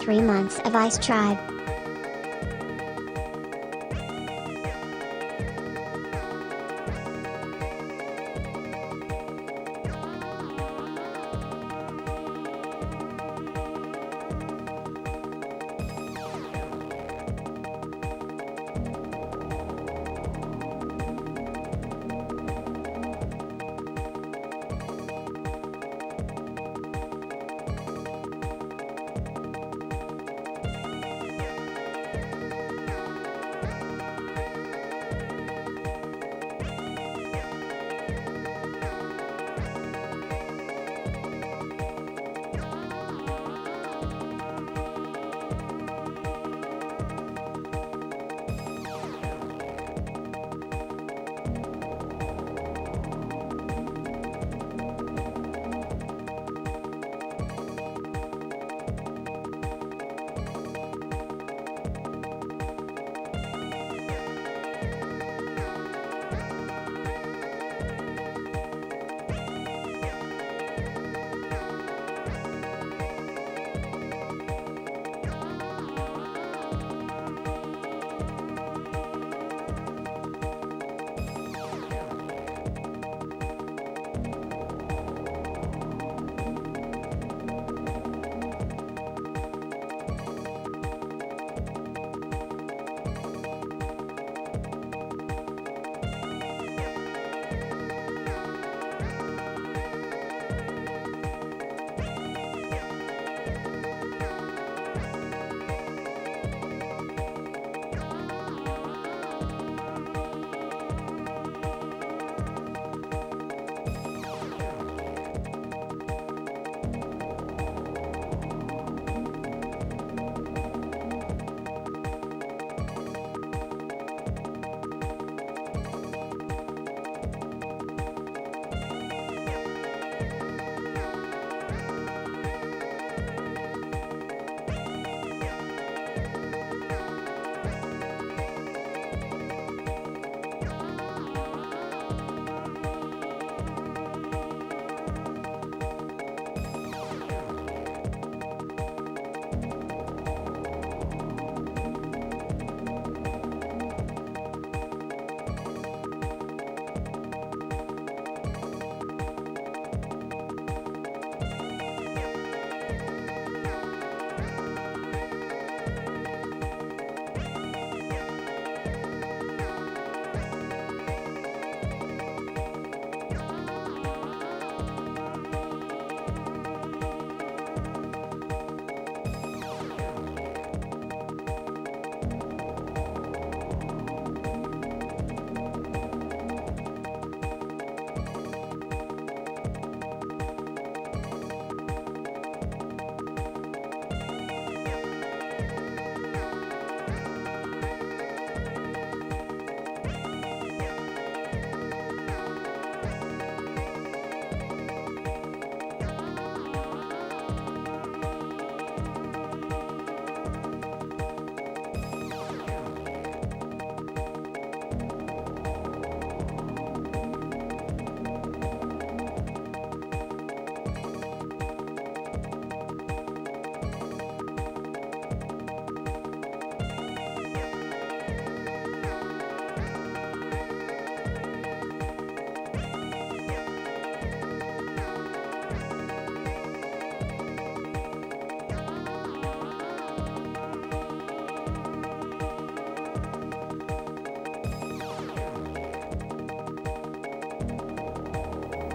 3 months of Ice Tribe.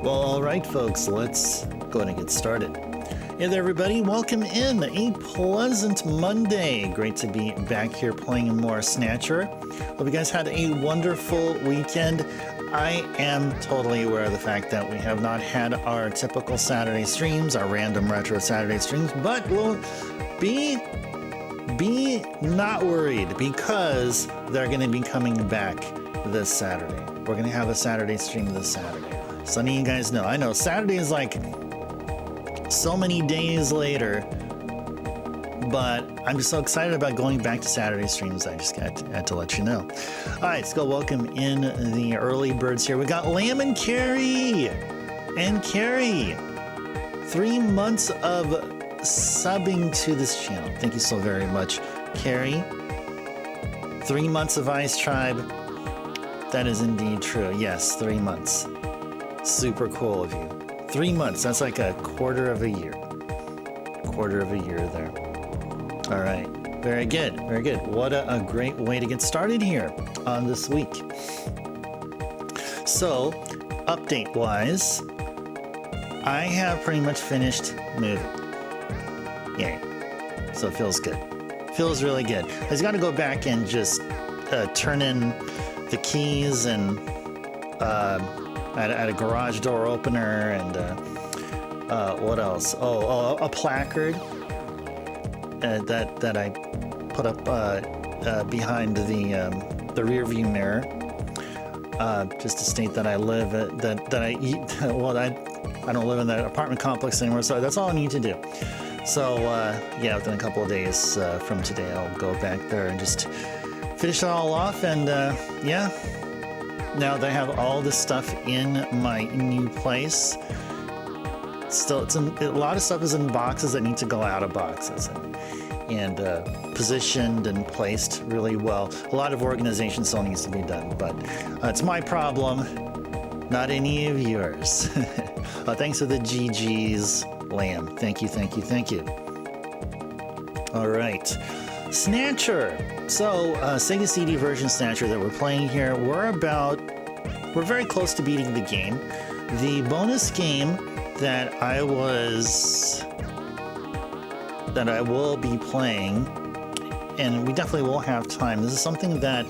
Well, all right, folks, let's go ahead and get started. Hey there, everybody. Welcome in. A pleasant Monday. Great to be back here playing more Snatcher. Hope you guys had a wonderful weekend. I am totally aware of the fact that we have not had our typical Saturday streams, our random retro Saturday streams, but we'll be not worried because they're going to be coming back this Saturday. We're going to have a Saturday stream this Saturday. So I need you guys know. I know Saturday is like so many days later, but I'm just so excited about going back to Saturday streams. I just had to let you know. All right, let's go welcome in the early birds here. We got Lamb and Carrie. And Carrie, 3 months of subbing to this channel. Thank you so very much, Carrie. 3 months of Ice Tribe. That is indeed true. Yes, 3 months. Super cool of you. 3 months. That's like a quarter of a year. Quarter of a year there. All right. Very good. Very good. What a great way to get started here on this week. So, update-wise, I have pretty much finished moving. Yay. So it feels good. Feels really good. I just got to go back and just turn in the keys and at a garage door opener and what else? Oh, a placard that I put up behind the rear view mirror, just to state that I live I don't live in that apartment complex anymore. So that's all I need to do. So yeah, within a couple of days from today, I'll go back there and just finish it all off. And yeah, now that I have all this stuff in my new place, still a lot of stuff is in boxes that need to go out of boxes and positioned and placed really well. A lot of organization still needs to be done, but it's my problem, not any of yours. Thanks for the GG's. Lamb. Thank you, thank you, thank you. All right. Snatcher. So, Sega CD version Snatcher that we're playing here, we're very close to beating the game. The bonus game that I will be playing, and we definitely will have time. This is something that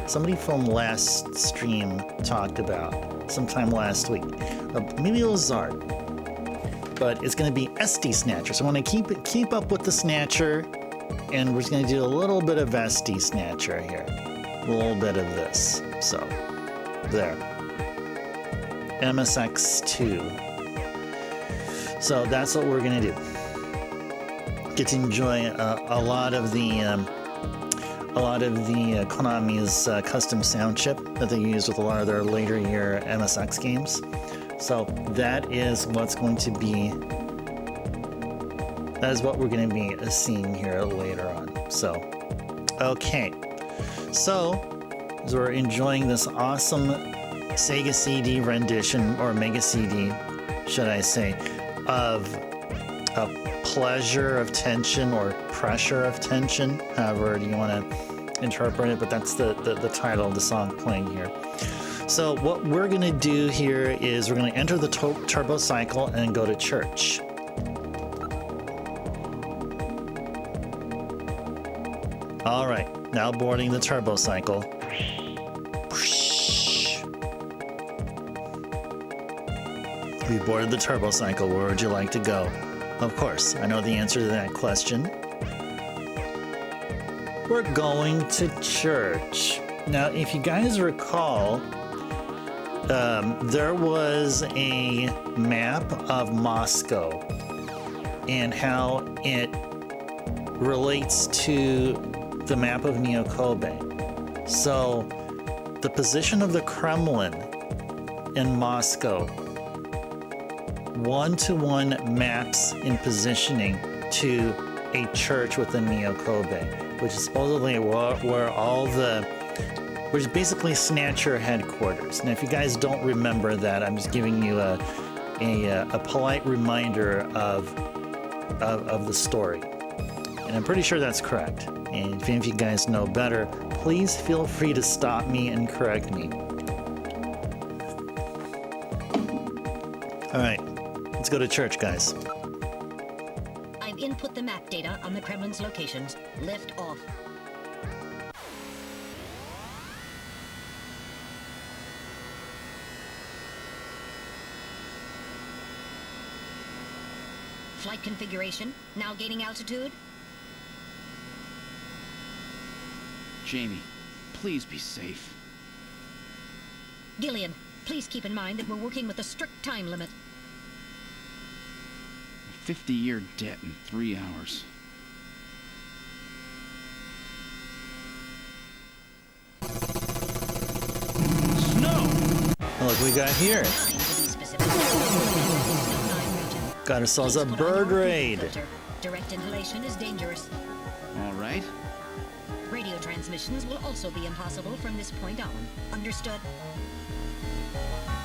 somebody from last stream talked about sometime last week. Maybe it was Zard. But it's going to be SD Snatcher. So I'm going to keep up with the Snatcher, and we're just going to do a little bit of SD Snatcher here. A little bit of this. So, there. MSX2. So that's what we're going to do. Get to enjoy a lot of the Konami's custom sound chip that they use with a lot of their later year MSX games. So that is what we're going to be seeing here later on. So, okay. So, as we're enjoying this awesome Sega CD rendition, or Mega CD, should I say, of a pleasure of tension or pressure of tension, however you want to interpret it, but that's the title of the song playing here. So what we're going to do here is we're going to enter the turbo cycle and go to church. All right, now boarding the turbo cycle. We boarded the turbo cycle. Where would you like to go? Of course, I know the answer to that question. We're going to church. Now, if you guys recall, there was a map of Moscow and how it relates to the map of Miyokobe. So the position of the Kremlin in Moscow one-to-one maps in positioning to a church within Miyokobe, which is supposedly which is basically Snatcher headquarters. Now, if you guys don't remember that, I'm just giving you a polite reminder of the story. And I'm pretty sure that's correct. And if any of you guys know better, please feel free to stop me and correct me. All right, let's go to church, guys. I've input the map data on the Kremlin's locations. Lift off. Flight configuration, now gaining altitude. Jamie, please be safe. Gillian, please keep in mind that we're working with a strict time limit. A 50-year debt in 3 hours. Snow! Oh, look what we got here. Got ourselves a bird raid. Direct inhalation is dangerous. All right. Radio transmissions will also be impossible from this point on. Understood?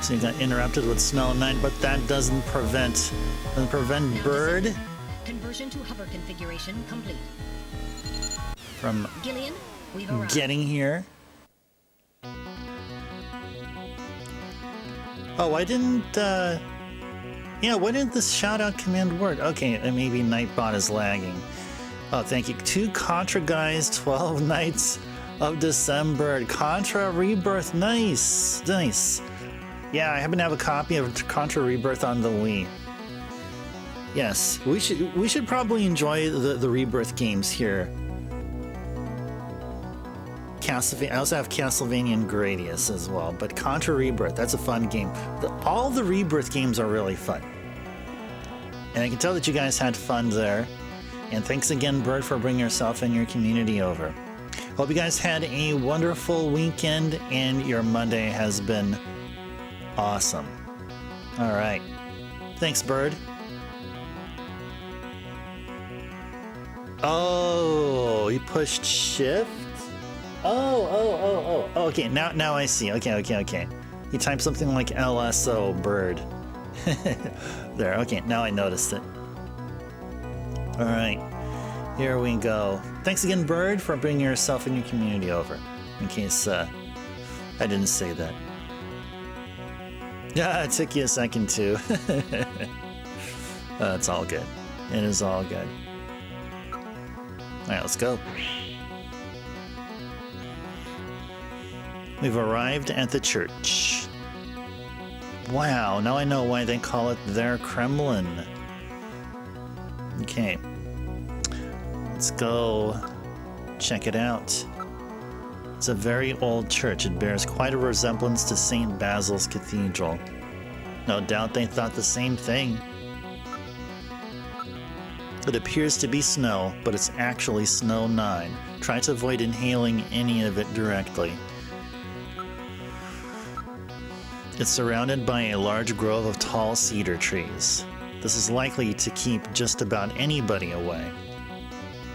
So you got interrupted with snow at night, but that doesn't prevent Now Bird descend. Conversion to hover configuration complete. from Gillian, we've arrived. getting here. Oh, why didn't why didn't this shout out command work? Okay, maybe Nightbot is lagging. Oh, thank you. 2 Contra guys, 12 nights of December. Contra Rebirth, nice. Yeah, I happen to have a copy of Contra Rebirth on the Wii. Yes, we should probably enjoy the Rebirth games here. I also have Castlevania and Gradius as well, but Contra Rebirth, that's a fun game. All the Rebirth games are really fun. And I can tell that you guys had fun there. And thanks again, Bird, for bringing yourself and your community over. Hope you guys had a wonderful weekend and your Monday has been awesome. All right. Thanks, Bird. Oh, you pushed shift? Oh. Okay, now I see. Okay. You typed something like LSO, Bird. There, okay, now I noticed it. All right, here we go. Thanks again, Bird, for bringing yourself and your community over. In case I didn't say that. Yeah, it took you a second too. It's all good. It is all good. All right, let's go. We've arrived at the church. Wow, now I know why they call it their Kremlin. Okay. Let's go check it out. It's a very old church. It bears quite a resemblance to St. Basil's Cathedral. No doubt they thought the same thing. It appears to be snow, but it's actually Snow 9. Try to avoid inhaling any of it directly. It's surrounded by a large grove of tall cedar trees. This is likely to keep just about anybody away.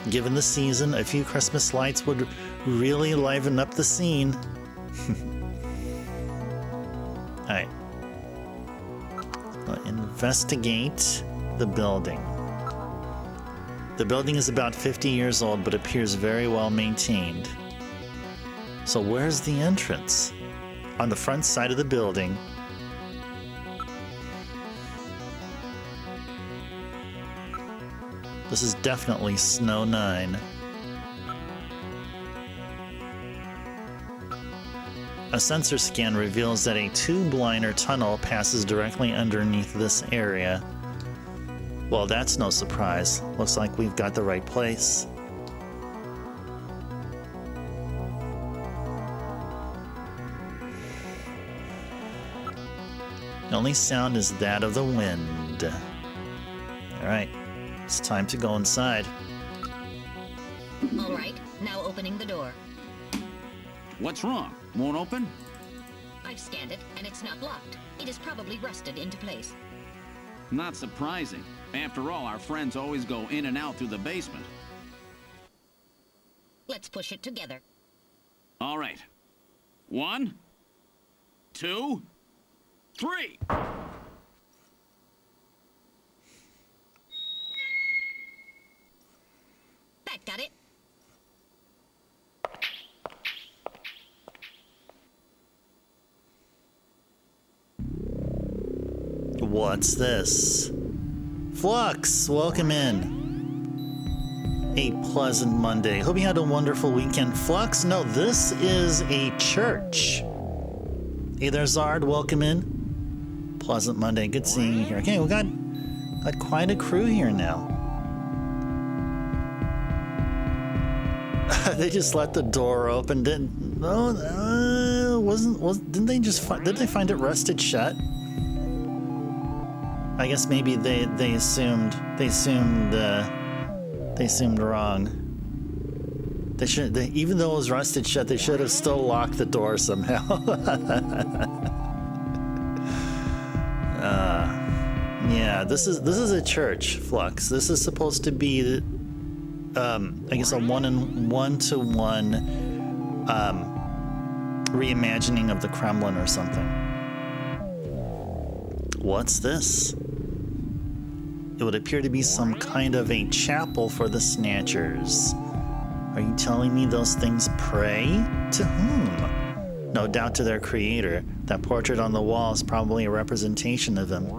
Given the season, a few Christmas lights would really liven up the scene. Alright. We'll investigate the building. The building is about 50 years old, but appears very well maintained. So where's the entrance? On the front side of the building. This is definitely Snow 9. A sensor scan reveals that a tube line or tunnel passes directly underneath this area. Well, that's no surprise. Looks like we've got the right place. The only sound is that of the wind. Alright, it's time to go inside. All right, now opening the door. What's wrong? Won't open? I've scanned it, and it's not locked. It is probably rusted into place. Not surprising. After all, our friends always go in and out through the basement. Let's push it together. All right. 1, 2, 3. That got it. What's this? Flux, welcome in. A pleasant Monday. Hope you had a wonderful weekend. Flux, no, this is a church. Hey there, Zard, welcome in. Pleasant Monday, good seeing you here. Okay, we got quite a crew here now. They just let the door open. Didn't they find it rusted shut? I guess maybe they assumed wrong. Even though it was rusted shut, they should have still locked the door somehow. Yeah. Yeah, this is a church, Flux. This is supposed to be, I guess, a one-to-one reimagining of the Kremlin or something. What's this? It would appear to be some kind of a chapel for the Snatchers. Are you telling me those things pray? To whom? No doubt to their creator. That portrait on the wall is probably a representation of him.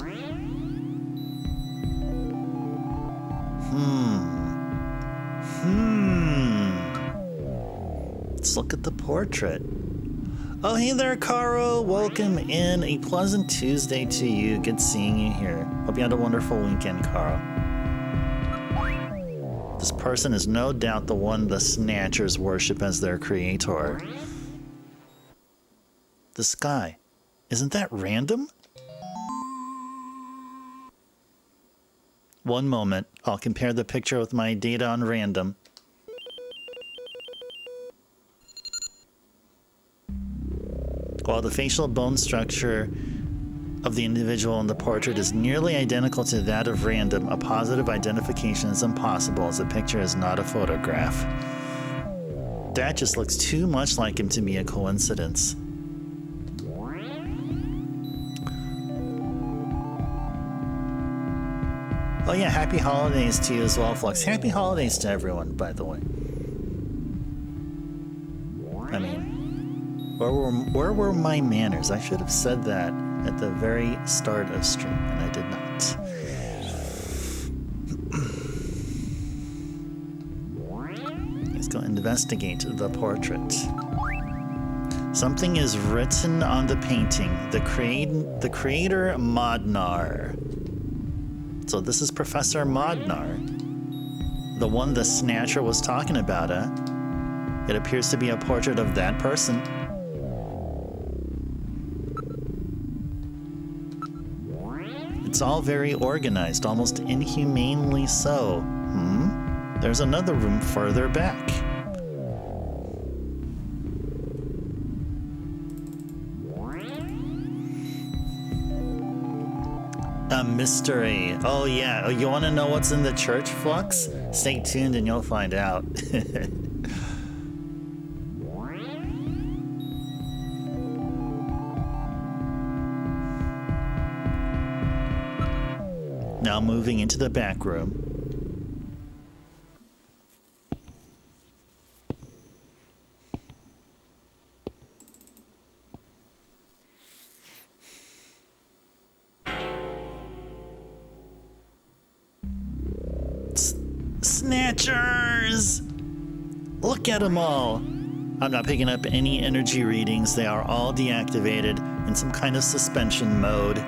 Let's look at the portrait. Oh, hey there, Caro. Welcome in. A pleasant Tuesday to you. Good seeing you here. Hope you had a wonderful weekend, Caro. This person is no doubt the one the Snatchers worship as their creator. The sky. Isn't that random? One moment. I'll compare the picture with my data on random. While the facial bone structure of the individual in the portrait is nearly identical to that of random, a positive identification is impossible as the picture is not a photograph. That just looks too much like him to be a coincidence. Oh yeah, happy holidays to you as well, Flux. Happy holidays to everyone, by the way. I mean, where were my manners? I should have said that at the very start of stream, and I did not. Let's go investigate the portrait. Something is written on the painting. The creator Modnar. So this is Professor Modnar, the one the Snatcher was talking about, huh? It appears to be a portrait of that person. It's all very organized, almost inhumanely so. There's another room further back. A mystery. Oh yeah, you want to know what's in the church, Flux? Stay tuned and you'll find out. Now moving into the back room. Snatchers! Look at them all! I'm not picking up any energy readings. They are all deactivated in some kind of suspension mode.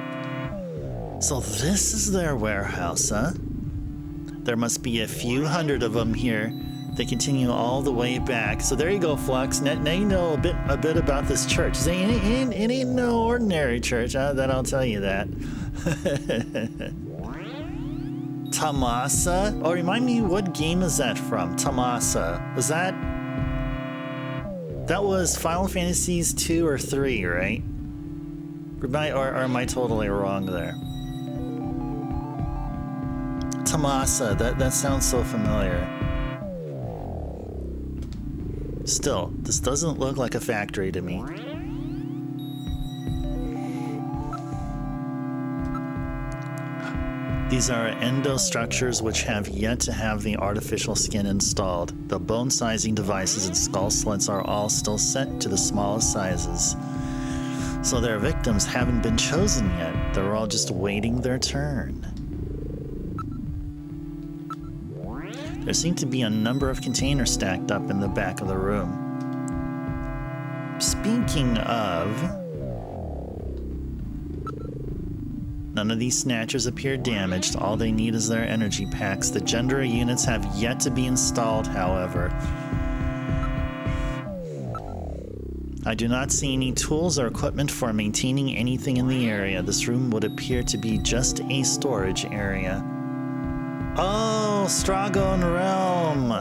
So this is their warehouse, huh? There must be a few hundred of them here. They continue all the way back. So there you go, Flux. Now you know a bit about this church. It ain't no ordinary church, huh? That I'll tell you that. Tamasa? Oh, remind me, what game is that from? Tamasa. Was that... That was Final Fantasies 2 or 3, right? Or am I totally wrong there? Tamasa, that sounds so familiar. Still, this doesn't look like a factory to me. These are endostructures which have yet to have the artificial skin installed. The bone sizing devices and skull slits are all still set to the smallest sizes. So their victims haven't been chosen yet. They're all just waiting their turn. There seem to be a number of containers stacked up in the back of the room. Speaking of... None of these Snatchers appear damaged. All they need is their energy packs. The Gendra units have yet to be installed, however. I do not see any tools or equipment for maintaining anything in the area. This room would appear to be just a storage area. Oh, Stragon Realm!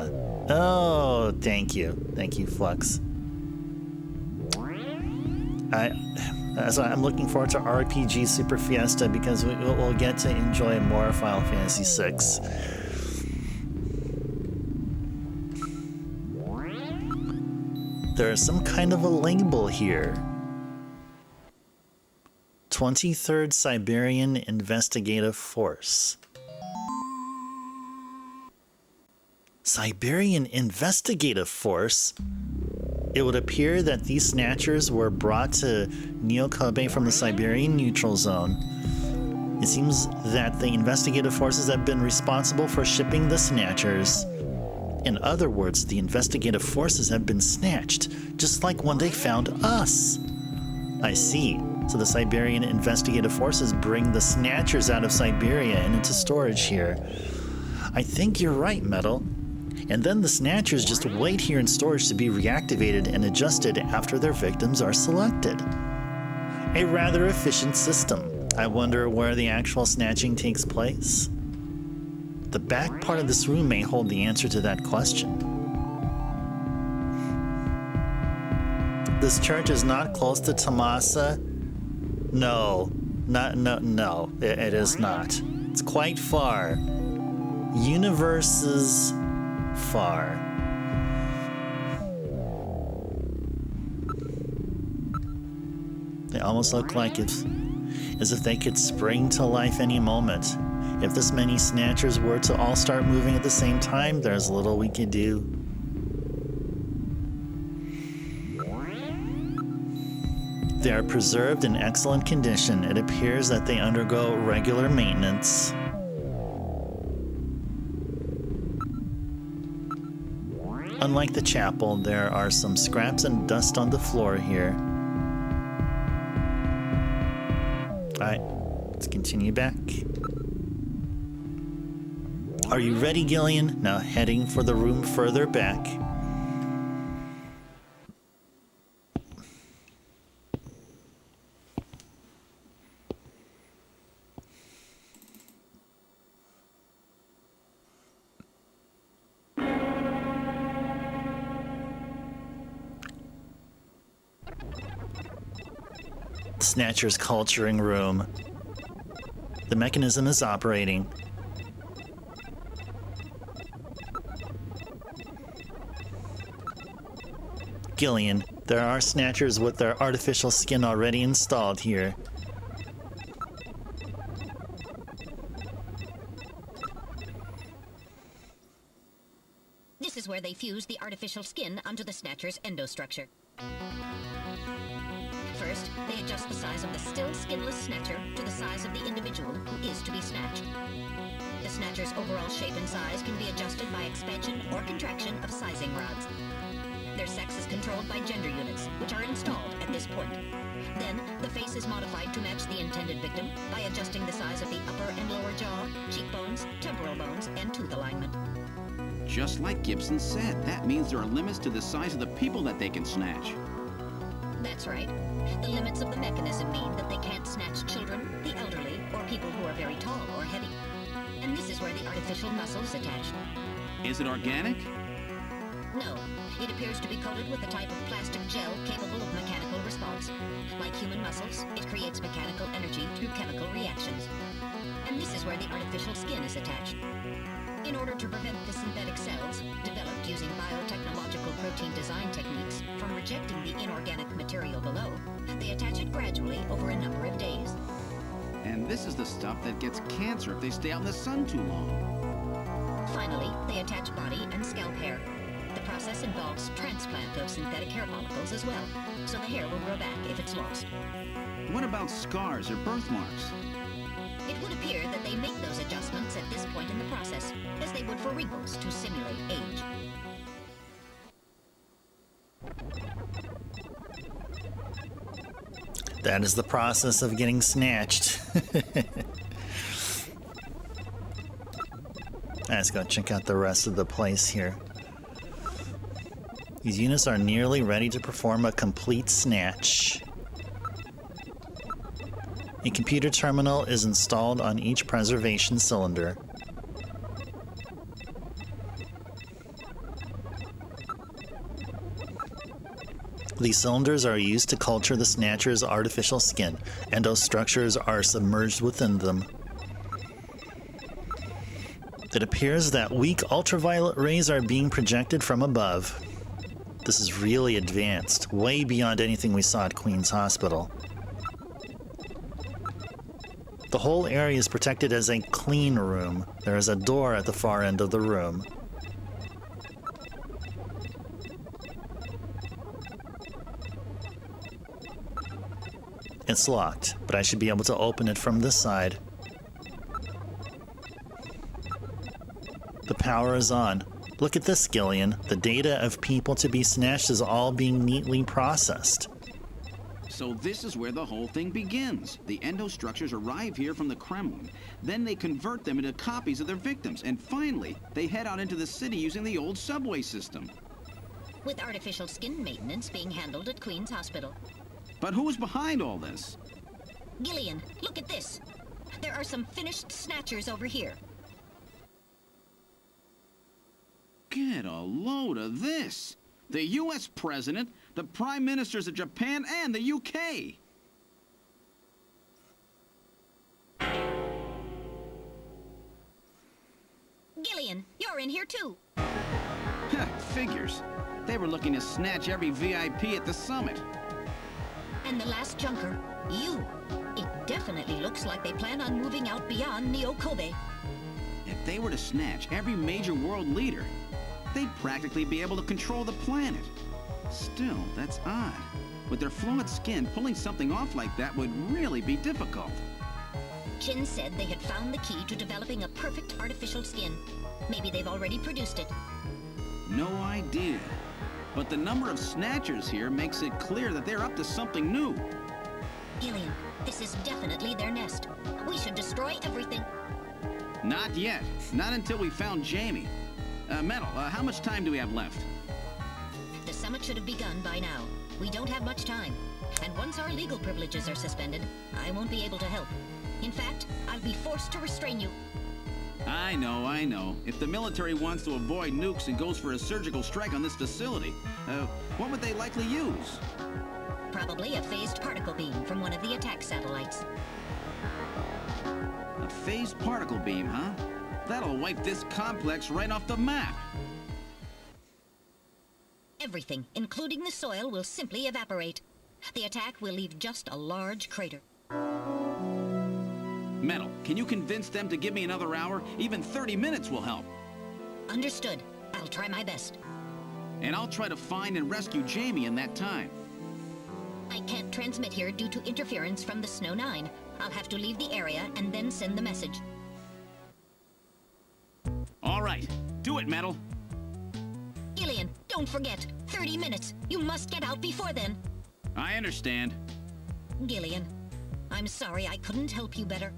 Oh, thank you. Thank you, Flux. So I'm looking forward to RPG Super Fiesta because we'll get to enjoy more Final Fantasy VI. There's some kind of a label here. 23rd Siberian Investigative Force. Siberian Investigative Force? It would appear that these Snatchers were brought to Neo Kobe from the Siberian Neutral Zone. It seems that the investigative forces have been responsible for shipping the Snatchers. In other words, the investigative forces have been snatched, just like when they found us. I see. So the Siberian investigative forces bring the Snatchers out of Siberia and into storage here. I think you're right, Metal. And then the Snatchers just wait here in storage to be reactivated and adjusted after their victims are selected. A rather efficient system. I wonder where the actual snatching takes place. The back part of this room may hold the answer to that question. This church is not close to Tamasa. No, it is not. It's quite far. Universes far. They almost look like as if they could spring to life any moment. If this many Snatchers were to all start moving at the same time, there's little we could do. They are preserved in excellent condition. It appears that they undergo regular maintenance. Unlike the chapel, there are some scraps and dust on the floor here. Alright, let's continue back. Are you ready, Gillian? Now heading for the room further back. Snatcher's culturing room. The mechanism is operating. Gillian, there are Snatchers with their artificial skin already installed here. This is where they fuse the artificial skin onto the Snatcher's endostructure. First, they adjust the size of the still skinless Snatcher to the size of the individual who is to be snatched. The Snatcher's overall shape and size can be adjusted by expansion or contraction of sizing rods. Their sex is controlled by gender units, which are installed at this point. Then, the face is modified to match the intended victim by adjusting the size of the upper and lower jaw, cheekbones, temporal bones, and tooth alignment. Just like Gibson said, that means there are limits to the size of the people that they can snatch. That's right. The limits of the mechanism mean that they can't snatch children, the elderly, or people who are very tall or heavy. And this is where the artificial muscles attach. Is it organic? No, it appears to be coated with a type of plastic gel capable of mechanical response. Like human muscles, it creates mechanical energy through chemical reactions. And this is where the artificial skin is attached. In order to prevent the synthetic cells, developed using biotechnological protein design techniques, from rejecting the inorganic material below, they attach it gradually over a number of days. And this is the stuff that gets cancer if they stay out in the sun too long. Finally, they attach body and scalp hair. The process involves transplant of synthetic hair follicles as well, so the hair will grow back if it's lost. What about scars or birthmarks? It would appear that they make those adjustments at this point in the process, as they would for wrinkles to simulate age. That is the process of getting snatched. Let's go check out the rest of the place here. These units are nearly ready to perform a complete snatch. A computer terminal is installed on each preservation cylinder. These cylinders are used to culture the Snatcher's artificial skin. Endostructures are submerged within them. It appears that weak ultraviolet rays are being projected from above. This is really advanced, way beyond anything we saw at Queen's Hospital. The whole area is protected as a clean room. There is a door at the far end of the room. It's locked, but I should be able to open it from this side. The power is on. Look at this, Gillian. The data of people to be snatched is all being neatly processed. So this is where the whole thing begins. The endostructures arrive here from the Kremlin. Then they convert them into copies of their victims. And finally, they head out into the city using the old subway system. With artificial skin maintenance being handled at Queen's Hospital. But who's behind all this? Gillian, look at this. There are some finished snatchers over here. Get a load of this. The U.S. President, the Prime Ministers of Japan, and the U.K. Gillian, you're in here too. Figures. They were looking to snatch every VIP at the summit. And the last junker, you. It definitely looks like they plan on moving out beyond Neo-Kobe. If they were to snatch every major world leader, they'd practically be able to control the planet. Still, that's odd. With their flawed skin, pulling something off like that would really be difficult. Chin said they had found the key to developing a perfect artificial skin. Maybe they've already produced it. No idea. But the number of snatchers here makes it clear that they're up to something new. Gillian, this is definitely their nest. We should destroy everything. Not yet. Not until we found Jamie. Metal, how much time do we have left? The summit should have begun by now. We don't have much time. And once our legal privileges are suspended, I won't be able to help. In fact, I'll be forced to restrain you. I know. If the military wants to avoid nukes and goes for a surgical strike on this facility, what would they likely use? Probably a phased particle beam from one of the attack satellites. A phased particle beam, huh? That'll wipe this complex right off the map. Everything, including the soil, will simply evaporate. The attack will leave just a large crater. Metal, can you convince them to give me another hour? Even 30 minutes will help. Understood. I'll try my best. And I'll try to find and rescue Jamie in that time. I can't transmit here due to interference from the Snow 9. I'll have to leave the area and then send the message. All right. Do it, Metal. Gillian, don't forget. 30 minutes. You must get out before then. I understand. Gillian, I'm sorry I couldn't help you better.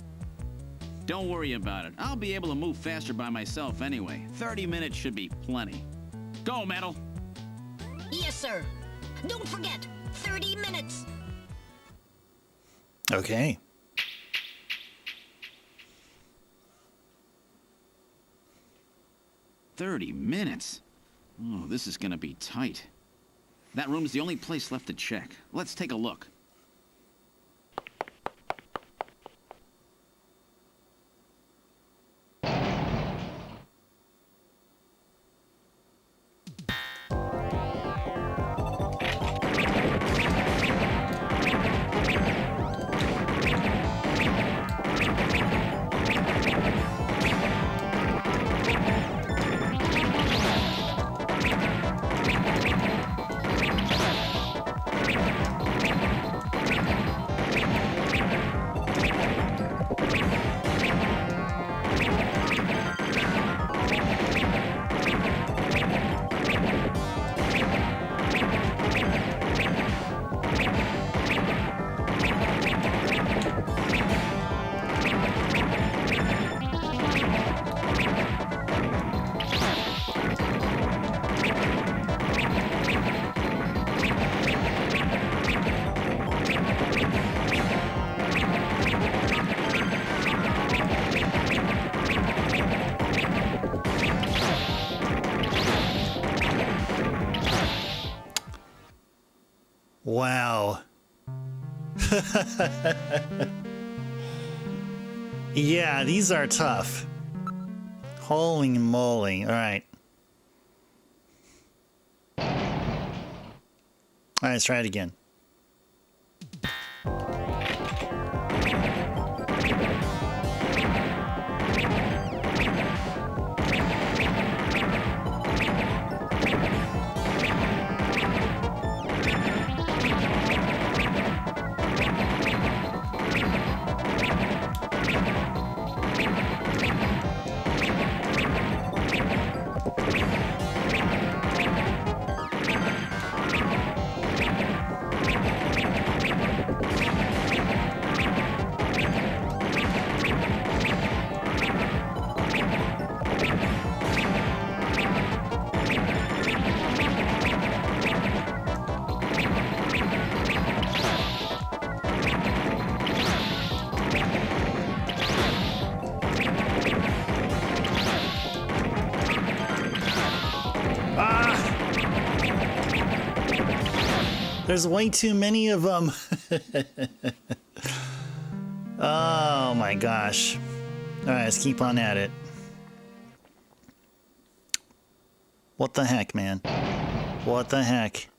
Don't worry about it. I'll be able to move faster by myself anyway. 30 minutes should be plenty. Go, Metal. Yes, sir. Don't forget, 30 minutes. Okay. "30 minutes? Oh, this is gonna be tight. That room's the only place left to check. Let's take a look. Wow. Yeah, these are tough. Holy moly. All right. All right, let's try it again. There's way too many of them. Oh my gosh. All right, let's keep on at it. What the heck, man? What the heck?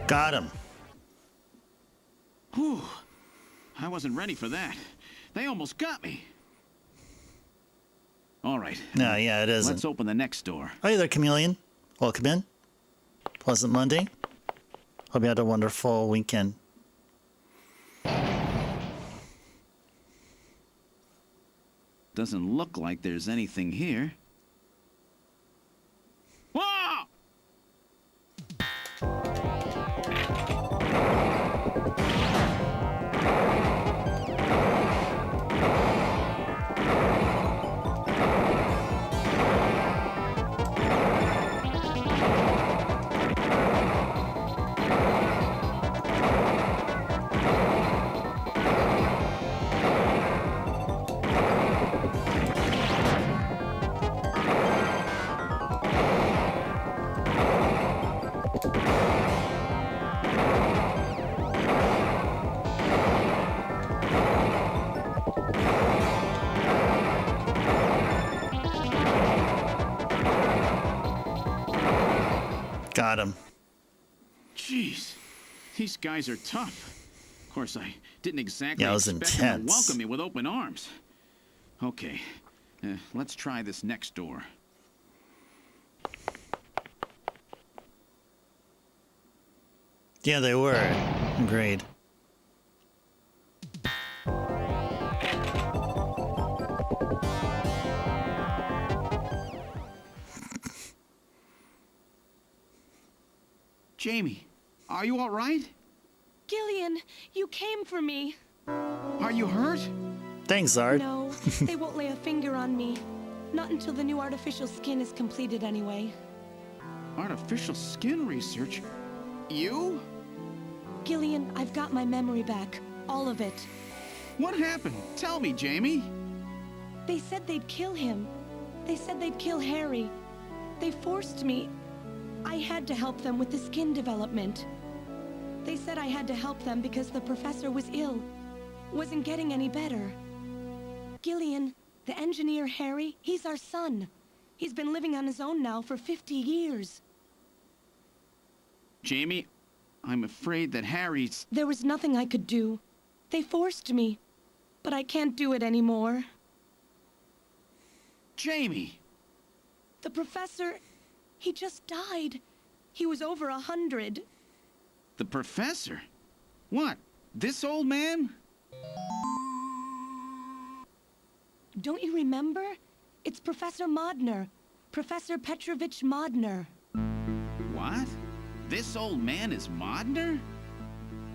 Got him. Whew. I wasn't ready for that. They almost got me. All right. No, yeah, it isn't. Let's open the next door. Hey there, Chameleon. Welcome in. Pleasant Monday. Hope you had a wonderful weekend. Doesn't look like there's anything here. Whoa! Got him. Jeez, these guys are tough. Of course, I didn't exactly Yeah, it was expect them to intense. welcome me with open arms. Okay, let's try this next door. Yeah, they were. Agreed. Jamie, are you all right? Gillian, you came for me. Are you hurt? Thanks, Zard. No, they won't lay a finger on me. Not until the new artificial skin is completed anyway. Artificial skin research? You? Gillian, I've got my memory back. All of it. What happened? Tell me, Jamie. They said they'd kill him. They said they'd kill Harry. They forced me. I had to help them with the skin development. They said I had to help them because the professor was ill. Wasn't getting any better. Gillian, the engineer Harry, he's our son. He's been living on his own now for 50 years. Jamie, I'm afraid that Harry's... There was nothing I could do. They forced me. But I can't do it anymore. Jamie! The professor... he just died. He was over 100. The professor? What? This old man? Don't you remember? It's Professor Modner. Professor Petrovich Modner. What? This old man is Modner?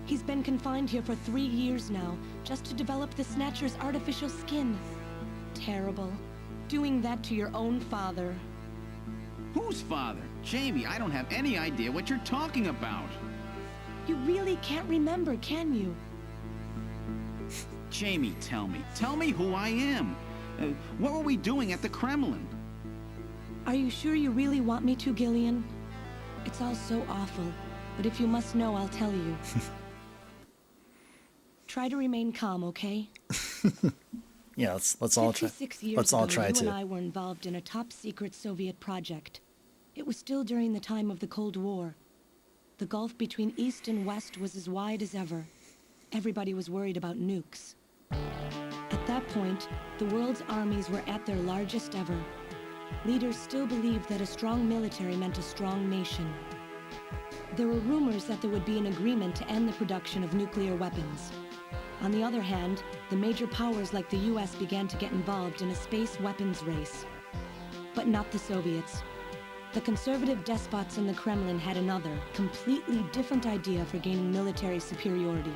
He's been confined here for 3 years now, just to develop the Snatcher's artificial skin. Terrible. Doing that to your own father. Whose father? Jamie, I don't have any idea what you're talking about. You really can't remember, can you? Jamie, tell me. Tell me who I am. What were we doing at the Kremlin? Are you sure you really want me to, Gillian? It's all so awful, but if you must know, I'll tell you. Try to remain calm, okay? Yeah, let's all try. 56 years Let's all ago, try you to. and I were involved in a top-secret Soviet project. It was still during the time of the Cold War. The gulf between East and West was as wide as ever. Everybody was worried about nukes. At that point, the world's armies were at their largest ever. Leaders still believed that a strong military meant a strong nation. There were rumors that there would be an agreement to end the production of nuclear weapons. On the other hand, the major powers like the US began to get involved in a space weapons race. But not the Soviets. The conservative despots in the Kremlin had another, completely different idea for gaining military superiority.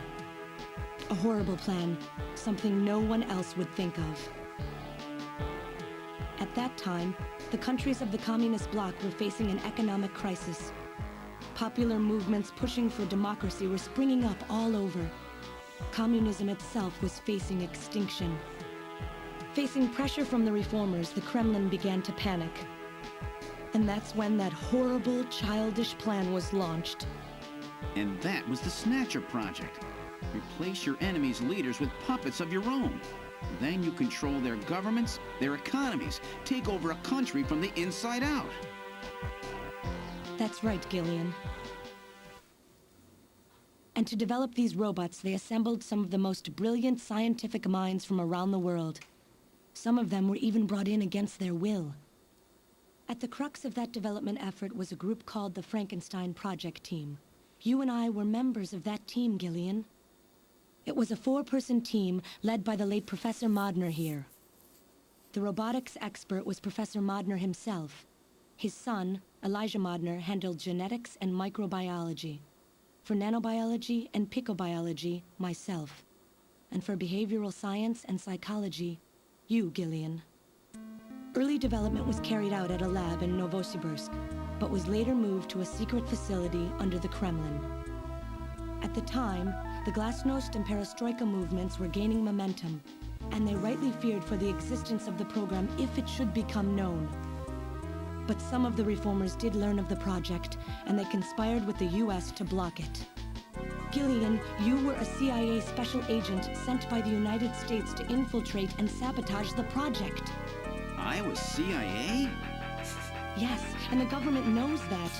A horrible plan, something no one else would think of. At that time, the countries of the communist bloc were facing an economic crisis. Popular movements pushing for democracy were springing up all over. Communism itself was facing extinction. Facing pressure from the reformers, the Kremlin began to panic. And that's when that horrible, childish plan was launched. And that was the Snatcher Project. Replace your enemy's leaders with puppets of your own. Then you control their governments, their economies, take over a country from the inside out. That's right, Gillian. And to develop these robots, they assembled some of the most brilliant scientific minds from around the world. Some of them were even brought in against their will. At the crux of that development effort was a group called the Frankenstein Project Team. You and I were members of that team, Gillian. It was a 4-person team led by the late Professor Modner here. The robotics expert was Professor Modner himself. His son, Elijah Modner, handled genetics and microbiology. For nanobiology and picobiology, myself. And for behavioral science and psychology, you, Gillian. Early development was carried out at a lab in Novosibirsk, but was later moved to a secret facility under the Kremlin. At the time, the Glasnost and Perestroika movements were gaining momentum, and they rightly feared for the existence of the program if it should become known. But some of the reformers did learn of the project, and they conspired with the US to block it. Gillian, you were a CIA special agent sent by the United States to infiltrate and sabotage the project. I was CIA? Yes, and the government knows that.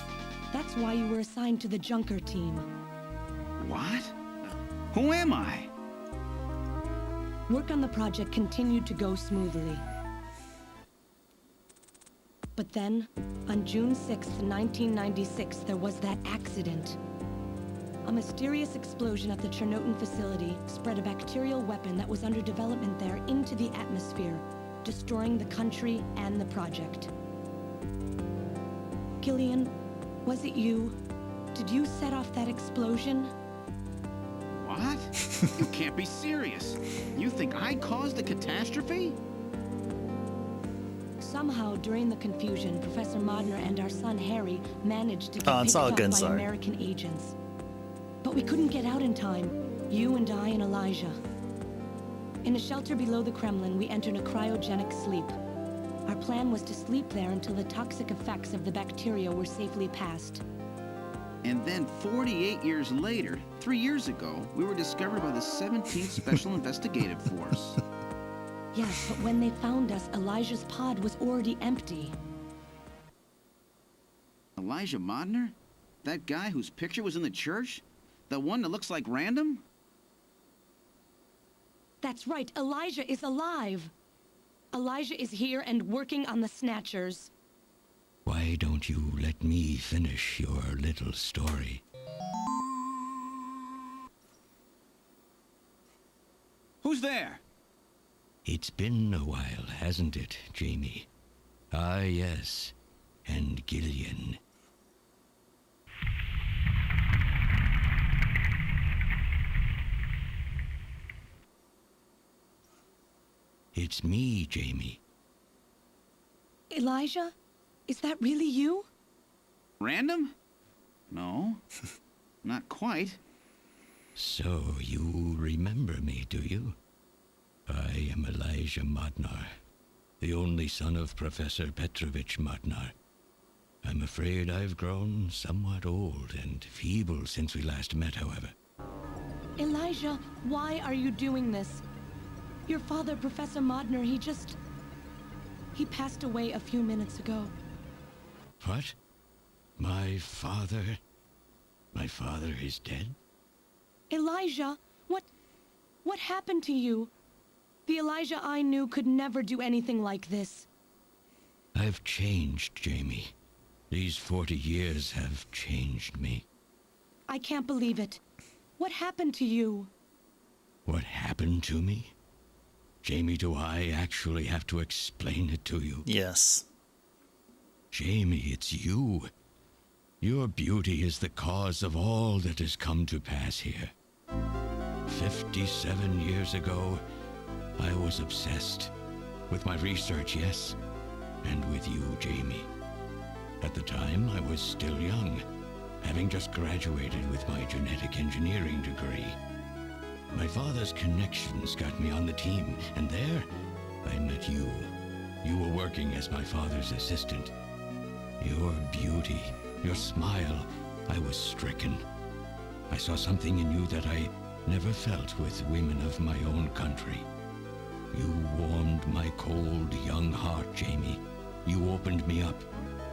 That's why you were assigned to the Junker team. What? Who am I? Work on the project continued to go smoothly. But then, on June 6, 1996, there was that accident. A mysterious explosion at the Chernobyl facility spread a bacterial weapon that was under development there into the atmosphere, destroying the country and the project. Gillian, was it you? Did you set off that explosion? What? You can't be serious. You think I caused the catastrophe? Somehow, during the confusion, Professor Modner and our son Harry managed to get it's picked all up good, by sorry. American agents. But we couldn't get out in time, you and I and Elijah. In a shelter below the Kremlin, we entered a cryogenic sleep. Our plan was to sleep there until the toxic effects of the bacteria were safely passed. And then 48 years later, 3 years ago, we were discovered by the 17th Special Investigative Force. Yes, but when they found us, Elijah's pod was already empty. Elijah Modner? That guy whose picture was in the church? The one that looks like Random? That's right, Elijah is alive. Elijah is here and working on the Snatchers. Why don't you let me finish your little story? Who's there? It's been a while, hasn't it, Jamie? Ah, yes. And Gillian. It's me, Jamie. Elijah? Is that really you? Random? No. Not quite. So, you remember me, do you? I am Elijah Modnar, the only son of Professor Petrovich Modnar. I'm afraid I've grown somewhat old and feeble since we last met, however. Elijah, why are you doing this? Your father, Professor Modnar, he passed away a few minutes ago. What? My father? My father is dead? Elijah, what happened to you? The Elijah I knew could never do anything like this. I've changed, Jamie. These 40 years have changed me. I can't believe it. What happened to you? What happened to me? Jamie, do I actually have to explain it to you? Yes. Jamie, it's you. Your beauty is the cause of all that has come to pass here. 57 years ago, I was obsessed. With my research, yes. And with you, Jamie. At the time, I was still young, having just graduated with my genetic engineering degree. My father's connections got me on the team, and there, I met you. You were working as my father's assistant. Your beauty, your smile, I was stricken. I saw something in you that I never felt with women of my own country. You warmed my cold, young heart, Jamie. You opened me up,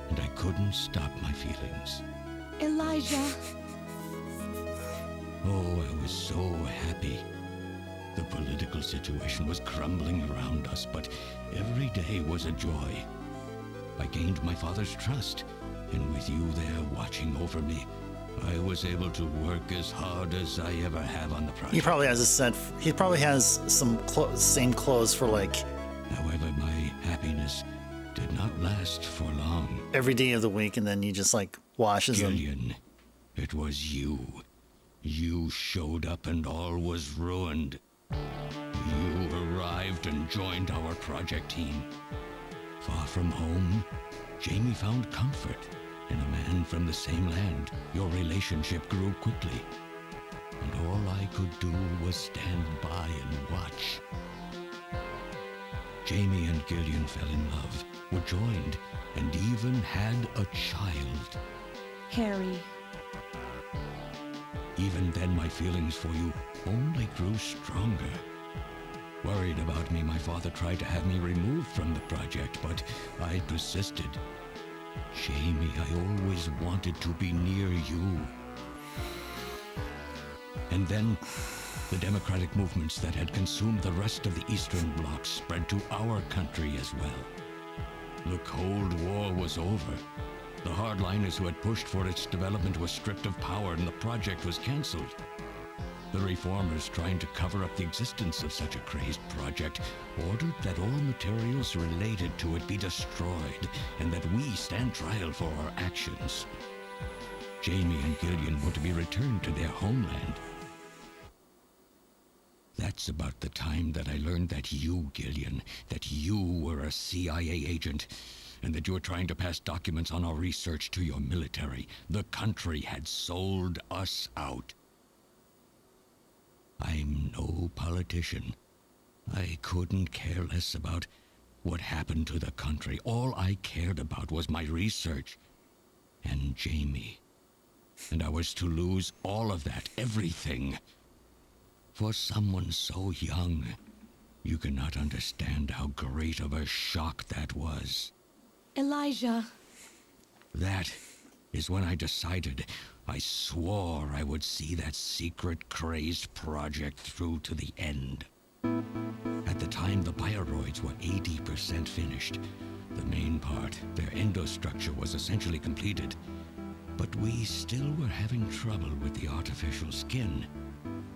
and I couldn't stop my feelings. Elijah. Oh, I was so happy. The political situation was crumbling around us, but every day was a joy. I gained my father's trust, and with you there watching over me, I was able to work as hard as I ever have on the project. He probably has a set. He probably has some same clothes for like. However, my happiness did not last for long. Every day of the week, and then he just like washes them. Gillian, it was you. You showed up and all was ruined. You arrived and joined our project team. Far from home, Jamie found comfort in a man from the same land. Your relationship grew quickly, and all I could do was stand by and watch. Jamie and Gillian fell in love, were joined, and even had a child. Harry. Even then, my feelings for you only grew stronger. Worried about me, my father tried to have me removed from the project, but I persisted. Jamie, I always wanted to be near you. And then, the democratic movements that had consumed the rest of the Eastern Bloc spread to our country as well. The Cold War was over. The hardliners who had pushed for its development were stripped of power and the project was cancelled. The reformers, trying to cover up the existence of such a crazed project, ordered that all materials related to it be destroyed and that we stand trial for our actions. Jamie and Gillian were to be returned to their homeland. That's about the time that I learned that you, Gillian, that you were a CIA agent, and that you were trying to pass documents on our research to your military. The country had sold us out. I'm no politician. I couldn't care less about what happened to the country. All I cared about was my research and Jamie. And I was to lose all of that, everything. For someone so young, you cannot understand how great of a shock that was. Elijah. That is when I decided, I swore I would see that secret, crazed project through to the end. At the time, the bioroids were 80% finished. The main part, their endostructure, was essentially completed. But we still were having trouble with the artificial skin,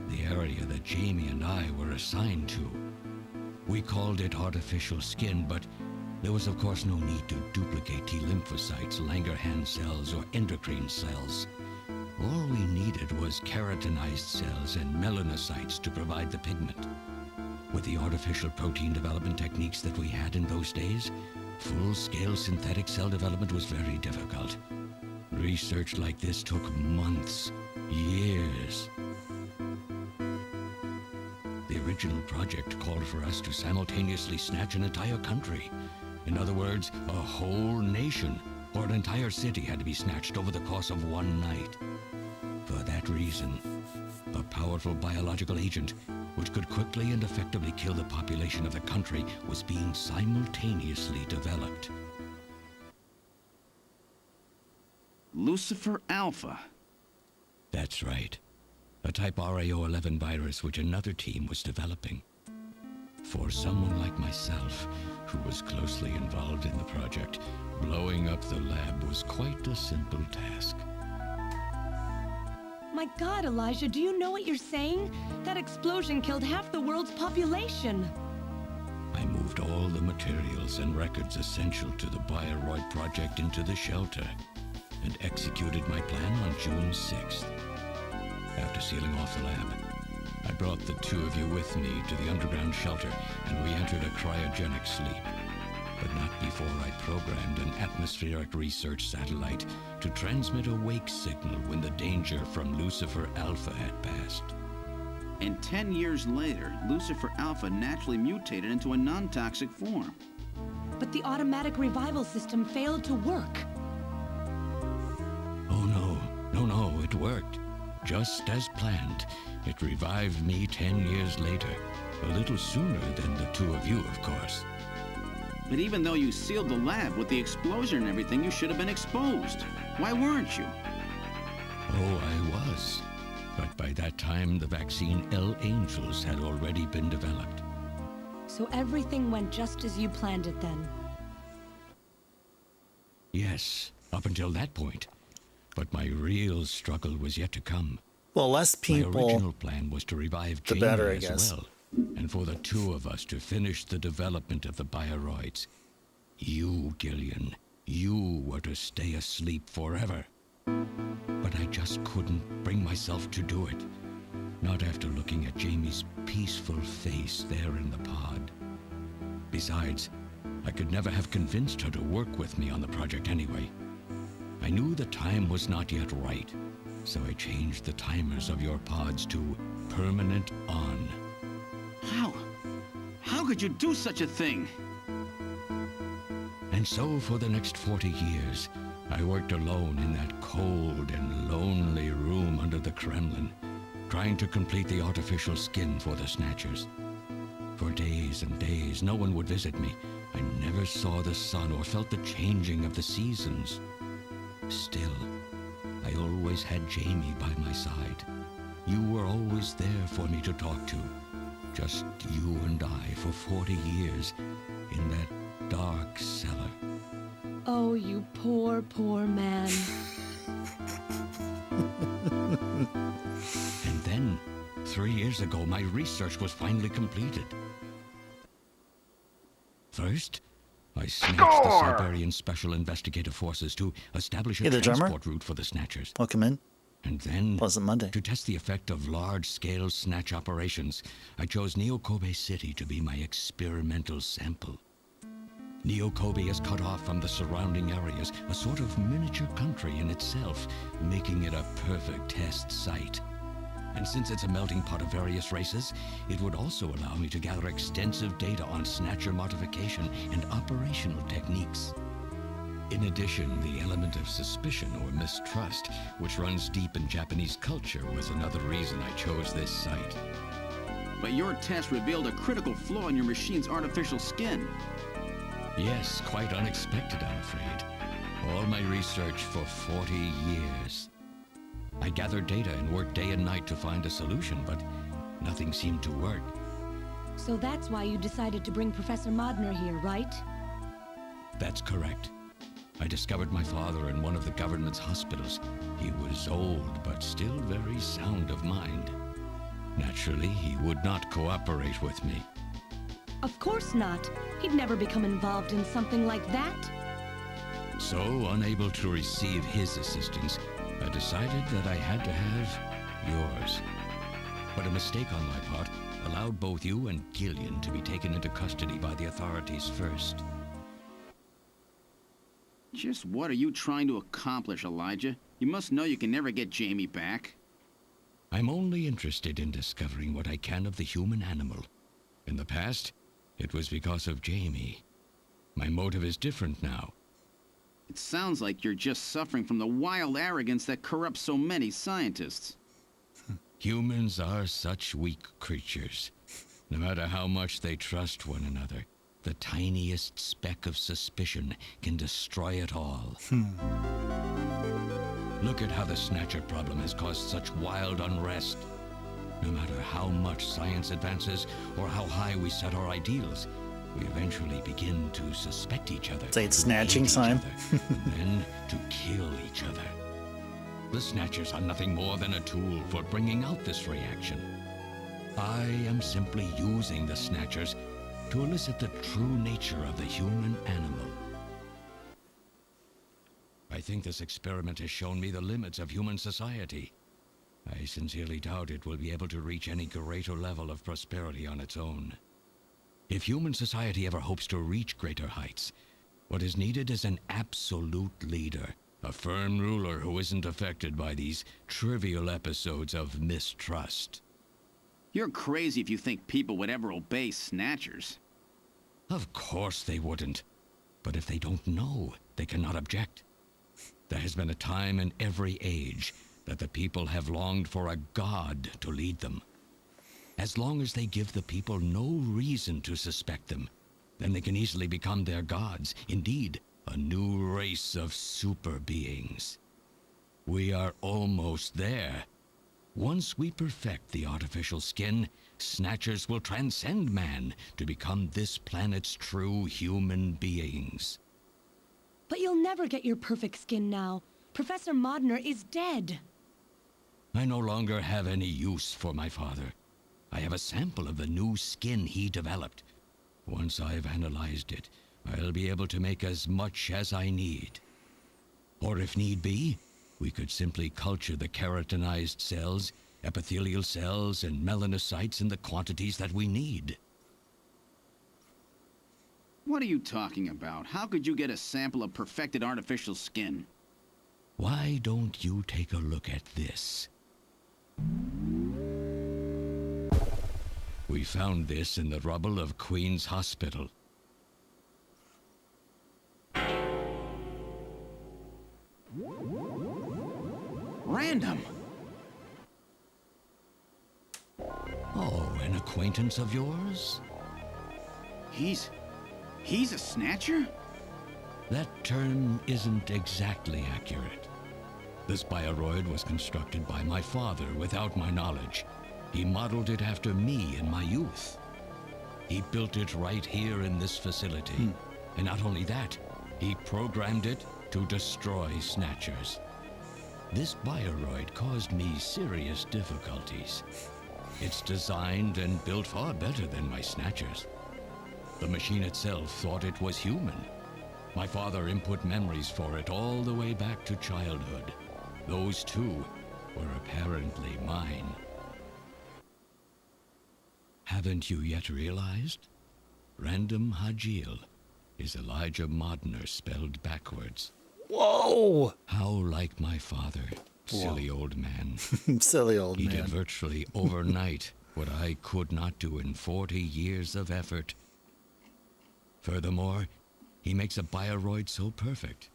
the area that Jamie and I were assigned to. We called it artificial skin, but there was of course no need to duplicate T lymphocytes, Langerhans cells, or endocrine cells. All we needed was keratinized cells and melanocytes to provide the pigment. With the artificial protein development techniques that we had in those days, full-scale synthetic cell development was very difficult. Research like this took months, years. The original project called for us to simultaneously snatch an entire country. In other words, a whole nation, or an entire city had to be snatched over the course of one night. For that reason, a powerful biological agent, which could quickly and effectively kill the population of the country, was being simultaneously developed. Lucifer Alpha. That's right. A type RAO11 virus which another team was developing. For someone like myself, who was closely involved in the project, blowing up the lab was quite a simple task. My God, Elijah, do you know what you're saying? That explosion killed half the world's population. I moved all the materials and records essential to the Bioroid project into the shelter and executed my plan on June 6th. After sealing off the lab, I brought the two of you with me to the underground shelter, and we entered a cryogenic sleep. But not before I programmed an atmospheric research satellite to transmit a wake signal when the danger from Lucifer Alpha had passed. And 10 years later, Lucifer Alpha naturally mutated into a non-toxic form. But the automatic revival system failed to work. Oh no, it worked. Just as planned. It revived me 10 years later. A little sooner than the two of you, of course. But even though you sealed the lab with the explosion and everything, you should have been exposed. Why weren't you? Oh, I was. But by that time, the vaccine L-Angels had already been developed. So everything went just as you planned it then? Yes, up until that point. But my real struggle was yet to come. Well, less people, my original plan was to revive the Jamie better, I as guess. well, and for the two of us to finish the development of the bioroids. You, Gillian, you were to stay asleep forever. But I just couldn't bring myself to do it. Not after looking at Jamie's peaceful face there in the pod. Besides, I could never have convinced her to work with me on the project anyway. I knew the time was not yet right, so I changed the timers of your pods to permanent on. How could you do such a thing? And so for the next 40 years, I worked alone in that cold and lonely room under the Kremlin, trying to complete the artificial skin for the Snatchers. For days and days, no one would visit me. I never saw the sun or felt the changing of the seasons. Still, I always had Jamie by my side. You were always there for me to talk to. Just you and I for 40 years in that dark cellar. Oh, you poor, poor man. And then, 3 years ago, my research was finally completed. First, I snatched the Siberian Special Investigative Forces to establish a Hey there, drummer. transport route for the Snatchers. Welcome in. And then, Pleasant Monday. to test the effect of large-scale snatch operations, I chose Neokobe City to be my experimental sample. Neokobe is cut off from the surrounding areas, a sort of miniature country in itself, making it a perfect test site. And since it's a melting pot of various races, it would also allow me to gather extensive data on Snatcher modification and operational techniques. In addition, the element of suspicion or mistrust, which runs deep in Japanese culture, was another reason I chose this site. But your test revealed a critical flaw in your machine's artificial skin. Yes, quite unexpected, I'm afraid. All my research for 40 years. I gathered data and worked day and night to find a solution, but nothing seemed to work. So that's why you decided to bring Professor Modner here, right? That's correct. I discovered my father in one of the government's hospitals. He was old, but still very sound of mind. Naturally, he would not cooperate with me. Of course not. He'd never become involved in something like that. So, unable to receive his assistance, I decided that I had to have yours. But a mistake on my part allowed both you and Gillian to be taken into custody by the authorities first. Just what are you trying to accomplish, Elijah? You must know you can never get Jamie back. I'm only interested in discovering what I can of the human animal. In the past, it was because of Jamie. My motive is different now. It sounds like you're just suffering from the wild arrogance that corrupts so many scientists. Humans are such weak creatures. No matter how much they trust one another, the tiniest speck of suspicion can destroy it all. Look at how the Snatcher problem has caused such wild unrest. No matter how much science advances or how high we set our ideals, we eventually begin to suspect each other. Say it's snatching time. And then to kill each other. The Snatchers are nothing more than a tool for bringing out this reaction. I am simply using the Snatchers to elicit the true nature of the human animal. I think this experiment has shown me the limits of human society. I sincerely doubt it will be able to reach any greater level of prosperity on its own. If human society ever hopes to reach greater heights, what is needed is an absolute leader, a firm ruler who isn't affected by these trivial episodes of mistrust. You're crazy if you think people would ever obey Snatchers. Of course they wouldn't. But if they don't know, they cannot object. There has been a time in every age that the people have longed for a god to lead them. As long as they give the people no reason to suspect them, then they can easily become their gods. Indeed, a new race of super beings. We are almost there. Once we perfect the artificial skin, Snatchers will transcend man to become this planet's true human beings. But you'll never get your perfect skin now. Professor Modner is dead. I no longer have any use for my father. I have a sample of the new skin he developed. Once I've analyzed it, I'll be able to make as much as I need. Or if need be, we could simply culture the keratinized cells, epithelial cells, and melanocytes in the quantities that we need. What are you talking about? How could you get a sample of perfected artificial skin? Why don't you take a look at this? We found this in the rubble of Queen's Hospital. Random! Oh, an acquaintance of yours? He's a Snatcher? That term isn't exactly accurate. This bioroid was constructed by my father without my knowledge. He modeled it after me in my youth. He built it right here in this facility. And not only that, he programmed it to destroy Snatchers. This bioroid caused me serious difficulties. It's designed and built far better than my Snatchers. The machine itself thought it was human. My father input memories for it all the way back to childhood. Those too were apparently mine. Haven't you yet realized? Random Hajil is Elijah Modner spelled backwards. Whoa! How like my father, silly old man. Silly old He man. did virtually overnight what I could not do in 40 years of effort. Furthermore, he makes a bioroid so perfect,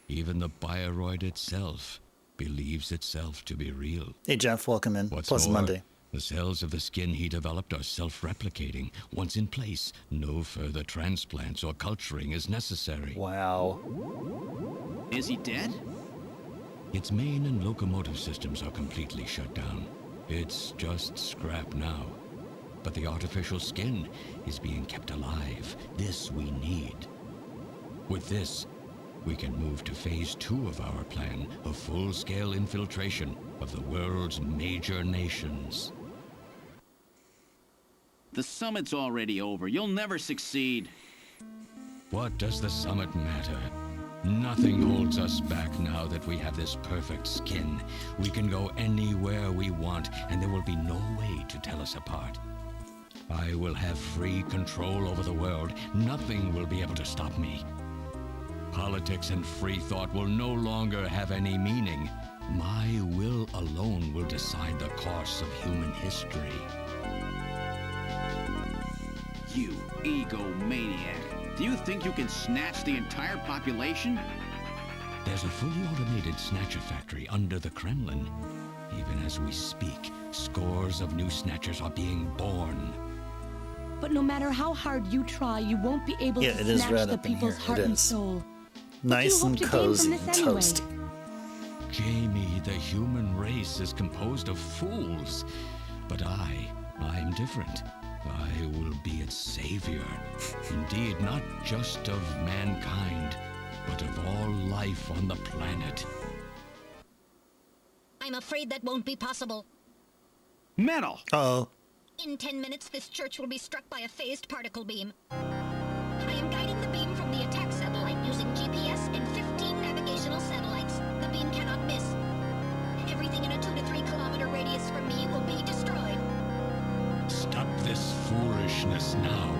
even the bioroid itself believes itself to be real. Hey, Jeff, welcome in. What's Pleasant more, Monday. The cells of the skin he developed are self-replicating. Once in place, no further transplants or culturing is necessary. Wow. Is he dead? Its main and locomotive systems are completely shut down. It's just scrap now. But the artificial skin is being kept alive. This we need. With this, we can move to phase 2 of our plan of full-scale infiltration of the world's major nations. The summit's already over. You'll never succeed. What does the summit matter? Nothing holds us back now that we have this perfect skin. We can go anywhere we want, and there will be no way to tell us apart. I will have free control over the world. Nothing will be able to stop me. Politics and free thought will no longer have any meaning. My will alone will decide the course of human history. You egomaniac. Do you think you can snatch the entire population? There's a fully automated snatcher factory under the Kremlin. Even as we speak, scores of new snatchers are being born. But no matter how hard you try, you won't be able Yeah, to it is snatch right the up in people's here. It heart and is. soul. Nice hope and to gain cozy from and this anyway? toasty. Jamie, the human race is composed of fools. But I'm different. I will be its savior. Indeed, not just of mankind, but of all life on the planet. I'm afraid that won't be possible. Metal! Uh-oh. In 10 minutes, this church will be struck by a phased particle beam. I am guiding the beam from the attack satellite using GPS and 15 navigational satellites. The beam cannot miss. Everything in a 2 to 3 kilometer radius from me will be destroyed. Stop this foolishness now.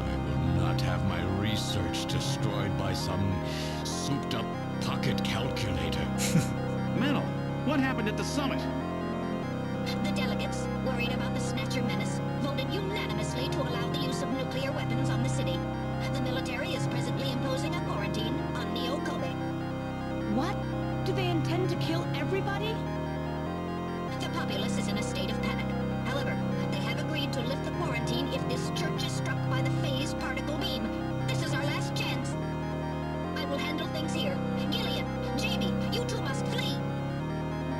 I will not have my research destroyed by some souped-up pocket calculator. Metal, what happened at the summit? The delegates, worried about the Snatcher menace, voted unanimously to allow the use of nuclear weapons on the city. The military is presently imposing a quarantine on Neo Kobe. What? Do they intend to kill everybody? The populace is in a state of panic. However, they have agreed to lift the quarantine if this church is struck by the phased particle beam. This is our last chance. I will handle things here. Gillian, Jamie, you two must flee.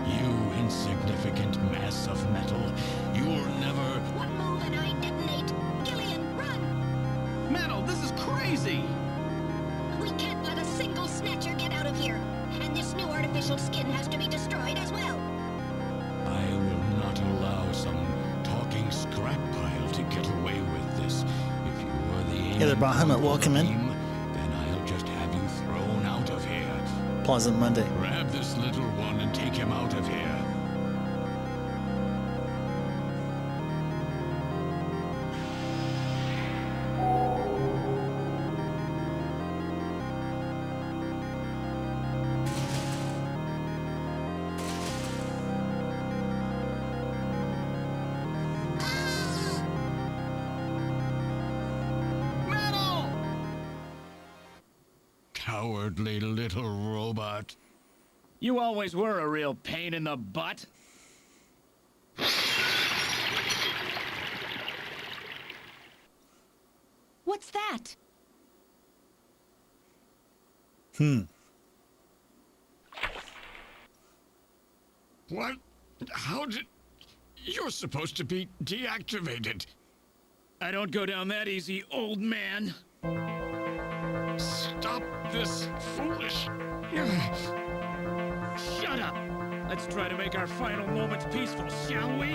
You insignificant mass of metal. You'll never... One move and I detonate. Gillian, run! Metal, this is crazy! We can't let a single Snatcher get out of here. And this new artificial skin has to be destroyed as well. I will not allow some talking scrap pile to get away with this. If you were the aim Yeah, they're Bahamut. Welcome in. then I'll just have you thrown out of here. Pleasant Monday. Grab this little one and take him out of here. Metal! Cowardly little robot. You always were a real pain in the butt. What's that? What? How did... You're supposed to be deactivated. I don't go down that easy, old man. Stop this foolish... Shut up! Let's try to make our final moments peaceful, shall we?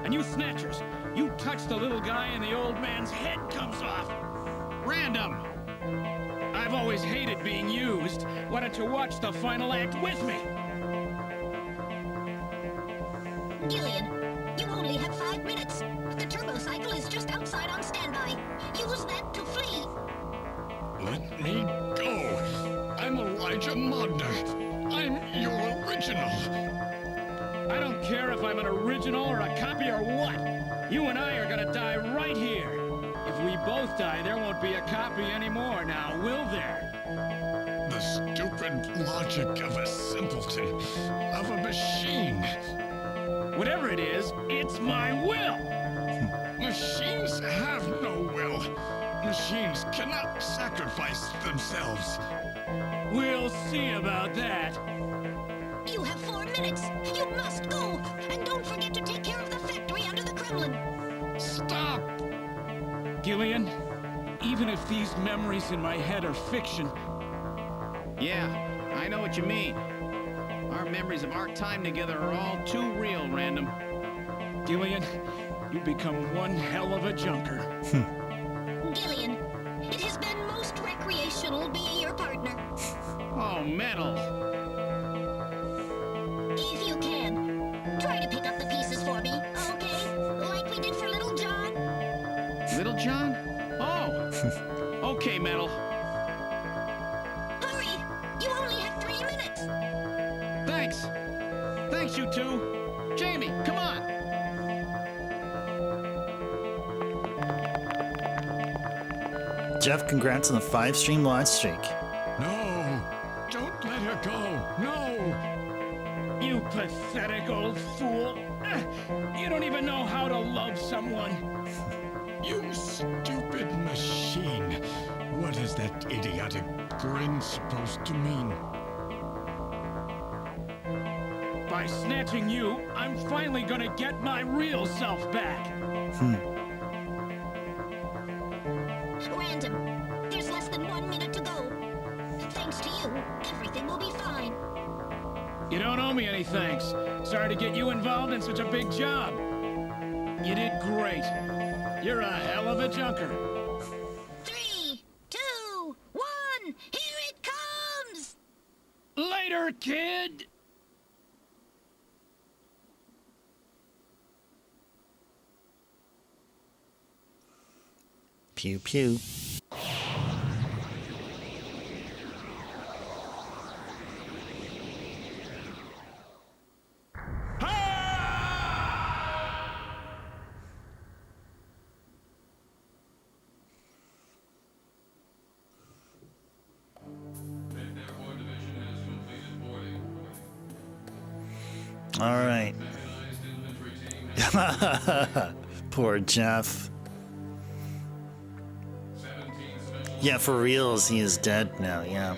And you Snatchers, you touch the little guy and the old man's head comes off. Random! I've always hated being used. Why don't you watch the final act with me? Gillian, you only have 5 minutes. The turbo cycle is just outside on standby. Use that to flee. Let me go. I'm Elijah Modner. I'm your original. I don't care if I'm an original or a copy or what. You and I are gonna die right here. If we both die, there won't be a copy anymore now, will there? The stupid logic of a simpleton, of a machine. Whatever it is, it's my will. Machines have no will. Machines cannot sacrifice themselves. We'll see about that. You have 4 minutes. You must go. And don't forget to take care of the factory under the Kremlin. Stop! Gillian, even if these memories in my head are fiction, Yeah, I know what you mean. Our memories of our time together are all too real, Random. Gillian, you become one hell of a junker. Gillian, it has been most recreational being your partner. Oh, Metal. If you can, try to pick up the pieces for me, okay? Like we did for Little John. Little John? Oh. Okay, Metal. Hurry! You only have 3 minutes. Thanks. Thanks, you two. Jamie, come on. Jeff, congrats on the 5-stream watch streak. No! Don't let her go! No! You pathetic old fool. You don't even know how to love someone. You stupid machine! What is that idiotic grin supposed to mean? By snatching you, I'm finally gonna get my real self back. Random, there's less than 1 minute to go. Thanks to you, everything will be fine. You don't owe me any thanks. Sorry to get you involved in such a big job. You did great. You're a hell of a junker. 3, 2, 1, here it comes! Later, kid! Pew pew. All right. Poor Jeff. Yeah, for reals, he is dead now, yeah.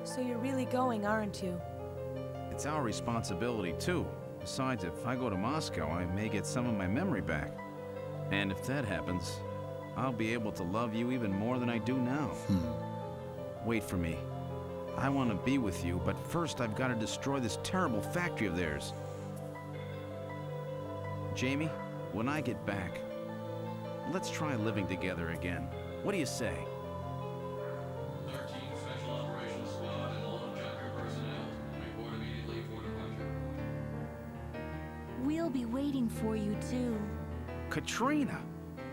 So you're really going, aren't you? It's our responsibility, too. Besides, if I go to Moscow, I may get some of my memory back. And if that happens, I'll be able to love you even more than I do now. Wait for me. I want to be with you, but first I've got to destroy this terrible factory of theirs. Jamie, when I get back, let's try living together again. What do you say? 13 Special Operations Squad and all junker personnel. Report immediately for departure. We'll be waiting for you, too. Katrina!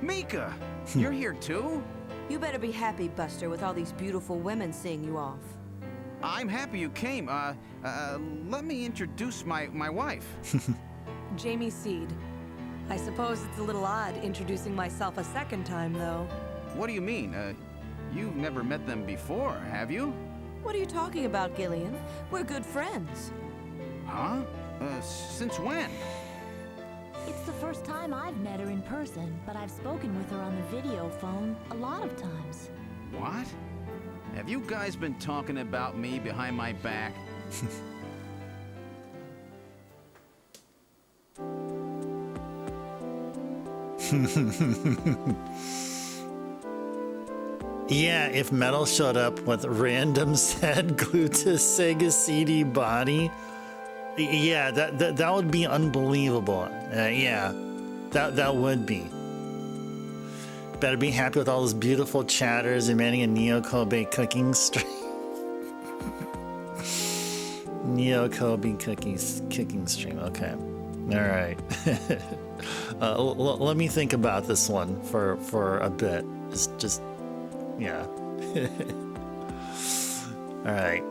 Mika! You're here too? You better be happy, Buster, with all these beautiful women seeing you off. I'm happy you came. Let me introduce my wife. Jamie Seed. I suppose it's a little odd introducing myself a second time, though. What do you mean? You've never met them before, have you? What are you talking about, Gillian? We're good friends. Huh? Since when? It's the first time I've met her in person, but I've spoken with her on the video phone a lot of times. What? Have you guys been talking about me behind my back? Yeah, if Metal showed up with random head glued to Sega CD body, yeah, that would be unbelievable. Yeah, that would be. Better be happy with all those beautiful chatters emanating a Neo Kobe cooking stream. Neo Kobe cooking stream. Okay, all right. Let me think about this one for a bit. Just yeah. All right.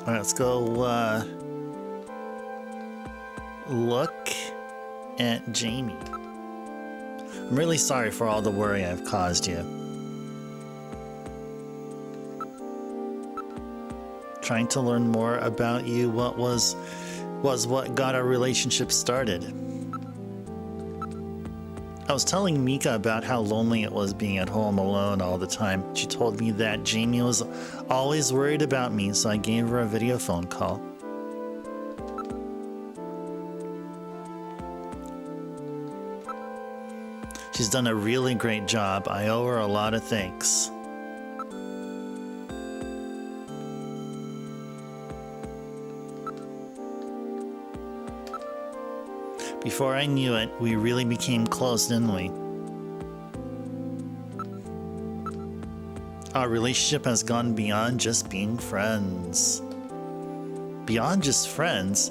All right, let's go look at Jamie. I'm really sorry for all the worry I've caused you. trying to learn more about you. What was what got our relationship started. I was telling Mika about how lonely it was being at home alone all the time. She told me that Jamie was always worried about me, so I gave her a video phone call. She's done a really great job. I owe her a lot of thanks. Before I knew it, we really became close, didn't we? Our relationship has gone beyond just being friends. Beyond just friends?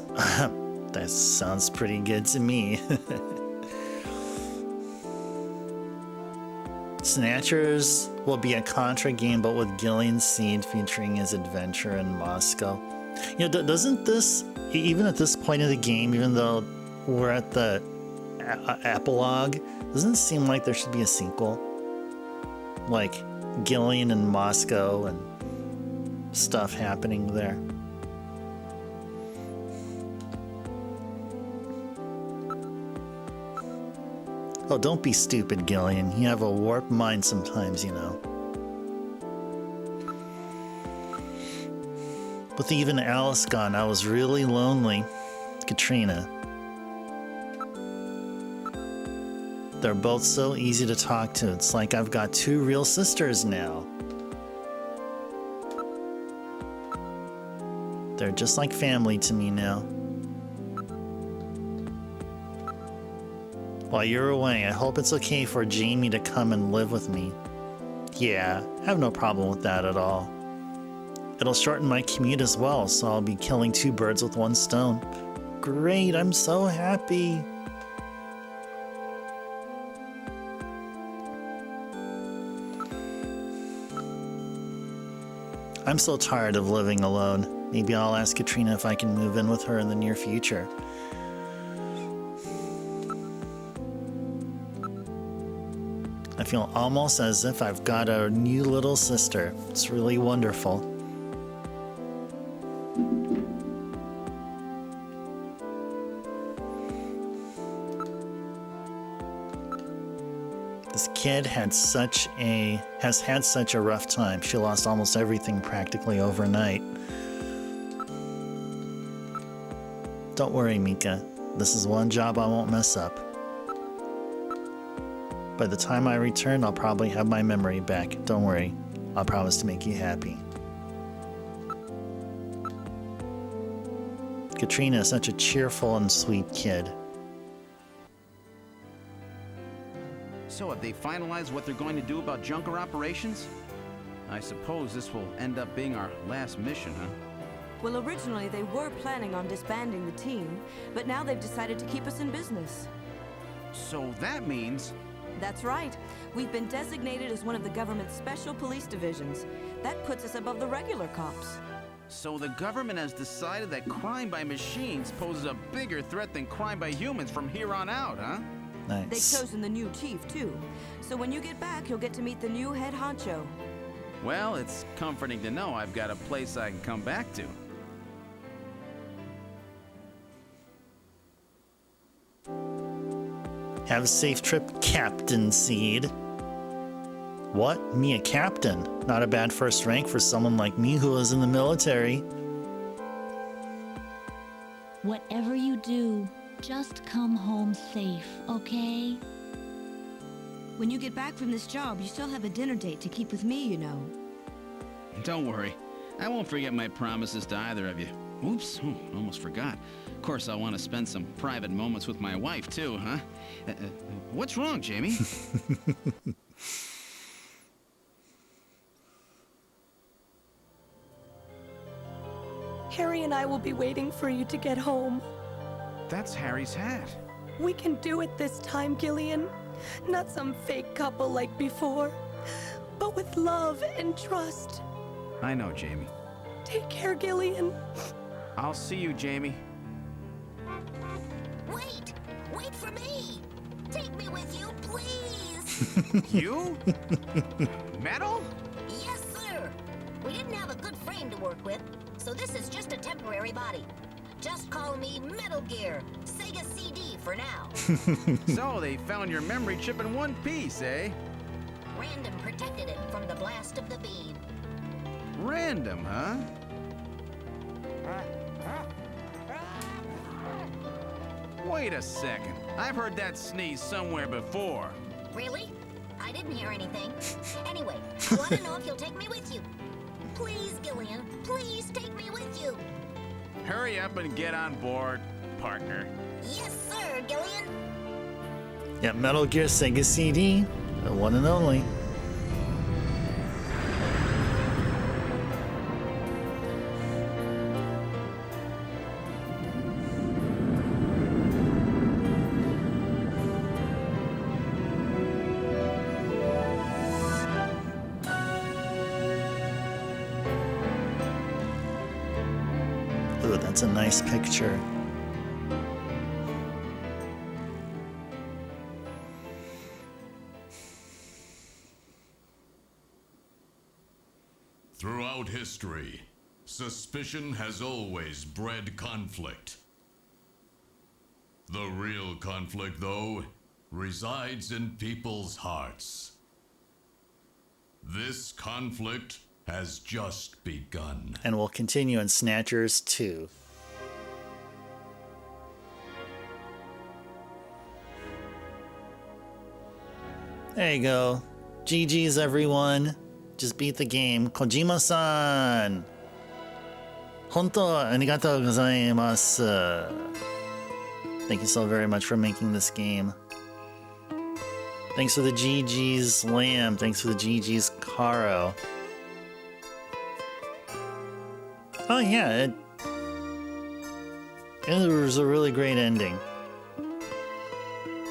That sounds pretty good to me. Snatchers will be a Contra game, but with Gillian Seed featuring his adventure in Moscow. You know, doesn't this, even at this point of the game, even though we're at the epilogue, doesn't it seem like there should be a sequel? Like Gillian in Moscow and stuff happening there. Oh, don't be stupid, Gillian. You have a warped mind sometimes, you know. With even Alice gone, I was really lonely. Katrina. They're both so easy to talk to. It's like I've got two real sisters now. They're just like family to me now. While you're away, I hope it's okay for Jamie to come and live with me. Yeah, I have no problem with that at all. It'll shorten my commute as well, so I'll be killing two birds with one stone. Great, I'm so happy. I'm so tired of living alone. Maybe I'll ask Katrina if I can move in with her in the near future. I feel almost as if I've got a new little sister. It's really wonderful. This kid has had such a rough time. She lost almost everything practically overnight. Don't worry, Mika. This is one job I won't mess up. By the time I return, I'll probably have my memory back. Don't worry. I'll promise to make you happy. Katrina is such a cheerful and sweet kid. So have they finalized what they're going to do about Junker operations? I suppose this will end up being our last mission, huh? Well, originally they were planning on disbanding the team, but now they've decided to keep us in business. So that means... That's right. We've been designated as one of the government's special police divisions. That puts us above the regular cops. So the government has decided that crime by machines poses a bigger threat than crime by humans from here on out, huh? Nice. They've chosen the new chief, too. So when you get back, you'll get to meet the new head honcho. Well, it's comforting to know I've got a place I can come back to. Have a safe trip, Captain Seed. What? Me a captain? Not a bad first rank for someone like me who was in the military. Whatever you do, just come home safe, okay? When you get back from this job, you still have a dinner date to keep with me, you know. Don't worry. I won't forget my promises to either of you. Oops, almost forgot. Of course, I want to spend some private moments with my wife, too, huh? What's wrong, Jamie? Harry and I will be waiting for you to get home. That's Harry's hat. We can do it this time, Gillian. Not some fake couple like before, but with love and trust. I know, Jamie. Take care, Gillian. I'll see you, Jamie. Wait! Wait for me! Take me with you, please! You? Metal? Yes, sir! We didn't have a good frame to work with, so temporary body. Just call me Metal Gear, Sega CD for now. So they found your memory chip in one piece, eh? Random protected it from the blast of the beam. Random, huh? Wait a second. I've heard that sneeze somewhere before. Really? I didn't hear anything. Anyway, I want to know if you'll take me with you. Please, Gillian, please take me with you. Hurry up and get on board, partner. Yes, sir, Gillian. Yeah, Metal Gear Sega CD, the one and only. Ooh, that's a nice picture. Throughout history, suspicion has always bred conflict. The real conflict, though, resides in people's hearts. This conflict has just begun. And will continue in Snatchers 2. There you go. GG's, everyone. Just beat the game. Kojima-san! Honto, arigatou gozaimasu. Thank you so very much for making this game. Thanks for the GG's Lamb. Thanks for the GG's Caro. Oh yeah, it was a really great ending.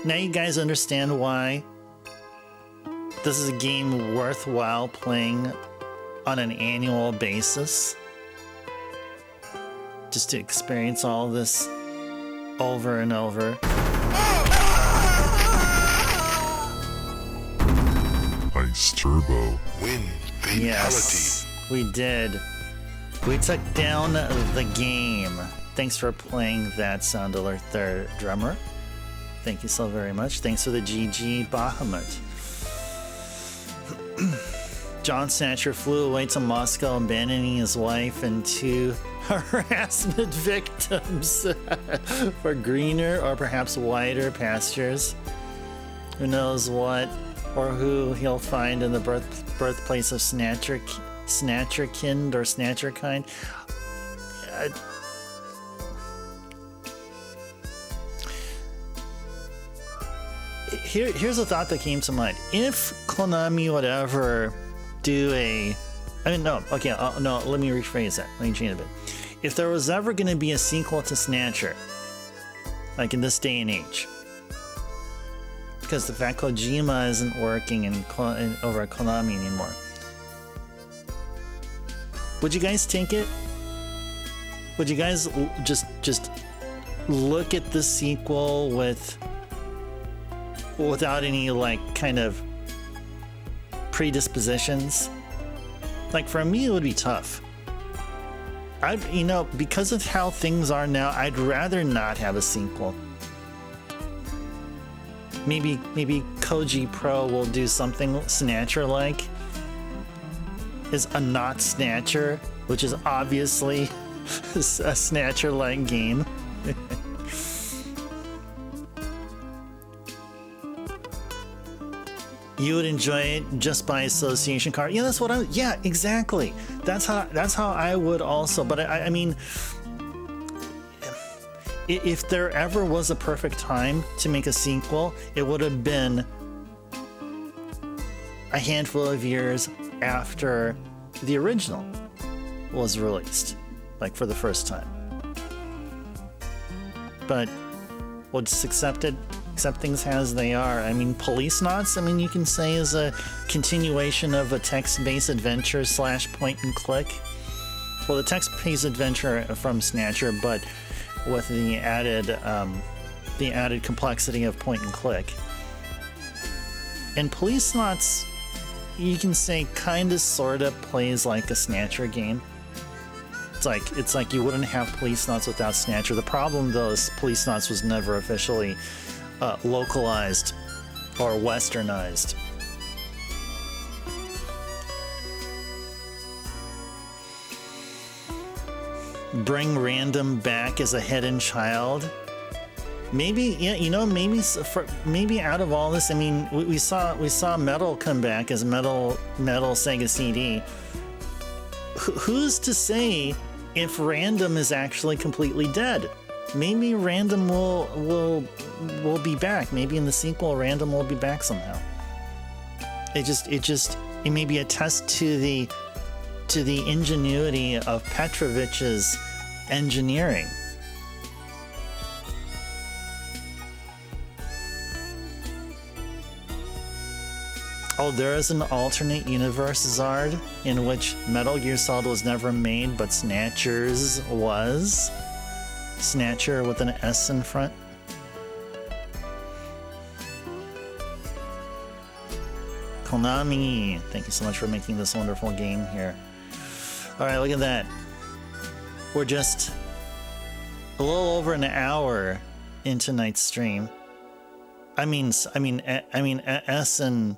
Now you guys understand why this is a game worthwhile playing on an annual basis. Just to experience all this over and over. Ice Turbo. Win. Fatality. Yes, we did. We took down the game. Thanks for playing that Sound Alert there, drummer. Thank you so very much. Thanks for the GG Bahamut. John Snatcher flew away to Moscow, abandoning his wife and 2 harassment victims for greener or perhaps wider pastures. Who knows what or who he'll find in the birthplace of Snatcherkind or Snatcherkind. Here's a thought that came to mind. If Konami would ever do let me rephrase that. Let me change it a bit. If there was ever going to be a sequel to Snatcher, like in this day and age, because the fact Kojima isn't working over at Konami anymore, would you guys take it? Would you guys just look at the sequel without any like kind of predispositions? Like for me, it would be tough. Because of how things are now, I'd rather not have a sequel. Maybe Koji Pro will do something Snatcher-like. Is a not Snatcher, which is obviously a Snatcher-like game. You would enjoy it just by association card. Yeah, that's what yeah, exactly. That's how I would also. But I mean, if there ever was a perfect time to make a sequel, it would have been a handful of years after the original was released, like for the first time. But we'll just accept things as they are. I mean, Police Knots, you can say is a continuation of a text-based adventure / point and click. Well, the text-based adventure from Snatcher, but with the added complexity of point and click. And Police Knots, you can say kind of sort of plays like a Snatcher game. It's like you wouldn't have Police Knots without Snatcher. The problem, though, is Police Knots was never officially localized or westernized. Bring Random back as a hidden child. Maybe, yeah, you know, maybe out of all this, I mean, we saw Metal come back as Metal Sega CD. Who's to say if Random is actually completely dead? Maybe Random will be back. Maybe in the sequel, Random will be back somehow. It may be a test to the ingenuity of Petrovich's engineering. Oh, there is an alternate universe, Zard, in which Metal Gear Solid was never made, but Snatcher's was. Snatcher with an S in front. Konami, thank you so much for making this wonderful game here. All right, look at that. We're just a little over an hour into tonight's stream. I mean S and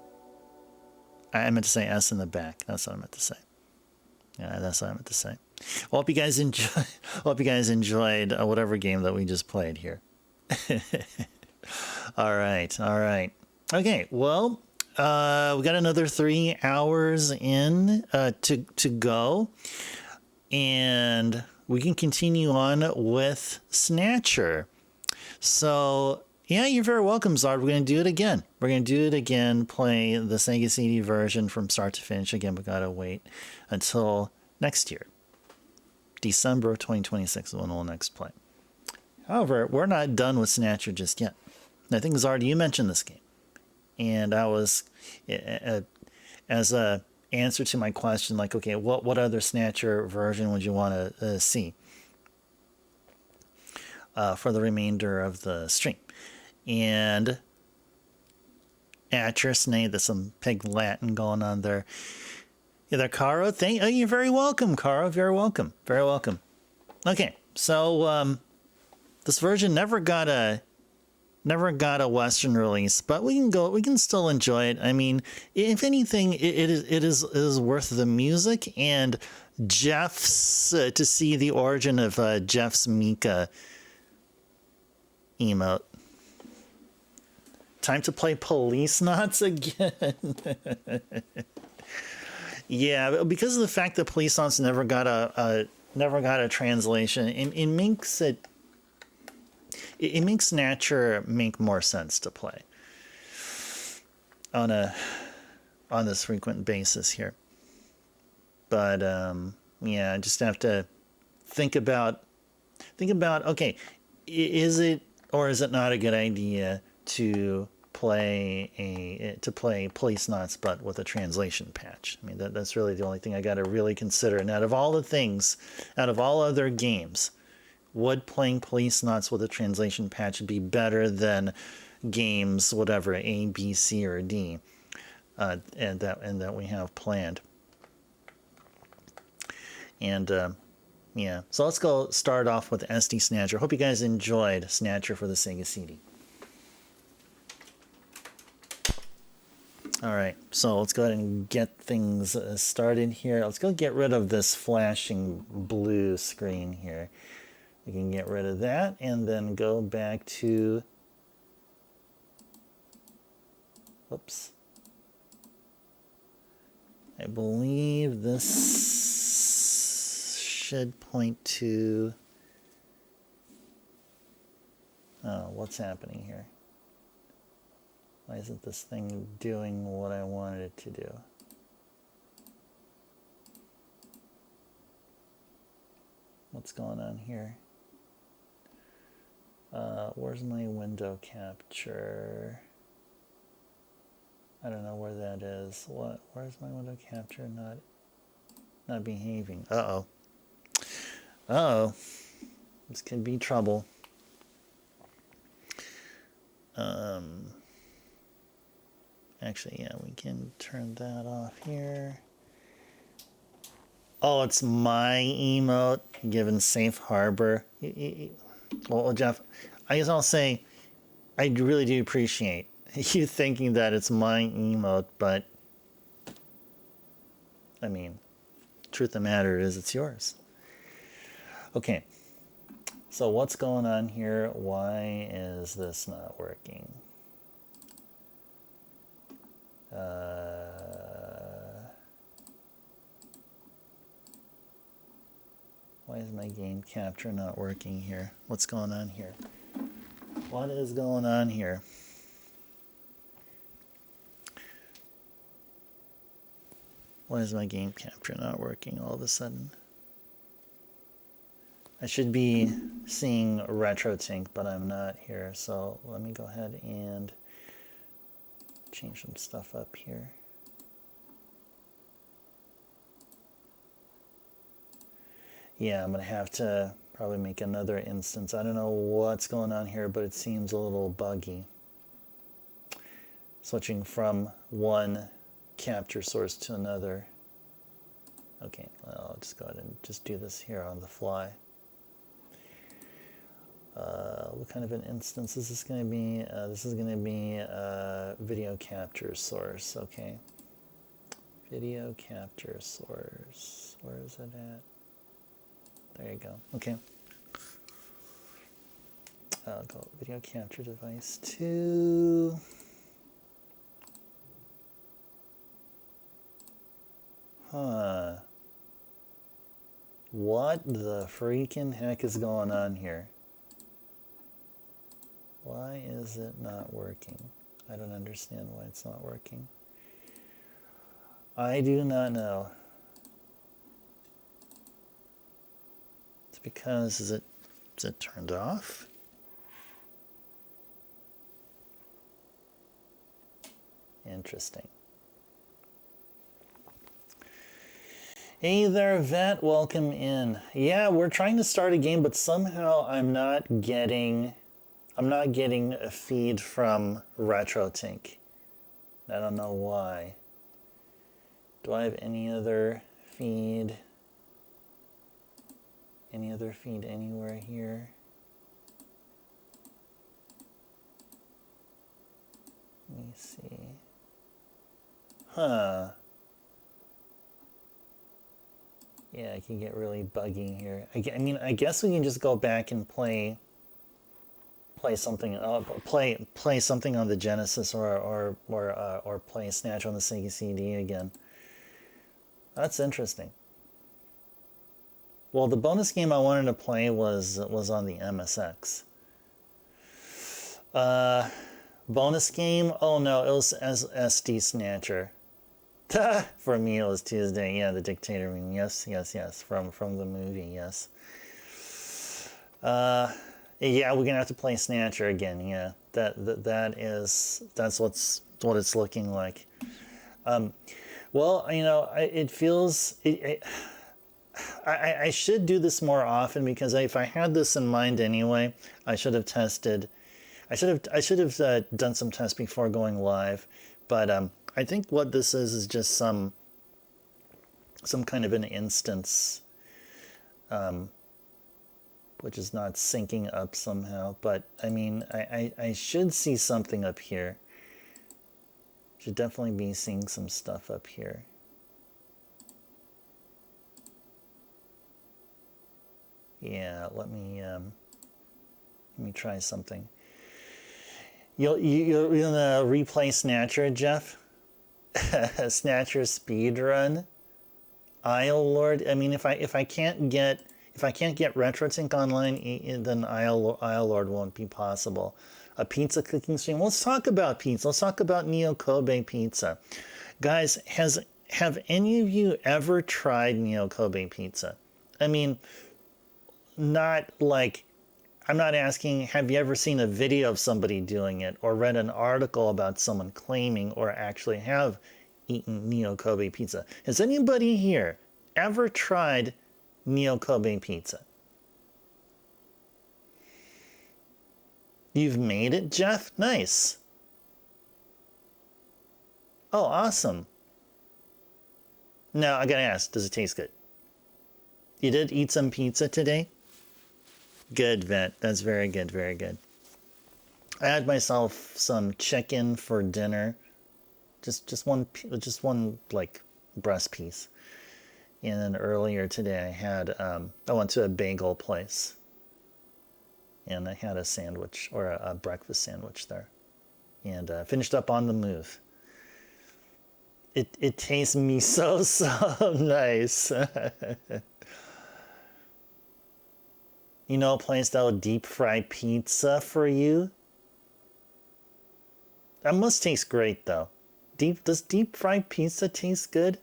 I meant to say S in the back. That's what I meant to say. Yeah, that's what I meant to say. Well, hope you guys enjoyed whatever game that we just played here. All right. Okay, well, we got another 3 hours in to go, and we can continue on with Snatcher. So, yeah, you're very welcome, Zard. We're going to do it again. Play the Sega CD version from start to finish. Again, we got to wait until next year. December of 2026 is when we'll next play. However, we're not done with Snatcher just yet. I think, Zard, you mentioned this game. And I was, as a answer to my question, like, okay, what other Snatcher version would you want to see for the remainder of the stream? And Atrisney, there's some pig Latin going on there. Yeah, there, Caro. You're very welcome, Caro. Very welcome. Okay, so this version never got a Western release, but we can still enjoy it. I mean, if anything, it is worth the music and Jeff's to see the origin of Jeff's Mika emote. Time to play Police Knots again. Yeah, because of the fact that Police Knots never got a translation, it makes it makes Snatcher make more sense to play on this frequent basis here. But yeah, just have to think about okay, is it or is it not a good idea to play Police Knots but with a translation patch? I mean, that's really the only thing I got to really consider. And out of all other games, would playing Police Knots with a translation patch be better than games whatever A, B, C, or D, and that we have planned? And yeah, so let's go start off with SD Snatcher. Hope you guys enjoyed Snatcher for the Sega CD. All right, so let's go ahead and get things started here. Let's go get rid of this flashing blue screen here. We can get rid of that and then go back to, whoops. I believe this should point to, oh, what's happening here? Why isn't this thing doing what I wanted it to do? What's going on here? Where's my window capture? I don't know where that is. Where's my window capture not behaving? Uh-oh. This could be trouble. Actually, yeah, we can turn that off here. Oh, it's my emote given safe harbor. Well, Jeff, I guess I'll say I really do appreciate you thinking that it's my emote, but I mean, truth of the matter is it's yours. Okay, so what's going on here? Why is this not working? Why is my game capture not working here? What's going on here? What is going on here? Why is my game capture not working all of a sudden? I should be seeing RetroTink, but I'm not here. So let me go ahead and change some stuff up here. Yeah, I'm going to have to probably make another instance. I don't know what's going on here, but it seems a little buggy. Switching from one capture source to another. Okay, well, I'll just go ahead and just do this here on the fly. What kind of an instance is this going to be? This is going to be a video capture source, okay. Video capture source. Where is it at? There you go. Okay. I'll go video capture device 2. Huh. What the freaking heck is going on here? Why is it not working? I don't understand why it's not working. I do not know. It's because is it turned off? Interesting. Hey there, Vet. Welcome in. Yeah, we're trying to start a game, but somehow I'm not getting a feed from RetroTink. I don't know why. Do I have any other feed? Any other feed anywhere here? Let me see. Huh. Yeah, it can get really buggy here. I mean, I guess we can just go back and play something something on the Genesis or play Snatch on the Sega CD again. That's interesting. Well, the bonus game I wanted to play was on the MSX. Bonus game? Oh no, it was VOD Snatcher. For me, it was Tuesday. Yeah, the dictator meme. Yes. From the movie. Yes. Yeah, we're gonna have to play Snatcher again. Yeah, that's what it's looking like. Well, you know, it feels. I should do this more often because if I had this in mind anyway, I should have tested. I should have done some tests before going live, but I think what this is just some kind of an instance, which is not syncing up somehow. But I mean, I should see something up here. Should definitely be seeing some stuff up here. Yeah, let me try something. You're gonna replay Snatcher, Jeff? Snatcher speedrun? Isle Lord? I mean, if I can't get RetroTink online, then Isle Lord won't be possible. A pizza cooking stream. Let's talk about pizza. Let's talk about Neo Kobe pizza. Guys, have any of you ever tried Neo Kobe pizza? I mean, not like, I'm not asking, have you ever seen a video of somebody doing it or read an article about someone claiming or actually have eaten Neo Kobe pizza? Has anybody here ever tried Neo Kobe pizza? You've made it, Jeff? Nice. Oh, awesome. Now, I gotta ask, does it taste good? You did eat some pizza today? Good, Vet. That's very good, very good. I had myself some chicken for dinner. Just one like breast piece. And then earlier today I had I went to a bagel place. And I had a sandwich or a breakfast sandwich there. And finished up on the move. It tastes me so nice. You know, a place that will deep fry pizza for you? That must taste great though. Does deep fried pizza taste good?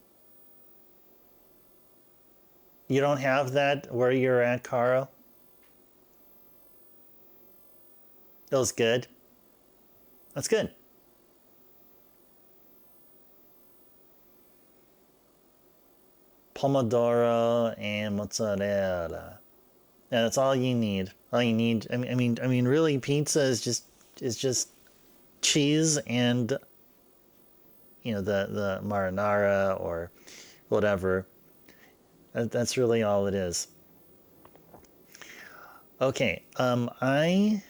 You don't have that where you're at, Caro? It was good. That's good. Pomodoro and mozzarella. Yeah, that's all you need. All you need. I mean, really, pizza is just cheese and the marinara or whatever. That's really all it is. Okay. Oh my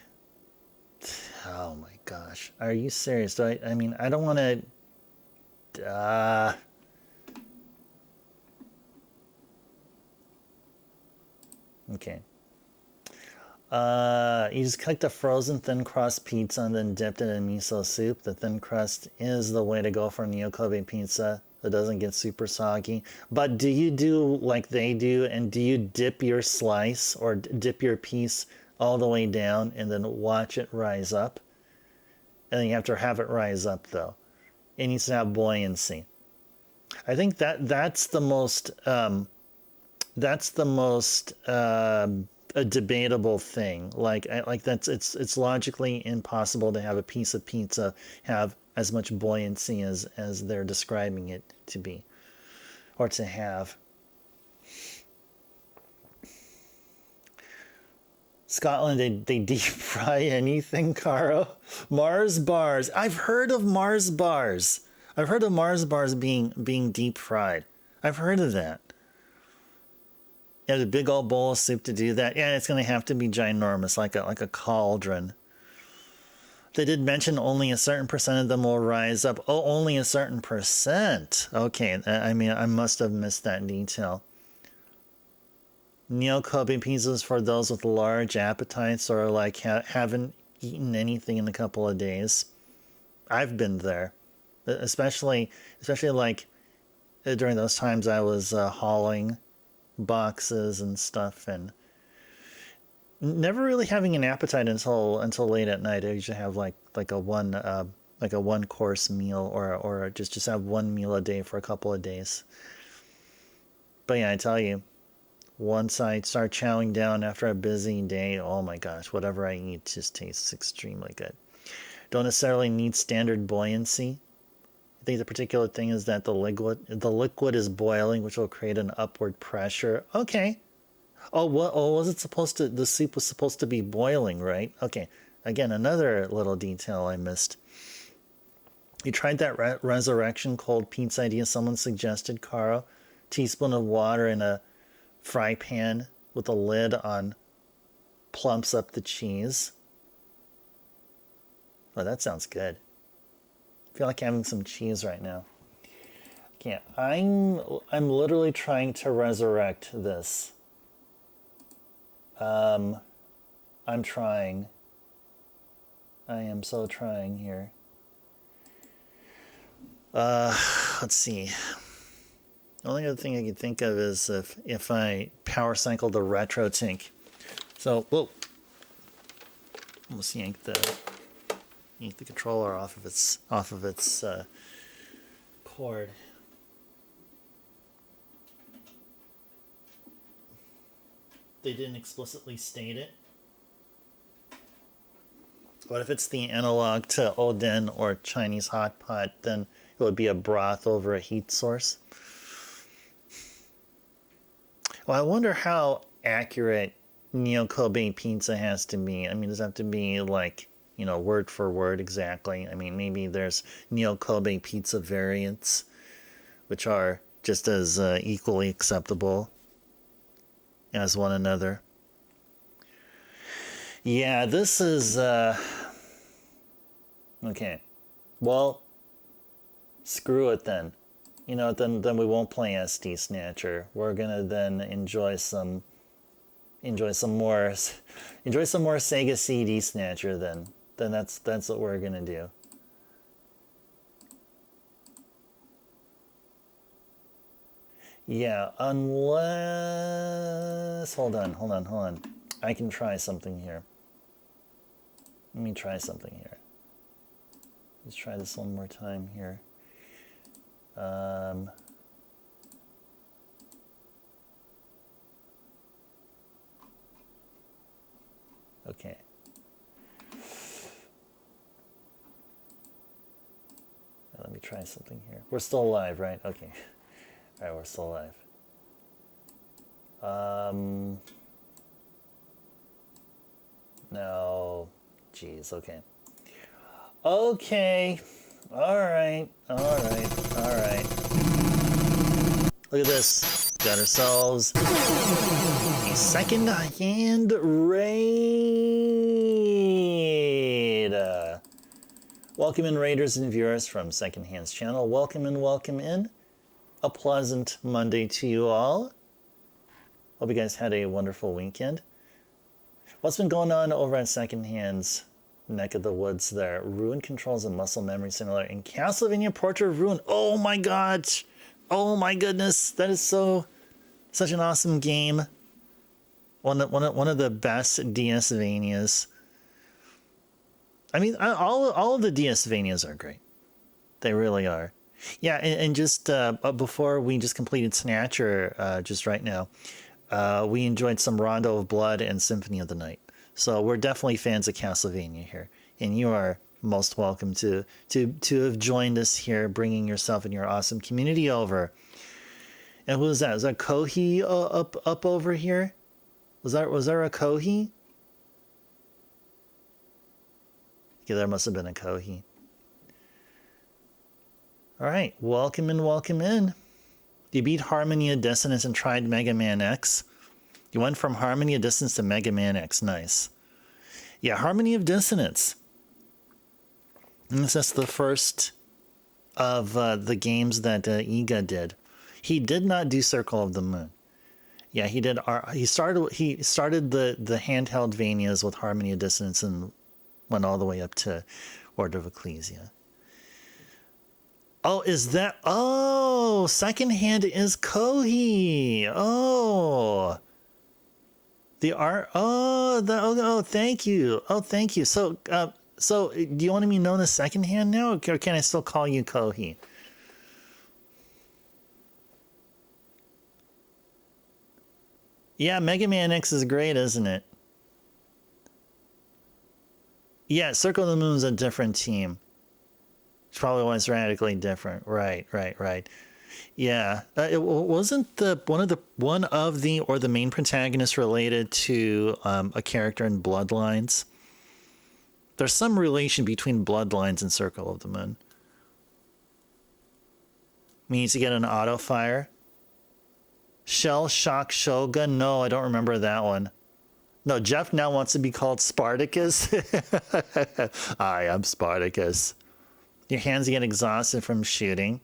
gosh, are you serious? I don't want to. Okay. You just cooked a frozen thin crust pizza and then dipped it in miso soup. The thin crust is the way to go for Neo Kobe pizza. It doesn't get super soggy. But do you do like they do, and do you dip your slice or dip your piece all the way down and then watch it rise up? And then you have to have it rise up though. It needs to have buoyancy. I think that's the most a debatable thing. Like that's it's logically impossible to have a piece of pizza have as much buoyancy as they're describing it to be or to have. Scotland, they deep fry anything, Caro. Mars bars. I've heard of Mars bars. I've heard of Mars bars being deep fried. I've heard of that. You have a big old bowl of soup to do that. Yeah, it's going to have to be ginormous, like a cauldron. They did mention only a certain percent of them will rise up. Oh, only a certain percent. Okay, I mean, I must have missed that detail. Neo Kobe pizzas for those with large appetites or like haven't eaten anything in a couple of days. I've been there, especially like during those times I was hauling boxes and stuff and never really having an appetite until late at night. I usually have like a one course meal or just have one meal a day for a couple of days. But yeah, I tell you, once I start chowing down after a busy day, oh my gosh, whatever I eat just tastes extremely good. Don't necessarily need standard buoyancy. I think the particular thing is that the liquid is boiling, which will create an upward pressure. Okay. Was it supposed to? The soup was supposed to be boiling, right? Okay. Again, another little detail I missed. You tried that resurrection cold pizza idea someone suggested, Caro? Teaspoon of water in a fry pan with a lid on plumps up the cheese. Oh, that sounds good. I feel like having some cheese right now. Okay, I'm literally trying to resurrect this. I'm trying. I am so trying here. Let's see. The only other thing I could think of is if I power cycle the retro tink. So, whoa. Almost yank the controller off of its cord. They didn't explicitly state it. What if it's the analog to Oden or Chinese hot pot? Then it would be a broth over a heat source. Well, I wonder how accurate Neo Kobe pizza has to be. I mean, does it have to be like, word for word exactly? I mean, maybe there's Neo Kobe pizza variants, which are just as equally acceptable. as one another. Yeah, this is okay. Well, screw it then. You know, then we won't play SD Snatcher. We're gonna then enjoy some more Sega CD Snatcher then. Then that's what we're gonna do. Yeah, unless hold on. I can try something here. Let me try something here. Let's try this one more time here. Okay. Let me try something here. We're still live, right? Okay. All right, we're still live. No. Jeez, okay. Okay. All right. Look at this. Got ourselves a second-hand raid. Welcome in, raiders and viewers from Second Hand's channel. Welcome in. A pleasant Monday to you all. Hope you guys had a wonderful weekend. What's been going on over at Second Hand's neck of the woods there? Ruin controls and muscle memory simulator in Castlevania Portrait of Ruin. Oh my god! Oh my goodness! That is such an awesome game. One of the best DS-Vanias. I mean, all of the DS-Vanias are great. They really are. Yeah, and just before we just completed Snatcher, just right now, we enjoyed some Rondo of Blood and Symphony of the Night. So we're definitely fans of Castlevania here, and you are most welcome to have joined us here, bringing yourself and your awesome community over. And what was that? Was that Kohi up over here? Was there a Kohi? Yeah, there must have been a Kohi. All right, welcome in. You beat Harmony of Dissonance and tried Mega Man X. You went from Harmony of Dissonance to Mega Man X. Nice. Yeah, Harmony of Dissonance. And this is the first of the games that Iga did. He did not do Circle of the Moon. Yeah, he did. He started the handheld Vanias with Harmony of Dissonance and went all the way up to Order of Ecclesia. Oh, is that? Oh, second hand is Kohi. Oh, the art. Oh, thank you. Oh, thank you. So, do you want to be known as second hand now, or can I still call you Kohi? Yeah, Mega Man X is great, isn't it? Yeah, Circle of the Moon's a different team. It's probably was radically different. Right. Yeah, it wasn't one of the main protagonists related to a character in Bloodlines. There's some relation between Bloodlines and Circle of the Moon. Means to get an auto fire. Shell Shock Shogun? No, I don't remember that one. No, Jeff now wants to be called Spartacus. I am Spartacus. Your hands get exhausted from shooting.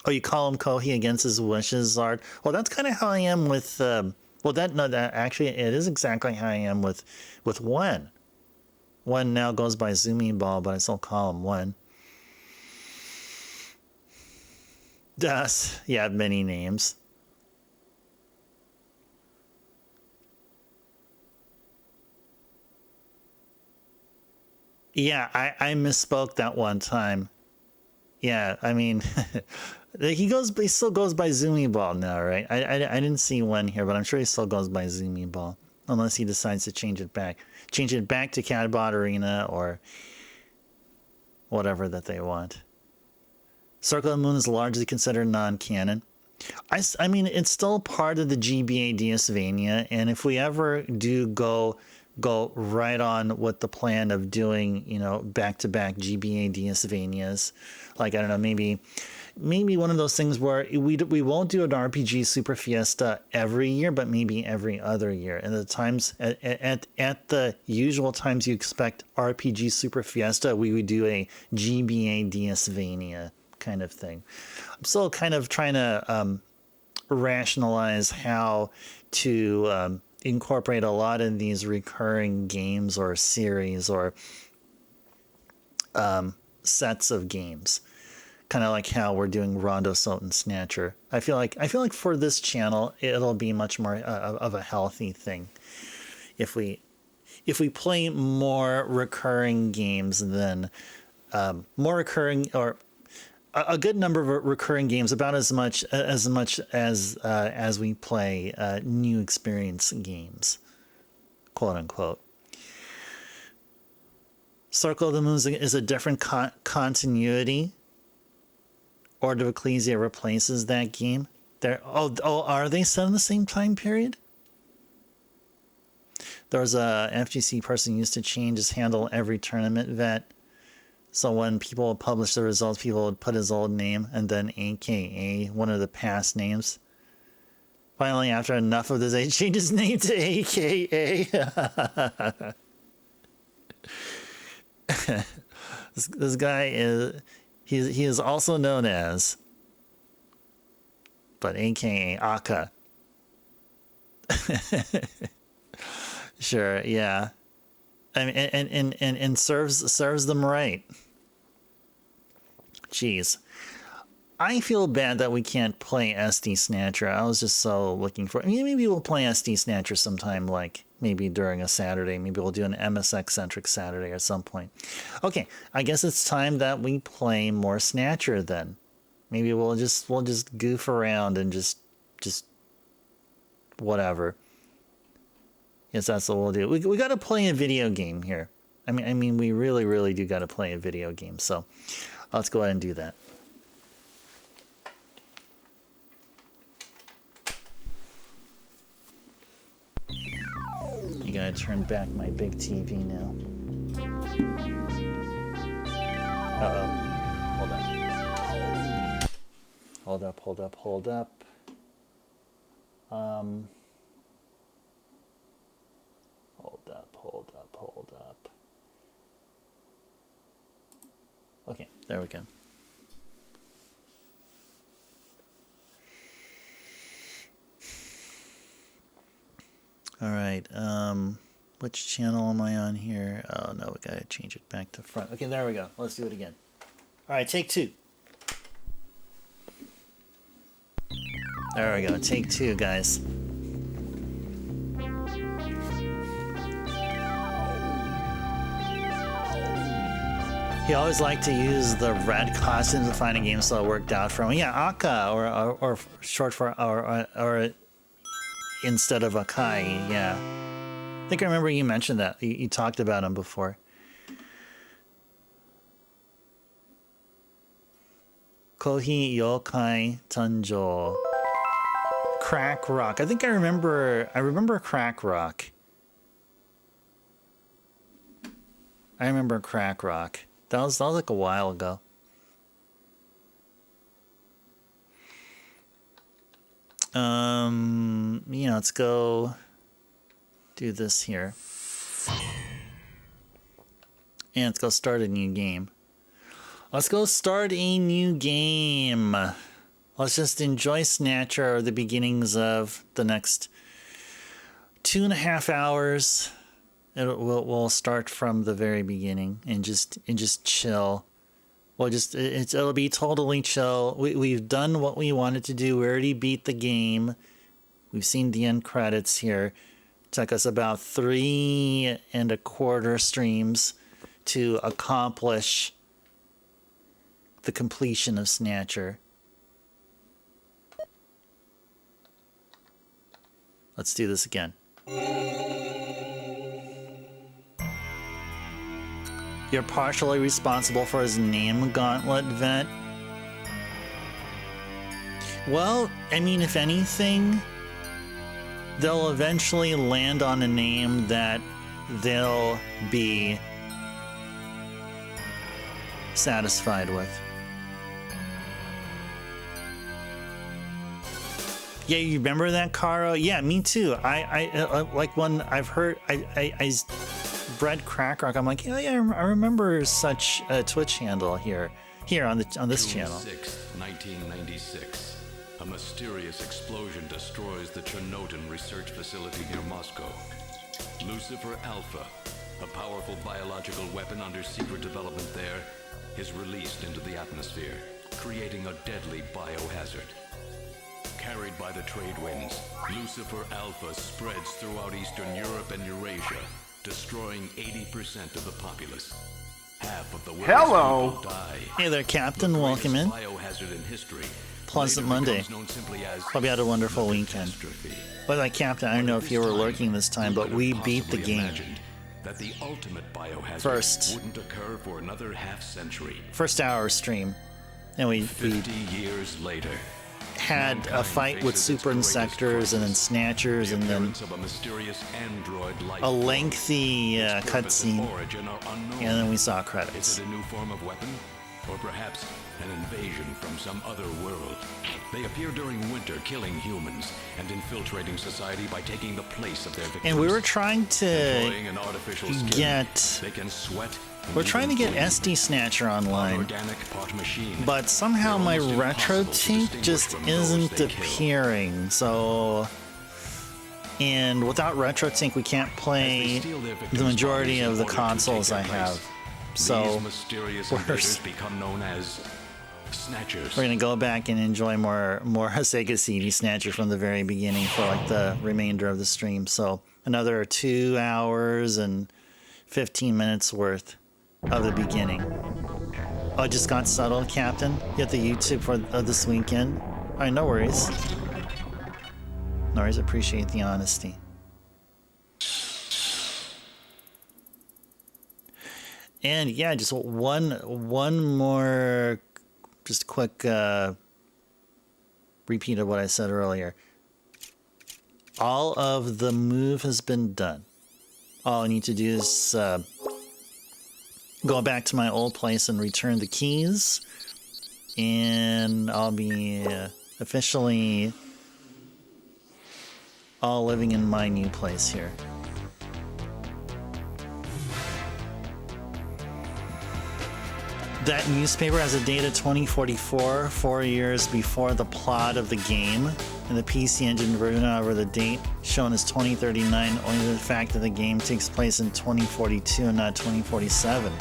Oh, you call him Kohi against his wishes, Zard? Well, that's kind of how I am with... that actually, it is exactly how I am with Wen. Wen now goes by Zumi Ball, but I still call him Wen. Das, yeah, many names. Yeah, I misspoke that one time. Yeah, I mean, he still goes by Zumi Ball now, right? I didn't see one here, but I'm sure he still goes by Zumi Ball, unless he decides to change it back to Catbot Arena or whatever that they want. Circle of the Moon is largely considered non-canon. I mean, it's still part of the GBA DS-Vania, and if we ever do go right on with the plan of doing, back-to-back GBA DS-Vanias, like, I don't know, maybe maybe one of those things where we won't do an RPG Super Fiesta every year, but maybe every other year. And the times at the usual times you expect RPG Super Fiesta, we would do a GBA DSvania kind of thing. I'm still kind of trying to rationalize how to incorporate a lot of these recurring games or series or sets of games, kind of like how we're doing Rondo, SotN, Snatcher. I feel like for this channel it'll be much more of a healthy thing if we play more recurring games than more recurring, or a good number of recurring games, about as much as we play new experience games, quote unquote. Circle of the Moon is a different continuity. Order of Ecclesia replaces that game. Are they set in the same time period? There was a FGC person who used to change his handle every tournament vet. So when people would publish the results, people would put his old name and then AKA, one of the past names. Finally, after enough of this, they changed his name to AKA. This guy he is also known as, but AKA Aka. Sure, yeah. I mean, and serves them right. Jeez. I feel bad that we can't play SD Snatcher. I was just so looking for... I mean, maybe we'll play SD Snatcher sometime, like maybe during a Saturday. Maybe we'll do an MSX-centric Saturday at some point. Okay, I guess it's time that we play more Snatcher then. Maybe we'll just goof around and just whatever. Yes, that's what we'll do. We got to play a video game here. I mean, we really do got to play a video game. So let's go ahead and do that. You gotta turn back my big TV now. Uh-oh. Hold up. Hold up. Hold up. Okay, there we go. All right, which channel am I on here? Oh no, we gotta change it back to front. Okay, there we go. Let's do it again. All right, take two. There we go, take two, guys. He always liked to use the red costumes to find a game, so it worked out for him. Yeah, Aka, or short for, or instead of Akai, yeah. I think I remember you mentioned that. You talked about him before. Kohi Yokai Tanjo. Crack Rock. I think I remember Crack Rock. I remember Crack Rock. That was like a while ago. Yeah, let's go do this here. And let's go start a new game. Let's just enjoy Snatcher, or the beginnings of the next 2.5 hours. We'll start from the very beginning and just chill. It'll be totally chill. We've done what we wanted to do. We already beat the game. We've seen the end credits here. It took us about 3.25 streams to accomplish the completion of Snatcher. Let's do this again. You're partially responsible for his name gauntlet, Vet. Well, I mean, if anything, they'll eventually land on a name that they'll be satisfied with. Yeah, you remember that, Caro? Yeah, me too. I like when I've heard I read Crack Rock. I'm like, yeah, I remember such a Twitch handle here on this channel. June 6th, 1996. A mysterious explosion destroys the Chernobyl research facility near Moscow. Lucifer Alpha, a powerful biological weapon under secret development there, is released into the atmosphere, creating a deadly biohazard. Carried by the trade winds, Lucifer Alpha spreads throughout Eastern Europe and Eurasia, destroying 80% of the populace. Half of the world's people die. Hey there, Captain. Welcome in. Biohazard in history. Pleasant Monday. Hope you had a wonderful weekend. By the way, Captain, I don't know if you were lurking this time, but we beat the game. That the ultimate biohazard First. wouldn't occur for another half-century. First hour stream. And we 50 years later. Had a fight with super insectors and then snatchers and then a lengthy cutscene, and then we saw credits. Is it a new form of weapon? Or perhaps an invasion from some other world? They appear during winter, killing humans and infiltrating society by taking the place of their victims. And we were trying to get... They can sweat. We're trying to get SD Snatcher online, but somehow my retro tape just isn't appearing, so... And without retro sync, we can't play the majority of the consoles I have. So we're gonna go back and enjoy more Sega CD Snatcher from the very beginning for like the remainder of the stream. So another 2 hours and 15 minutes worth of the beginning. Oh, it just got settled, Captain. You have the YouTube for this weekend. All right, no worries. No worries. Appreciate the honesty. And yeah, just one more, just a quick repeat of what I said earlier. All of the move has been done. All I need to do is go back to my old place and return the keys, and I'll be officially all living in my new place here. That newspaper has a date of 2044, 4 years before the plot of the game. In the PC Engine version, however, the date shown is 2039, owing to the fact that the game takes place in 2042 and not 2047.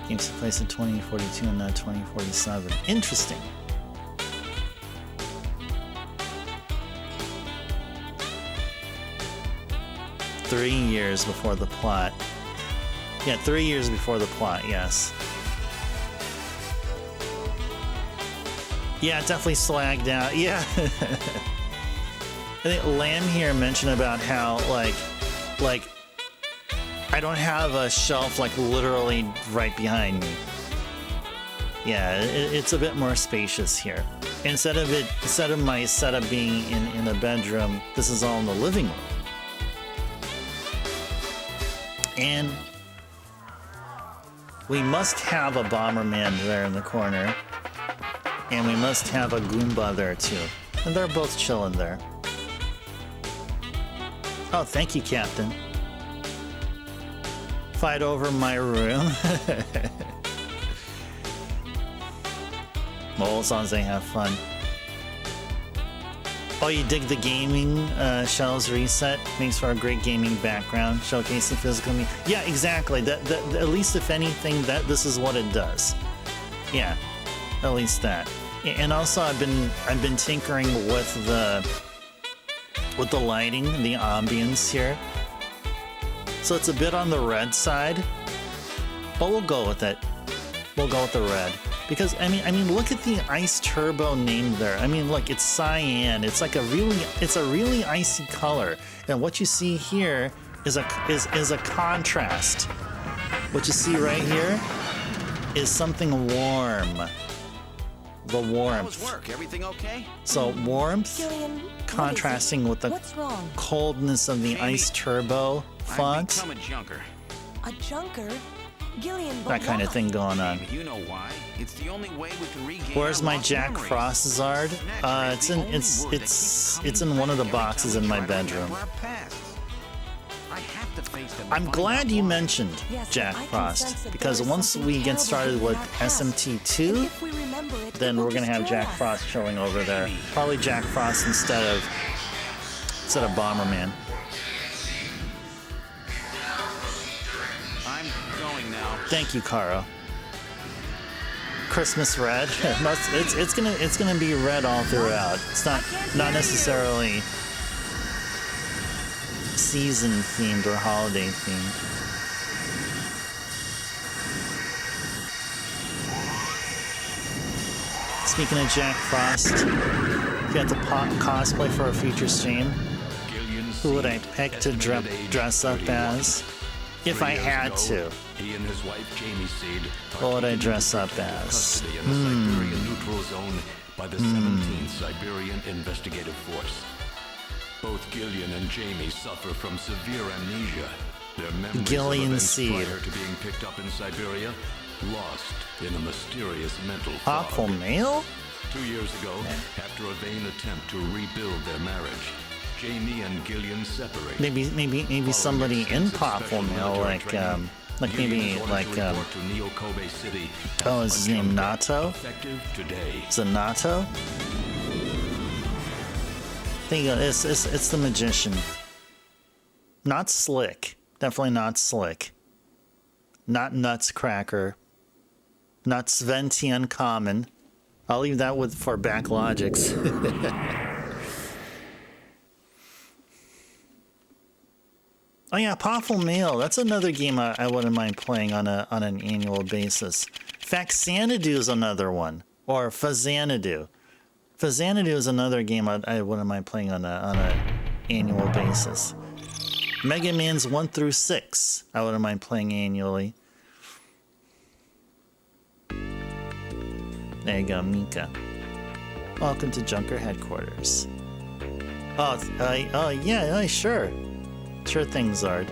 Game takes place in 2042 and not 2047. Interesting. Three years before the plot. Yeah, 3 years before the plot, yes. Yeah, definitely slagged out. Yeah. I think Lamb here mentioned about how, like, I don't have a shelf, like, literally right behind me. Yeah, it's a bit more spacious here. Instead of my setup being in a bedroom, this is all in the living room. And we must have a Bomberman there in the corner. And we must have a Goomba there too. And they're both chilling there. Oh, thank you, Captain. Fight over my room. Well, as long as they have fun. Oh, you dig the gaming shells reset? Makes for a great gaming background, showcasing physical media. Yeah, exactly. That at least, if anything, this is what it does. Yeah, at least that. And also, I've been tinkering with the lighting, the ambience here. So it's a bit on the red side, but we'll go with it. We'll go with the red. Because I mean, look at the Ice Turbo name there. I mean, look, it's cyan. It's like a really icy color. And what you see here is a contrast. What you see right here is something warm. The warmth. How's work? Everything okay? So warmth Gillian, contrasting with the what's wrong? coldness of the Jamie, Ice Turbo font. I've become a junker. A junker? Gillian, that kind of thing going on. You know why? It's the only way we can regain Where's our my lost Jack memories. Frost Zard? It's in one of the boxes in my bedroom. I'm glad you mentioned Jack Frost, because once we get started with SMT2, then we're gonna have Jack Frost showing over there. Probably Jack Frost instead of Bomberman. I'm going now. Thank you, Karo. Christmas red. it's gonna be red all throughout. It's not necessarily season themed or holiday themed. Speaking of Jack Frost, if you had to cosplay for a future stream, who would I pick to dress up as? If I had to. He and his wife Jamie Seed What would I dress up as? in the Siberian neutral zone by the 17th Siberian Investigative Force. Both Gillian and Jamie suffer from severe amnesia. Their memories Gillian of events Seed. prior to being picked up in Siberia lost in a mysterious mental Awful fog. male? 2 years ago, after a vain attempt to rebuild their marriage, Jamie and Gillian separated. Maybe somebody in Awful male, like maybe like oh, is his name Nato? Is it Nato? There you go. It's the magician. Not Slick. Definitely not Slick. Not Nutscracker. Not Sventi Uncommon. I'll leave that for Backlogics. Oh yeah, Powerful Mail. That's another game I wouldn't mind playing on an annual basis. Faxanadu is another one, or Fazanadu. Fazanadu is another game I wouldn't mind playing on a annual basis. Mega Man's 1 through 6 I wouldn't mind playing annually. There you go, Mika. Welcome to Junker Headquarters. Yeah, sure. Sure thing, Zard.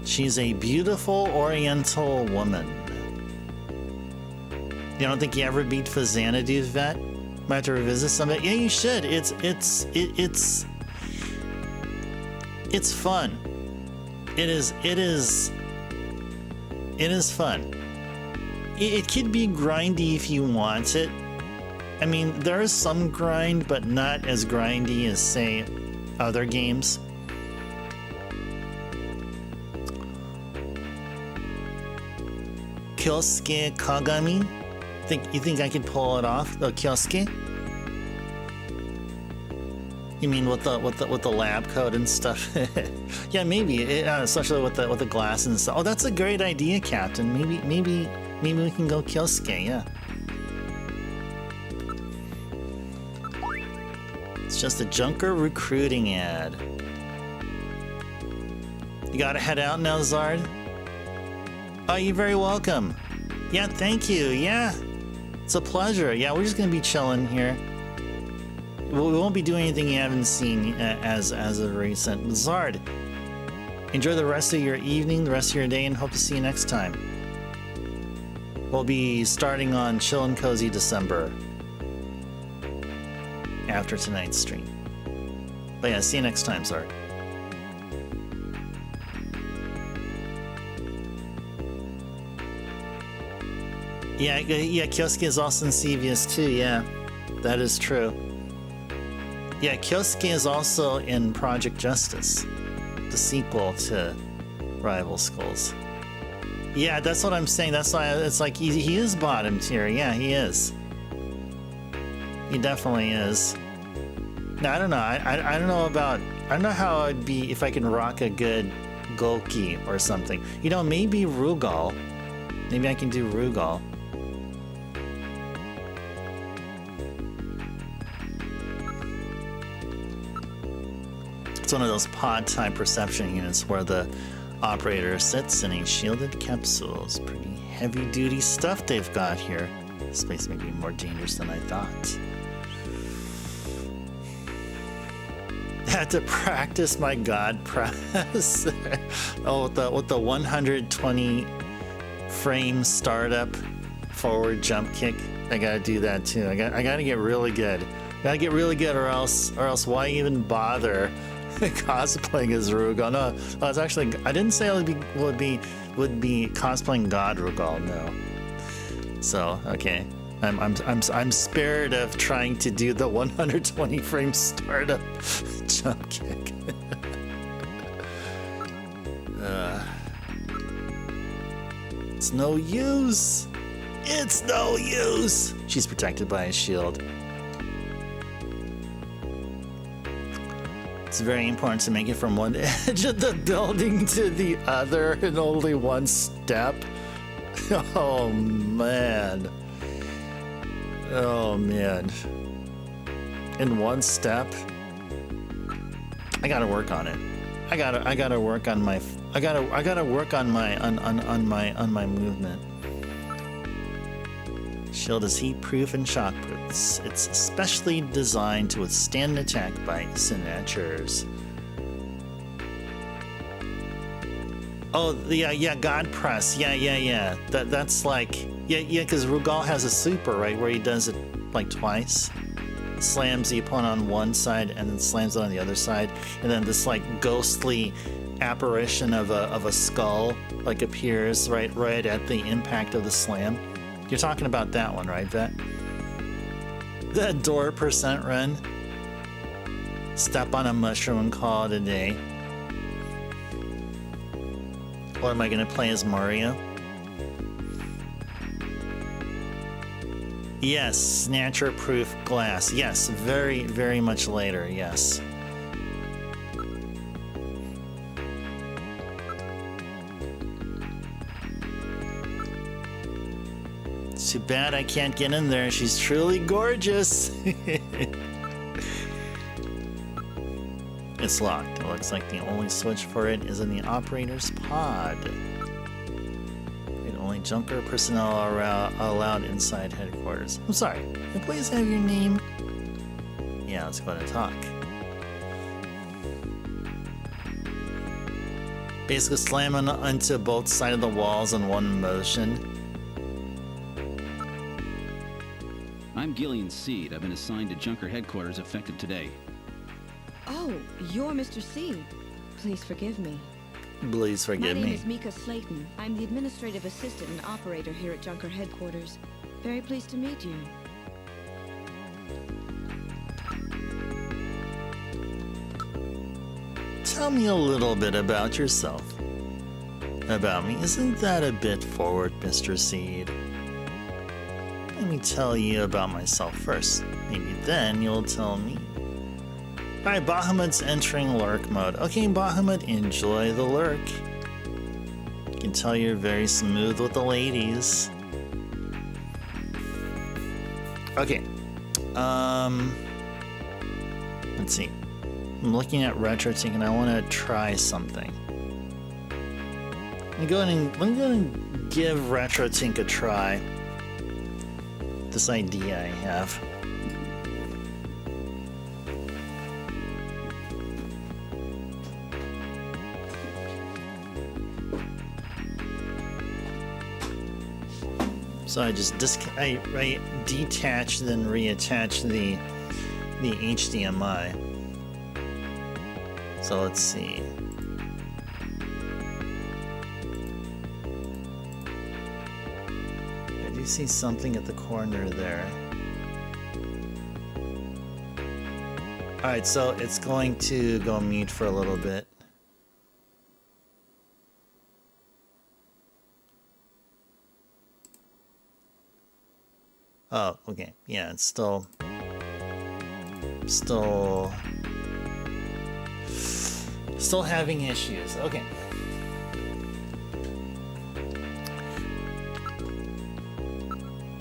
She's a beautiful Oriental woman. You don't think you ever beat Fazanadu, Vet? Might have to revisit some of it. Yeah, you should. It's fun. It is fun. It could be grindy if you want it. I mean, there is some grind, but not as grindy as, say, other games. Kyosuke Kagami? You think I could pull it off? Oh, Kyosuke? You mean with the lab coat and stuff? Yeah, maybe. Especially with the glass and stuff. Oh, that's a great idea, Captain. Maybe we can go Kyosuke. Yeah. It's just a Junker recruiting ad. You gotta head out now, Zard? Oh, you're very welcome. Yeah, thank you. Yeah, it's a pleasure. Yeah, we're just gonna be chilling here. We won't be doing anything you haven't seen as of recent. Zard, enjoy the rest of your evening, the rest of your day, and hope to see you next time. We'll be starting on Chill and Cozy December after tonight's stream. But yeah, see you next time, Zard. Yeah, Kyosuke is also in Sevius too, yeah. That is true. Yeah, Kyosuke is also in Project Justice, the sequel to Rival Schools. Yeah, that's what I'm saying. That's why it's like he is bottom tier. Yeah, he is. He definitely is. Now, I don't know. I don't know about... I don't know how I'd be if I can rock a good Goki or something. You know, maybe Rugal. Maybe I can do Rugal. It's one of those pod-type perception units where the operator sits in a shielded capsule. It's pretty heavy-duty stuff they've got here. This place may be more dangerous than I thought. Had to practice my God press. Oh, with the 120 frame startup forward jump kick. I gotta do that too. I gotta get really good. Gotta get really good, or else why even bother cosplaying as Rugal? No, it's actually, I didn't say it would be cosplaying God Rugal. No. So okay. I'm spared of trying to do the 120 frame startup jump kick. It's no use. It's no use. She's protected by a shield. It's very important to make it from one edge of the building to the other in only one step. Oh man. Oh man. In one step. I gotta work on it. I gotta work on my my movement. Shield is heat proof and shock proof. It's specially designed to withstand an attack by Snatchers. Oh yeah, God press. Yeah. That's like because Rugal has a super, right, where he does it like twice. Slams the opponent on one side and then slams it on the other side, and then this like ghostly apparition of a skull like appears right at the impact of the slam. You're talking about that one, right, Vet? That door percent run. Step on a mushroom and call it a day. Or am I gonna play as Mario? Yes, Snatcher proof glass. Yes, very, very much later, yes. It's too bad I can't get in there. She's truly gorgeous. It's locked. It looks like the only switch for it is in the operator's pod. Only Junker personnel are allowed inside headquarters. I'm sorry. Can I please have your name? Yeah, let's go ahead and talk. Basically slamming onto both sides of the walls in one motion. I'm Gillian Seed. I've been assigned to Junker headquarters effective today. Oh, you're Mr. Seed. Please forgive me. Please forgive me. My name is Mika Slayton. I'm the administrative assistant and operator here at Junker headquarters. Very pleased to meet you. Tell me a little bit about yourself. About me. Isn't that a bit forward, Mr. Seed? Let me tell you about myself first. Maybe then you'll tell me. Alright, Bahamut's entering lurk mode. Okay, Bahamut, enjoy the lurk. You can tell you're very smooth with the ladies. Okay. Let's see. I'm looking at RetroTink and I want to try something. Let me go ahead and give RetroTink a try. This idea I have. So I just I detach then reattach the HDMI. So let's see. I do see something at the corner there. Alright, so it's going to go mute for a little bit. Oh, okay. Yeah, it's still having issues. Okay.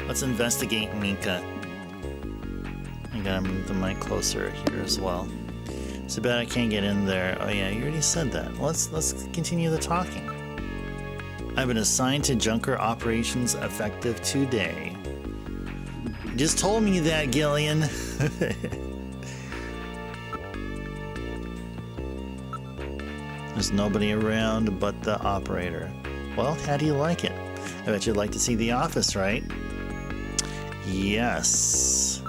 Let's investigate Mika. I gotta move the mic closer here as well. It's bad I can't get in there. Oh yeah, you already said that. Let's continue the talking. I've been assigned to Junker operations effective today. You just told me that, Gillian. There's nobody around but the operator. Well, how do you like it? I bet you'd like to see the office, right? Yes.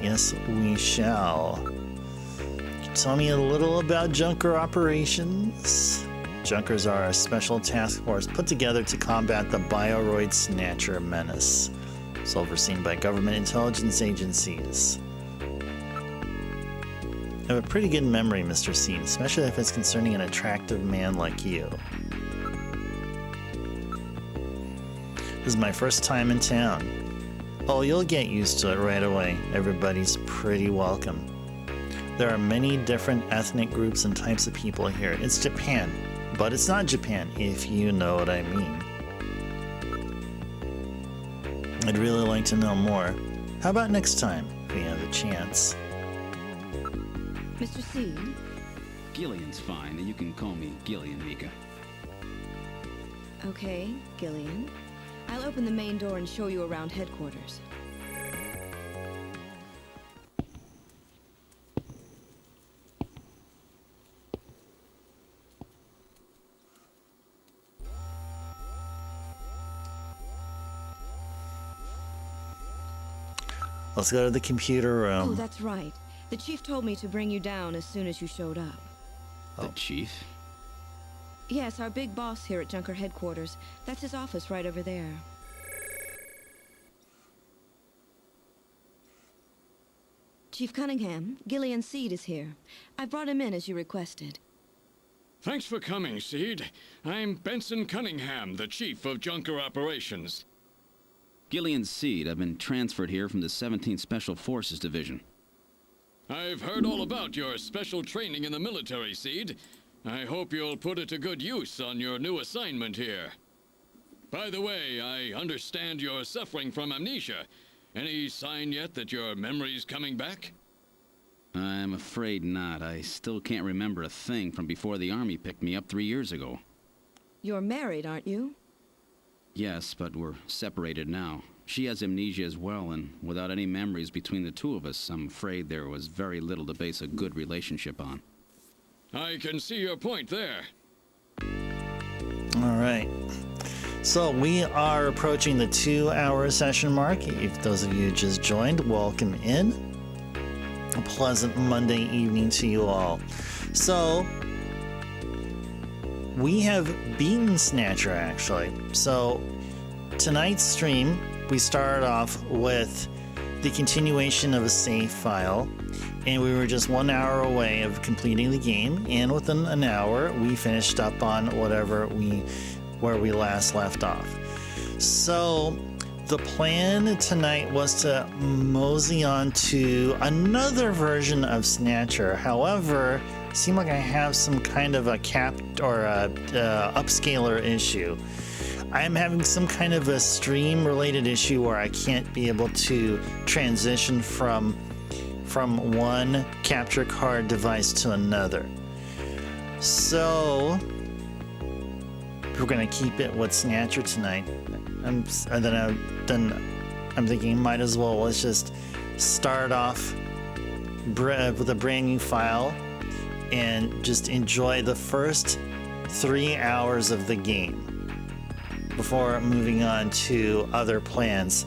Yes, we shall. Can you tell me a little about Junker operations? Junkers are a special task force put together to combat the VOD Snatcher menace. It's overseen by government intelligence agencies. I have a pretty good memory, Mr. Seed, especially if it's concerning an attractive man like you. This is my first time in town. Oh, you'll get used to it right away. Everybody's pretty welcome. There are many different ethnic groups and types of people here. It's Japan, but it's not Japan, if you know what I mean. I'd really like to know more. How about next time, if we have a chance? Mr. Seed? Gillian's fine, and you can call me Gillian, Mika. Okay, Gillian. I'll open the main door and show you around headquarters. Let's go to the computer room. Oh, that's right. The chief told me to bring you down as soon as you showed up. The chief? Yes, our big boss here at Junker headquarters. That's his office right over there. Chief Cunningham, Gillian Seed is here. I brought him in as you requested. Thanks for coming, Seed. I'm Benson Cunningham, the chief of Junker operations. Gillian Seed. I've been transferred here from the 17th Special Forces Division. I've heard all about your special training in the military, Seed. I hope you'll put it to good use on your new assignment here. By the way, I understand you're suffering from amnesia. Any sign yet that your memory's coming back? I'm afraid not. I still can't remember a thing from before the Army picked me up 3 years ago. You're married, aren't you? Yes, but we're separated now. She has amnesia as well, and without any memories between the two of us, I'm afraid there was very little to base a good relationship on. I can see your point there. All right. So we are approaching the 2-hour session mark. If those of you just joined, welcome in. A pleasant Monday evening to you all. So we have beaten Snatcher, actually. So tonight's stream, we started off with the continuation of a save file, and we were just 1 hour away of completing the game, and within an hour we finished up on where we last left off. So the plan tonight was to mosey on to another version of Snatcher. However, it seemed like I have some kind of a capped or a upscaler issue. I'm having some kind of a stream related issue where I can't be able to transition from one capture card device to another. So we're gonna keep it with Snatcher tonight. I'm thinking might as well let's just start off with a brand new file and just enjoy the first 3 hours of the game before moving on to other plans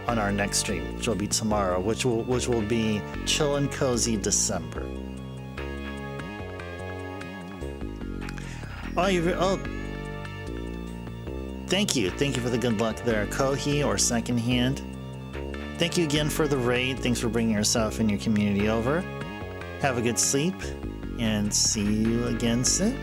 on our next stream, which will be tomorrow, which will be Chill and Cozy December. Thank you for the good luck there, Kohi or Second Hand. Thank you again for the raid. Thanks for bringing yourself and your community over. Have a good sleep, and see you again soon.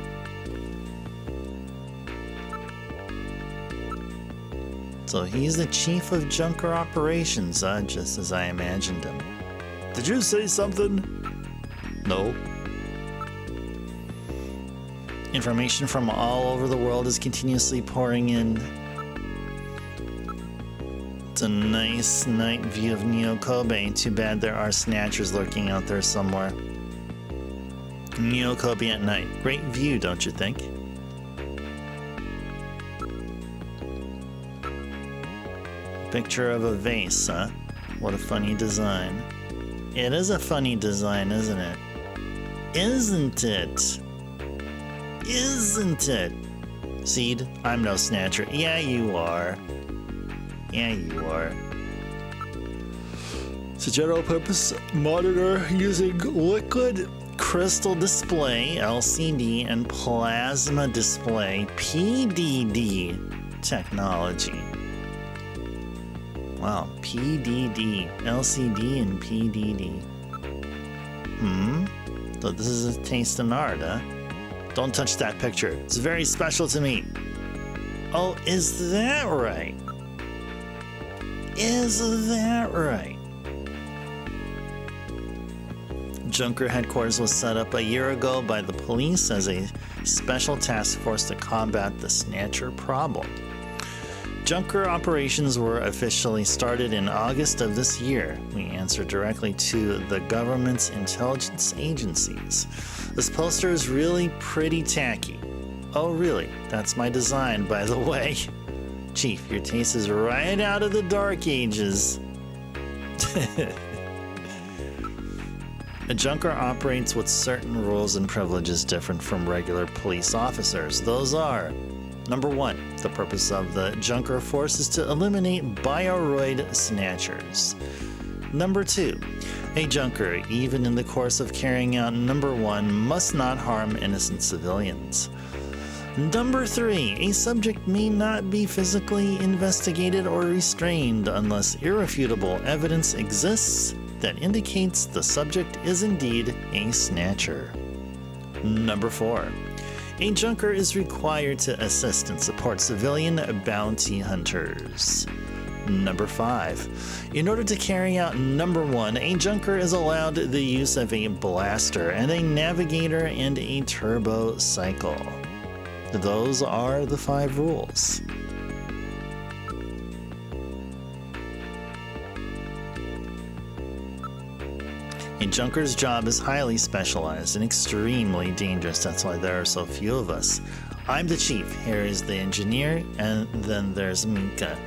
So he's the chief of Junker operations, just as I imagined him. Did you say something? No. Information from all over the world is continuously pouring in. It's a nice night view of Neo Kobe. Too bad there are snatchers lurking out there somewhere. Neo Kobe at night. Great view, don't you think? Picture of a vase, huh? What a funny design. It is a funny design, isn't it? Isn't it? isn't it? Seed, I'm no snatcher. Yeah, you are. Yeah, you are. It's a general purpose monitor using liquid crystal display, LCD, and plasma display, PDD technology. Wow, PDD, LCD, and PDD. So this is a taste in art, huh? Don't touch that picture. It's very special to me. Oh, is that right? Is that right? Junker headquarters was set up a year ago by the police as a special task force to combat the Snatcher problem. Junker operations were officially started in August of this year. We answer directly to the government's intelligence agencies. This poster is really pretty tacky. Oh really? That's my design, by the way. Chief, your taste is right out of the Dark Ages. A junker operates with certain rules and privileges different from regular police officers. Those are: number 1, the purpose of the junker force is to eliminate bioroid snatchers. Number 2, a junker, even in the course of carrying out number 1, must not harm innocent civilians. Number 3, a subject may not be physically investigated or restrained unless irrefutable evidence exists that indicates the subject is indeed a snatcher. Number 4, a junker is required to assist and support civilian bounty hunters. Number 5, in order to carry out number 1, a junker is allowed the use of a blaster and a navigator and a turbo cycle. Those are the 5 rules. A junker's job is highly specialized and extremely dangerous. That's why there are so few of us. I'm the chief, Harry's the engineer, and then there's Mika.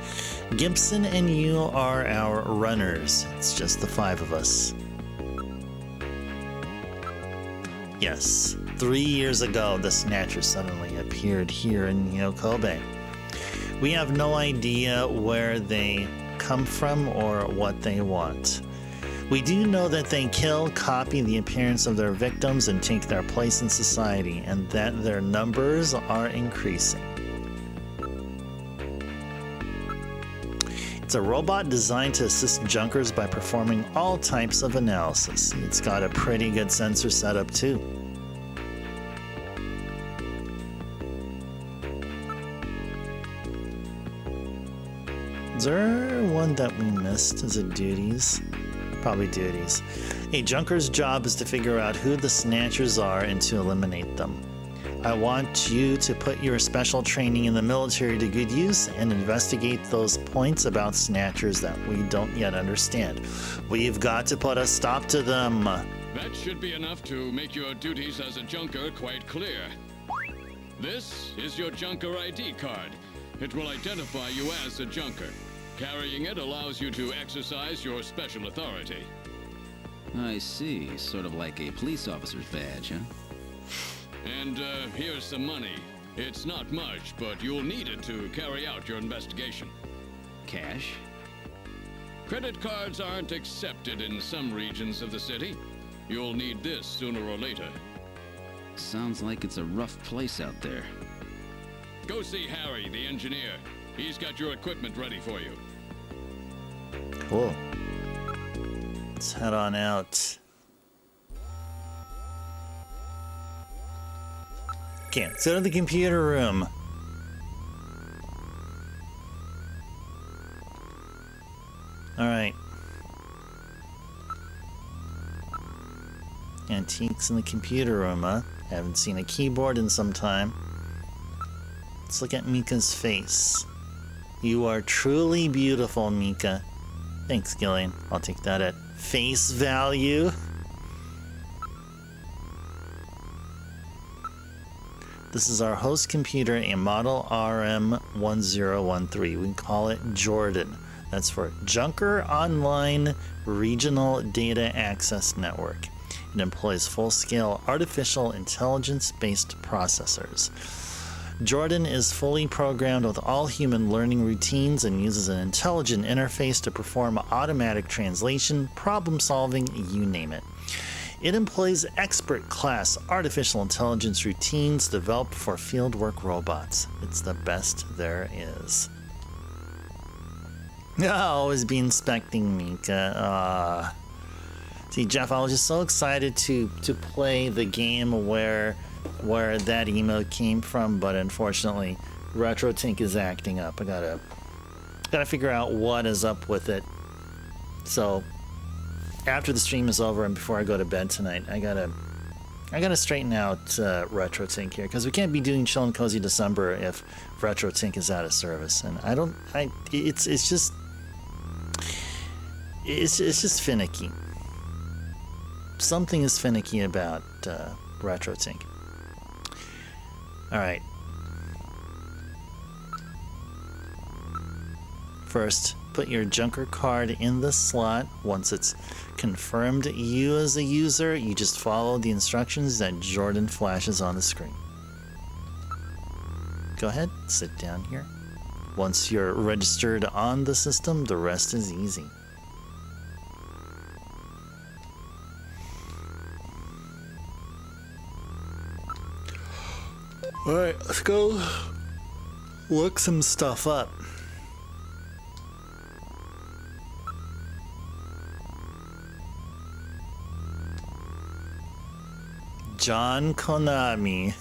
Gibson and you are our runners. It's just the 5 of us. Yes, 3 years ago, the Snatcher suddenly appeared here in Yokobe. We have no idea where they come from or what they want. We do know that they kill, copy the appearance of their victims, and take their place in society, and that their numbers are increasing. It's a robot designed to assist junkers by performing all types of analysis. It's got a pretty good sensor setup too. Is there one that we missed? Is it duties? Probably duties. A junker's job is to figure out who the snatchers are and to eliminate them. I want you to put your special training in the military to good use and investigate those points about snatchers that we don't yet understand. We've got to put a stop to them. That should be enough to make your duties as a junker quite clear. This is your junker ID card. It will identify you as a junker. Carrying it allows you to exercise your special authority. I see. Sort of like a police officer's badge, huh? And here's some money. It's not much, but you'll need it to carry out your investigation. Cash? Credit cards aren't accepted in some regions of the city. You'll need this sooner or later. Sounds like it's a rough place out there. Go see Harry, the engineer. He's got your equipment ready for you. Cool. Let's head on out. Okay, let's go to the computer room. Alright. Antiques in the computer room, huh? Haven't seen a keyboard in some time. Let's look at Mika's face. You are truly beautiful, Mika. Thanks, Gillian. I'll take that at face value. This is our host computer, a model RM1013. We call it Jordan. That's for Junker Online Regional Data Access Network. It employs full-scale artificial intelligence-based processors. Jordan is fully programmed with all human learning routines and uses an intelligent interface to perform automatic translation, problem solving, you name it. It employs expert-class artificial intelligence routines developed for fieldwork robots. It's the best there is. I'll always be inspecting Mika. See, Jeff, I was just so excited to play the game where that emote came from, but unfortunately, RetroTink is acting up. I gotta figure out what is up with it. So, after the stream is over and before I go to bed tonight, I gotta straighten out RetroTink here, because we can't be doing Chill and Cozy December if RetroTink is out of service, and it's just finicky. Something is finicky about RetroTink. Alright. First, put your Junker card in the slot. Once it's confirmed you as a user, you just follow the instructions that Jordan flashes on the screen. Go ahead, sit down here. Once you're registered on the system, the rest is easy. Alright, let's go look some stuff up. John Konami.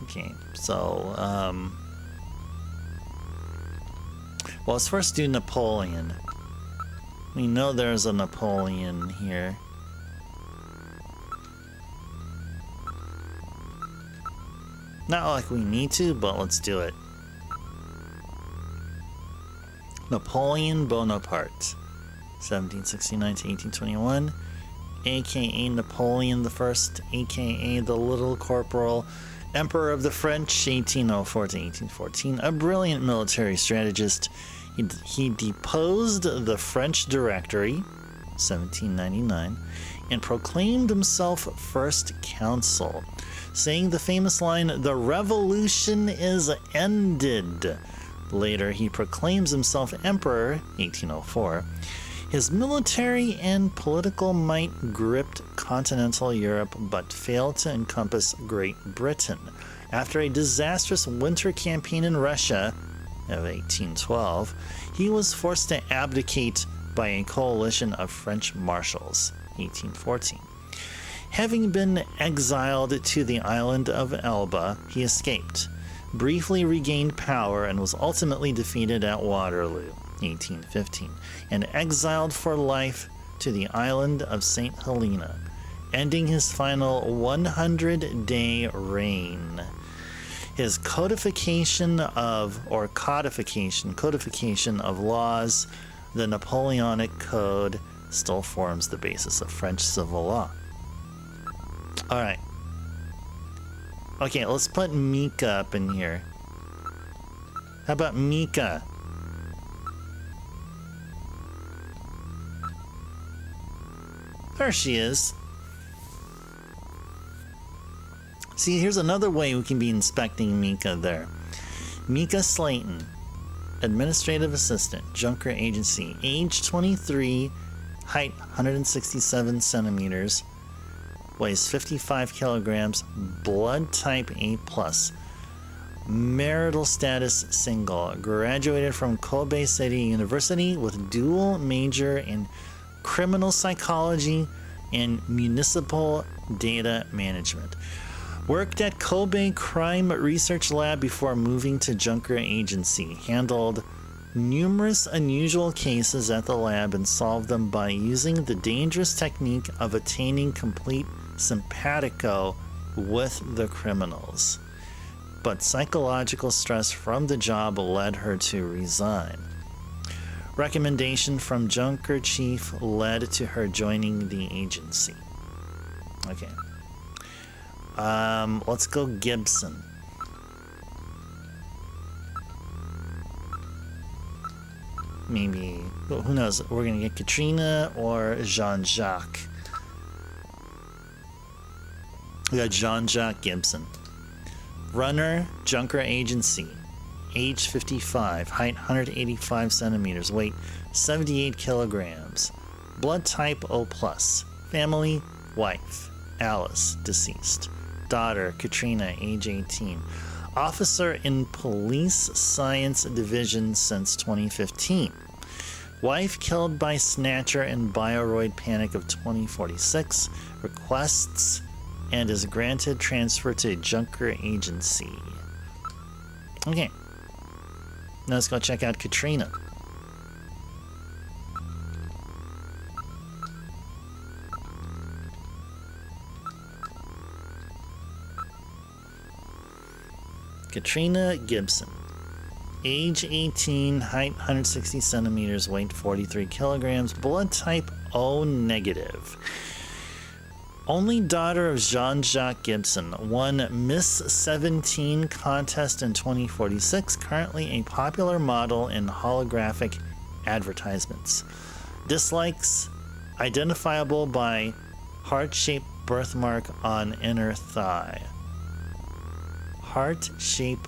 Okay, so, well, let's first do Napoleon. We know there's a Napoleon here. Not like we need to, but let's do it. Napoleon Bonaparte, 1769 to 1821, aka Napoleon I, aka the Little Corporal, Emperor of the French, 1804 to 1814, a brilliant military strategist. He deposed the French Directory, 1799, and proclaimed himself First Consul, saying the famous line, "The revolution is ended." Later, he proclaims himself Emperor, 1804. His military and political might gripped continental Europe but failed to encompass Great Britain. After a disastrous winter campaign in Russia of 1812, he was forced to abdicate by a coalition of French marshals, 1814. Having been exiled to the island of Elba, he escaped, briefly regained power, and was ultimately defeated at Waterloo, 1815, and exiled for life to the island of St. Helena, ending his final 100-day reign. His codification of laws, the Napoleonic Code, still forms the basis of French civil law. Alright. Okay, let's put Mika up in here. How about Mika? There she is. See, here's another way we can be inspecting Mika there. Mika Slayton, Administrative Assistant, Junker Agency, age 23, height 167 centimeters, weighs 55 kilograms, blood type A+, marital status single, graduated from Kobe City University with dual major in criminal psychology and municipal data management. Worked at Kobe Crime Research Lab before moving to Junker Agency. Handled numerous unusual cases at the lab and solved them by using the dangerous technique of attaining complete simpatico with the criminals. But psychological stress from the job led her to resign. Recommendation from Junker Chief led to her joining the agency. Okay. Let's go Gibson. maybe, who knows? We're gonna get Katrina or Jean-Jacques. We got Jean-Jacques Gibson. Runner, Junker Agency. Age 55, height 185 centimeters, weight 78 kilograms. Blood type O+. Family, wife, Alice, deceased. Daughter, Katrina, age 18. Officer in Police Science Division since 2015. Wife killed by Snatcher in Bioroid Panic of 2046. Requests and is granted transfer to Junker Agency. Okay. Now let's go check out Katrina. Katrina Gibson. Age 18, height 160 centimeters, weight 43 kilograms, blood type O negative. Only daughter of Jean-Jacques Gibson, won Miss 17 contest in 2046, currently a popular model in holographic advertisements. Dislikes, identifiable by heart-shaped birthmark on inner thigh. Heart-shaped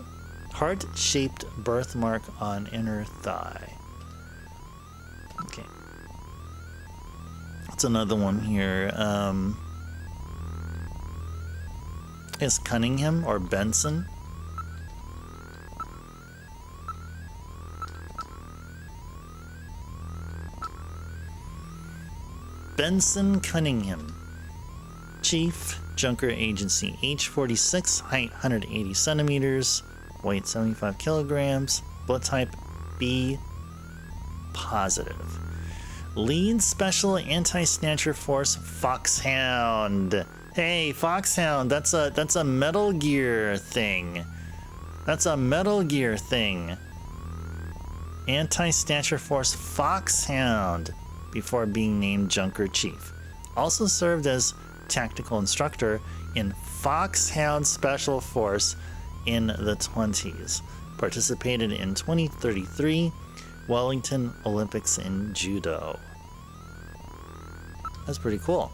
birthmark on inner thigh. Okay. That's another one here. Is Cunningham or Benson? Benson Cunningham. Chief, Junker Agency, age 46, height 180 centimeters, weight 75 kilograms, blood type B positive. Lead Special Anti-Snatcher Force Foxhound. Hey, Foxhound, that's a Metal Gear thing. That's a Metal Gear thing. Anti-Snatcher Force Foxhound before being named Junker Chief. Also served as tactical instructor in Foxhound Special Force in the 20s. Participated in 2033 Wellington Olympics in Judo. That's pretty cool.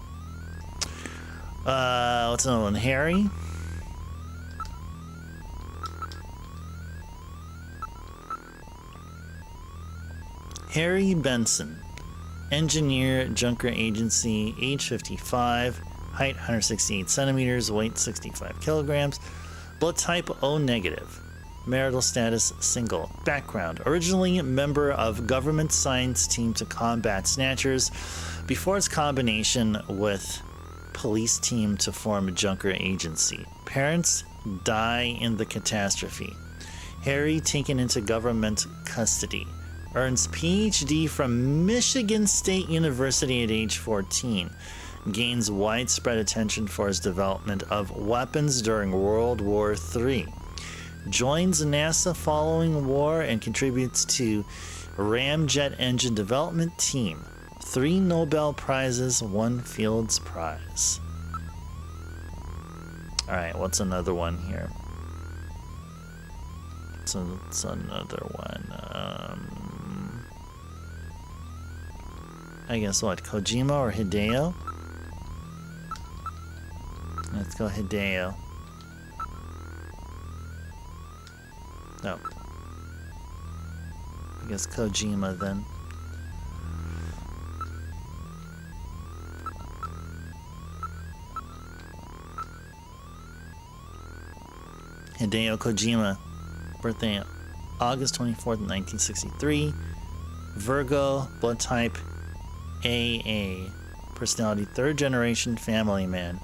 What's another one? Harry. Harry Benson. Engineer, Junker Agency, age 55, height 168 centimeters, weight 65 kilograms, blood type O negative, marital status single, background, originally member of government science team to combat Snatchers before its combination with police team to form Junker Agency. Parents die in the catastrophe. Harry taken into government custody. Earns PhD from Michigan State University at age 14. Gains widespread attention for his development of weapons during World War III. Joins NASA following war and contributes to ramjet engine development team. 3 Nobel Prizes, 1 Fields Prize. Alright, what's another one here? So it's another one. I guess what? Kojima or Hideo? Let's go Hideo. No. I guess Kojima then. Hideo Kojima, birthday August 24th, 1963. Virgo, blood type AA. Personality, 3rd generation family man.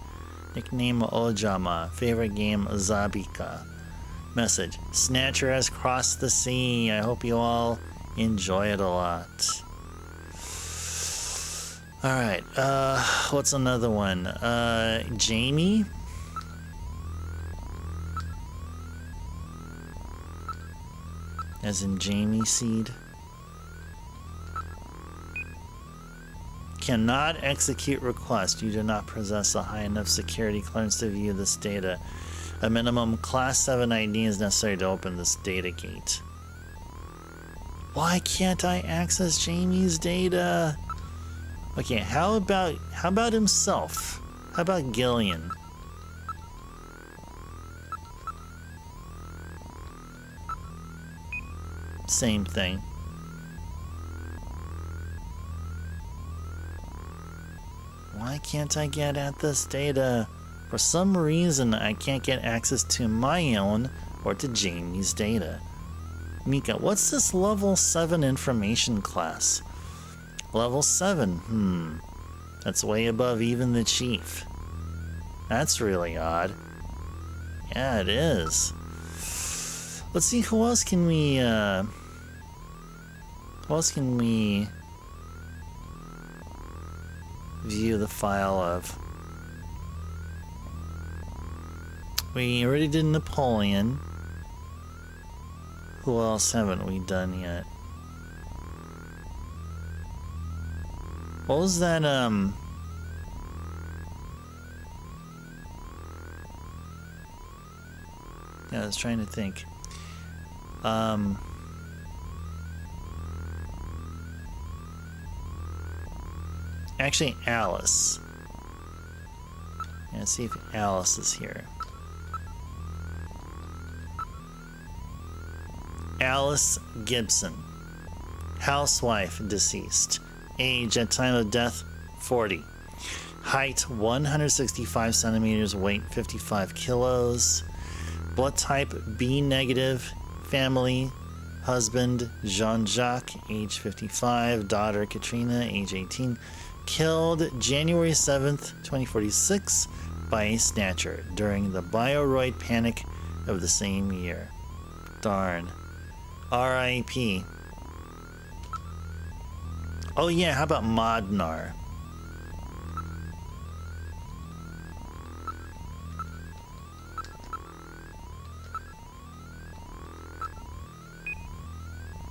Nickname Ojama. Favorite game Zabika. Message, Snatcher has crossed the sea. I hope you all enjoy it a lot. Alright, what's another one? Jamie? As in Jamie Seed. Cannot execute request. You do not possess a high enough security clearance to view this data. A minimum Class 7 ID is necessary to open this data gate. Why can't I access Jamie's data? Okay, how about himself? How about Gillian? Same thing. Why can't I get at this data? For some reason, I can't get access to my own or to Jamie's data. Mika, what's this level 7 information class? Level 7, that's way above even the chief. That's really odd. Yeah, it is. Let's see, who else can we view the file of? We already did Napoleon. Who else haven't we done yet? What was that, yeah, I was trying to think. Actually, Alice. Let's see if Alice is here. Alice Gibson. Housewife, deceased. Age at time of death, 40. Height, 165 centimeters. Weight, 55 kilos. Blood type, B negative. Family, husband, Jean-Jacques, age 55. Daughter, Katrina, age 18. Killed January 7th, 2046 by a snatcher during the Bioroid panic of the same year. Darn. R.I.P. Oh yeah, how about Modnar?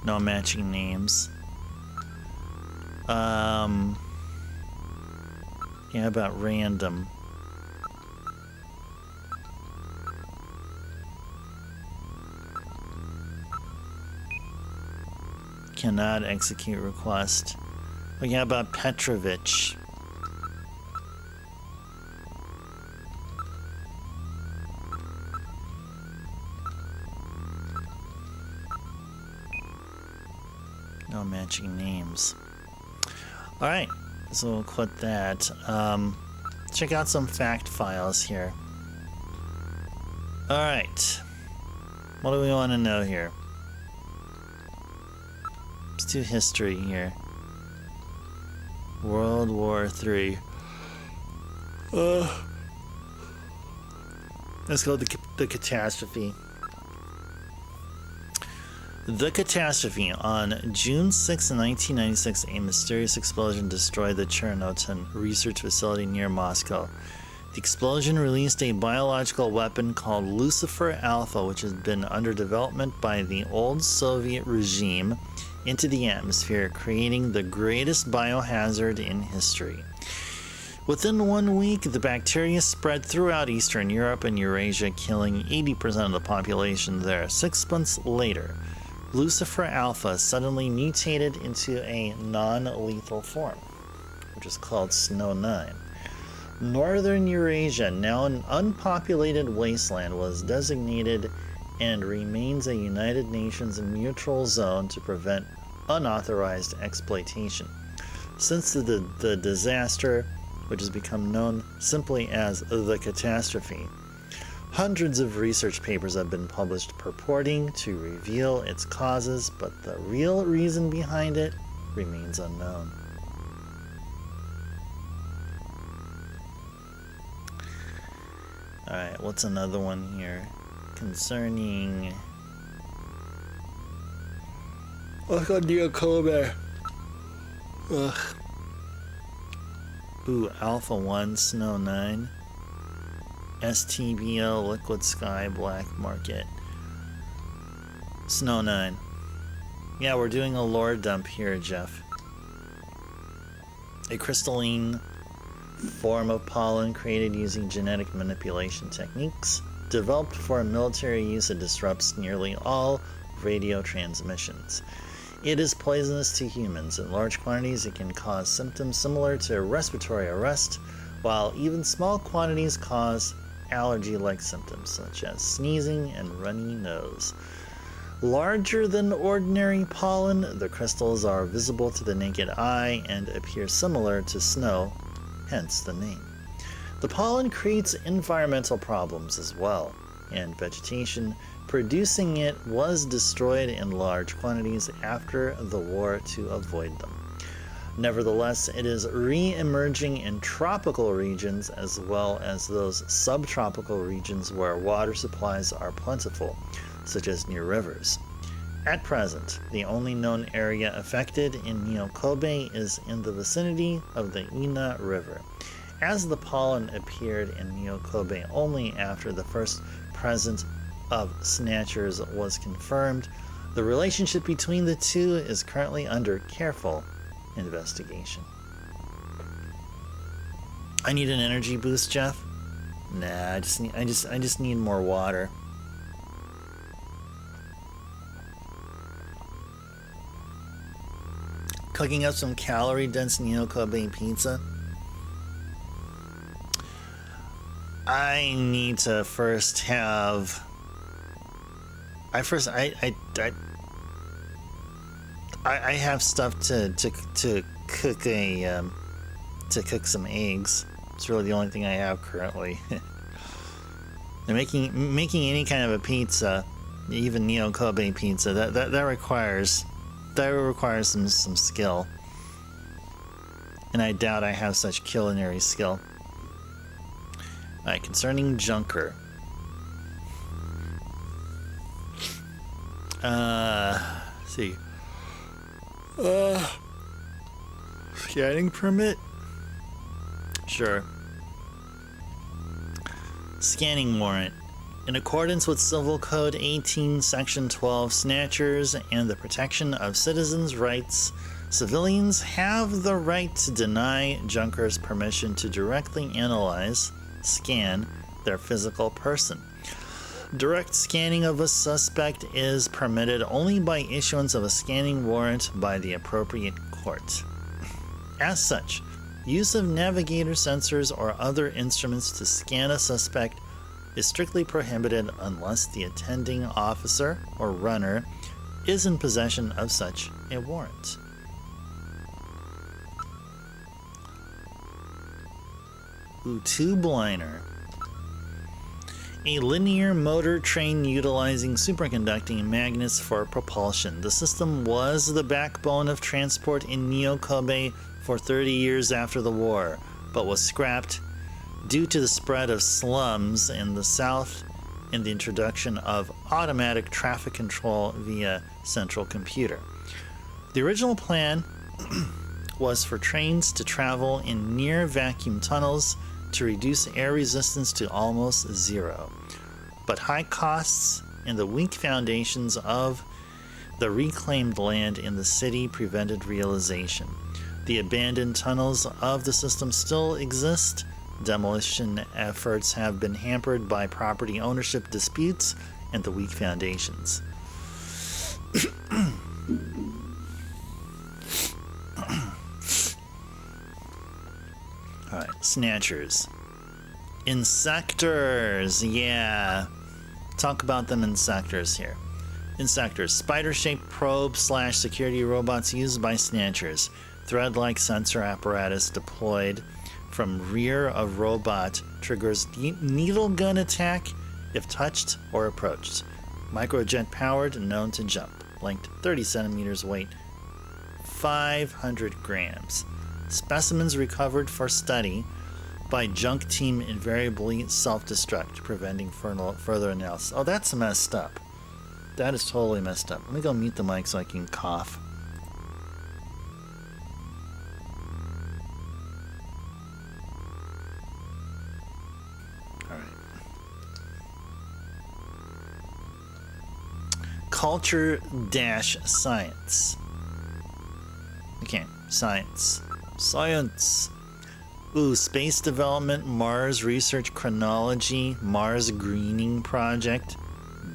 No matching names. Yeah, how about random? Cannot execute request. Okay, how about Petrovich? No matching names. Alright, so we'll quit that. Check out some fact files here. Alright. What do we want to know here? Let's do history here. World War III. Let's go with the catastrophe. The catastrophe. On June 6, 1996, a mysterious explosion destroyed the Chernobyl research facility near Moscow. The explosion released a biological weapon called Lucifer Alpha, which has been under development by the old Soviet regime, into the atmosphere, creating the greatest biohazard in history. Within 1 week, the bacteria spread throughout Eastern Europe and Eurasia, killing 80% of the population there. 6 months later, Lucifer Alpha suddenly mutated into a non-lethal form, which is called Snow 9. Northern Eurasia, now an unpopulated wasteland, was designated and remains a United Nations neutral zone to prevent unauthorized exploitation. Since the disaster, which has become known simply as the catastrophe, hundreds of research papers have been published purporting to reveal its causes, but the real reason behind it remains unknown. Alright, what's another one here? Concerning... What's on Neocomer? Ugh. Ooh, Alpha 1, Snow 9. STBL, Liquid Sky, Black Market. Snow 9. Yeah, we're doing a lore dump here, Jeff. A crystalline form of pollen created using genetic manipulation techniques, developed for military use. It disrupts nearly all radio transmissions. It is poisonous to humans. In large quantities, it can cause symptoms similar to respiratory arrest, while even small quantities cause allergy-like symptoms such as sneezing and runny nose. Larger than ordinary pollen, the crystals are visible to the naked eye and appear similar to snow, hence the name. The pollen creates environmental problems as well, and vegetation producing it was destroyed in large quantities after the war to avoid them. Nevertheless, it is re-emerging in tropical regions as well as those subtropical regions where water supplies are plentiful, such as near rivers. At present, the only known area affected in Nyokobe is in the vicinity of the Ina River. As the pollen appeared in Nyokobe only after the first presence of Snatchers was confirmed, the relationship between the two is currently under careful investigation. I need an energy boost, Jeff? Nah, I just need more water. Cooking up some calorie-dense Nyokobe pizza. I need to first have. I have stuff to cook to cook some eggs. It's really the only thing I have currently. And making any kind of a pizza, even Nyokobe pizza, that requires some skill. And I doubt I have such culinary skill. Alright, concerning Junker. Let's see. Scanning permit? Sure. Scanning warrant. In accordance with Civil Code 18, Section 12, Snatchers and the protection of citizens' rights, civilians have the right to deny Junkers permission to directly analyze, scan their physical person. Direct scanning of a suspect is permitted only by issuance of a scanning warrant by the appropriate court. As such, use of navigator sensors or other instruments to scan a suspect is strictly prohibited unless the attending officer or runner is in possession of such a warrant. Tube liner. A linear motor train utilizing superconducting magnets for propulsion. The system was the backbone of transport in Nyokobe for 30 years after the war, but was scrapped due to the spread of slums in the south and the introduction of automatic traffic control via central computer. The original plan was for trains to travel in near vacuum tunnels to reduce air resistance to almost zero. But high costs and the weak foundations of the reclaimed land in the city prevented realization. The abandoned tunnels of the system still exist. Demolition efforts have been hampered by property ownership disputes and the weak foundations. Alright, Snatchers. Insectors, yeah. Talk about them in sectors here. Insectors, spider-shaped probe/security robots used by Snatchers. Thread-like sensor apparatus deployed from rear of robot triggers needle gun attack if touched or approached. Microjet powered, known to jump. Length 30 centimeters, weight 500 grams. Specimens recovered for study by junk team invariably self-destruct, preventing further analysis. Oh, that's messed up. That is totally messed up. Let me go mute the mic so I can cough. Culture-science. Okay, science. Science. Ooh, space development, Mars research chronology, Mars greening project,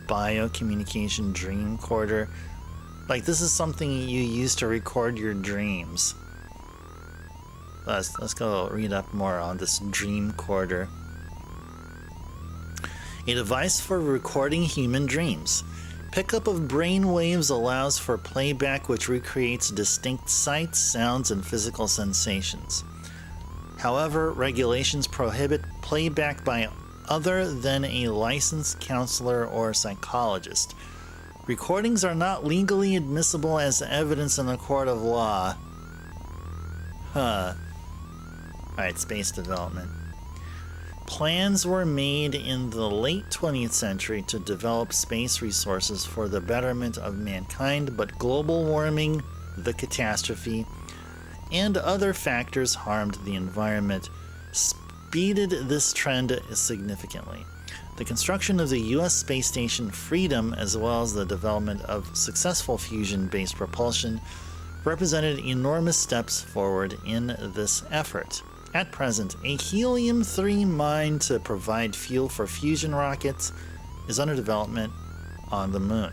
biocommunication dream quarter, Like, this is something you use to record your dreams. Let's go read up more on this dreamcorder. A device for recording human dreams. Pickup of brain waves allows for playback which recreates distinct sights, sounds, and physical sensations. However, regulations prohibit playback by other than a licensed counselor or psychologist. Recordings are not legally admissible as evidence in a court of law. Alright, space development. Plans were made in the late 20th century to develop space resources for the betterment of mankind, but global warming, the catastrophe, and other factors harmed the environment, speeded this trend significantly. The construction of the U.S. space station Freedom, as well as the development of successful fusion-based propulsion, represented enormous steps forward in this effort. At present, a helium-3 mine to provide fuel for fusion rockets is under development on the moon.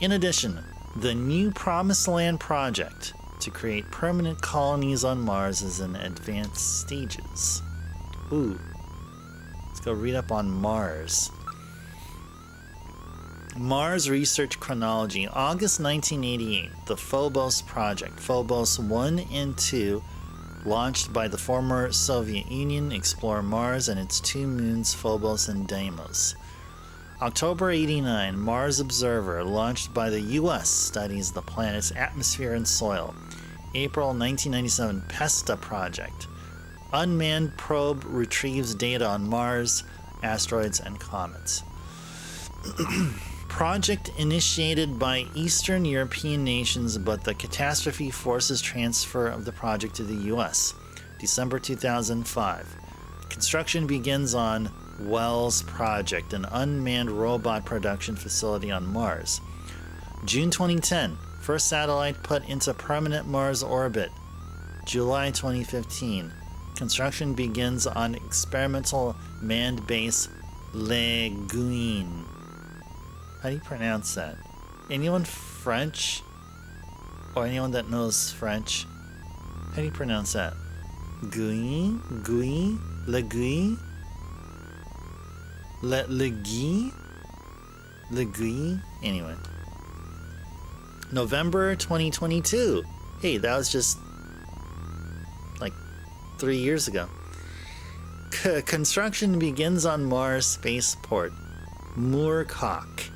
In addition, the New Promised Land project to create permanent colonies on Mars is in advanced stages. Ooh. Let's go read up on Mars. Mars Research Chronology. August 1988, the Phobos project. Phobos 1 and 2, launched by the former Soviet Union, explore Mars and its two moons, Phobos and Deimos. October 89, Mars Observer, launched by the U.S., studies the planet's atmosphere and soil. April 1997, PESTA project. Unmanned probe retrieves data on Mars, asteroids, and comets. Project initiated by Eastern European nations, but the catastrophe forces transfer of the project to the U.S. December 2005. Construction begins on Wells Project, an unmanned robot production facility on Mars. June 2010. First satellite put into permanent Mars orbit. July 2015. Construction begins on experimental manned base Le Guin. How do you pronounce that? Anyone French? Or anyone that knows French? How do you pronounce that? Guin? Guin? Le Guin? Le Guin? Le Guin? Anyway. November 2022. Hey, that was just like 3 years ago. Construction begins on Mars spaceport. Moorcock.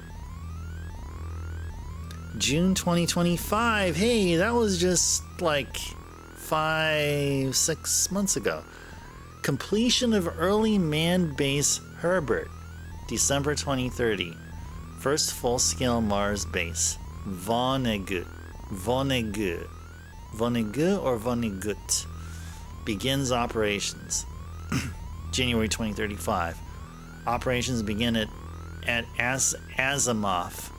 June 2025. Hey, that was just like 5-6 months ago. Completion of early manned base Herbert. December 2030. First full-scale Mars base. Vonnegut or Vonnegut begins operations. January 2035. Operations begin at Asimov,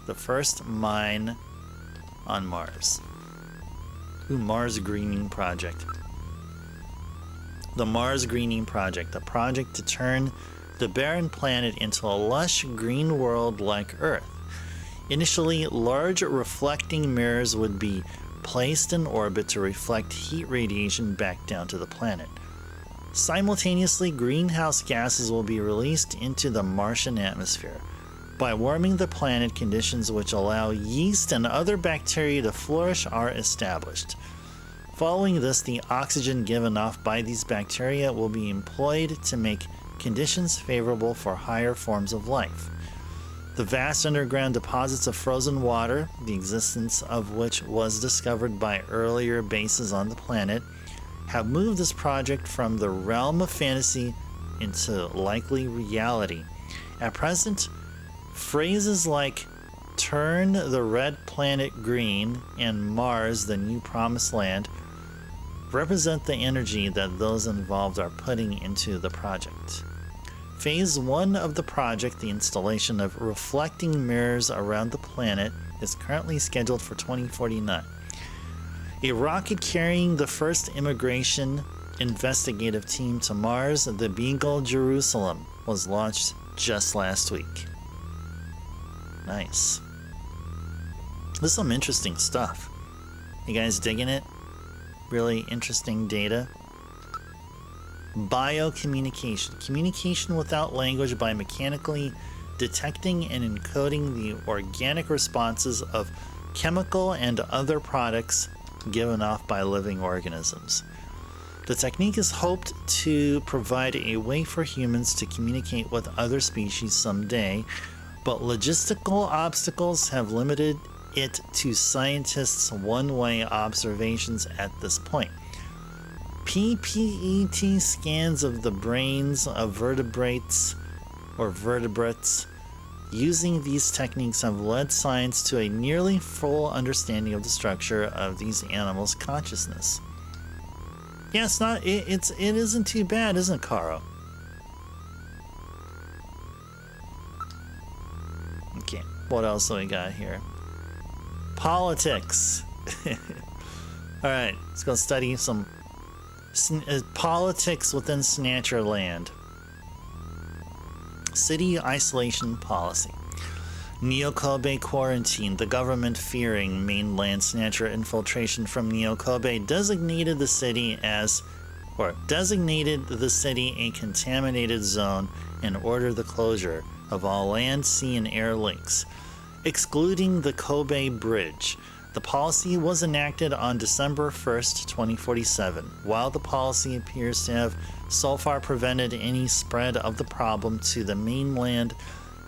the first mine on Mars. Mars Greening Project. The Mars Greening Project, a project to turn the barren planet into a lush green world like Earth. Initially, large reflecting mirrors would be placed in orbit to reflect heat radiation back down to the planet. Simultaneously, greenhouse gases will be released into the Martian atmosphere. By warming the planet, conditions which allow yeast and other bacteria to flourish are established. Following this, the oxygen given off by these bacteria will be employed to make conditions favorable for higher forms of life. The vast underground deposits of frozen water, the existence of which was discovered by earlier bases on the planet, have moved this project from the realm of fantasy into likely reality. At present, phrases like "turn the red planet green" and "Mars, the new promised land" represent the energy that those involved are putting into the project. Phase 1 of the project, the installation of reflecting mirrors around the planet, is currently scheduled for 2049. A rocket carrying the first immigration investigative team to Mars, the Beagle Jerusalem, was launched just last week. Nice. This is some interesting stuff. You guys digging it? Really interesting data. Biocommunication. Communication without language by mechanically detecting and encoding the organic responses of chemical and other products given off by living organisms. The technique is hoped to provide a way for humans to communicate with other species someday, but logistical obstacles have limited it to scientists' one-way observations at this point. PPET scans of the brains of vertebrates using these techniques have led science to a nearly full understanding of the structure of these animals' consciousness. Yeah, it isn't too bad, isn't it, Caro? Okay, what else do we got here? Politics. Alright, let's go study some politics within Snatcher Land. City isolation policy. Neo-Kobe quarantine. The government, fearing mainland Snatcher infiltration from Neo-Kobe, designated the city a contaminated zone and ordered the closure of all land, sea, and air links, excluding the Kobe Bridge. The policy was enacted on December 1st, 2047. While the policy appears to have so far prevented any spread of the problem to the mainland,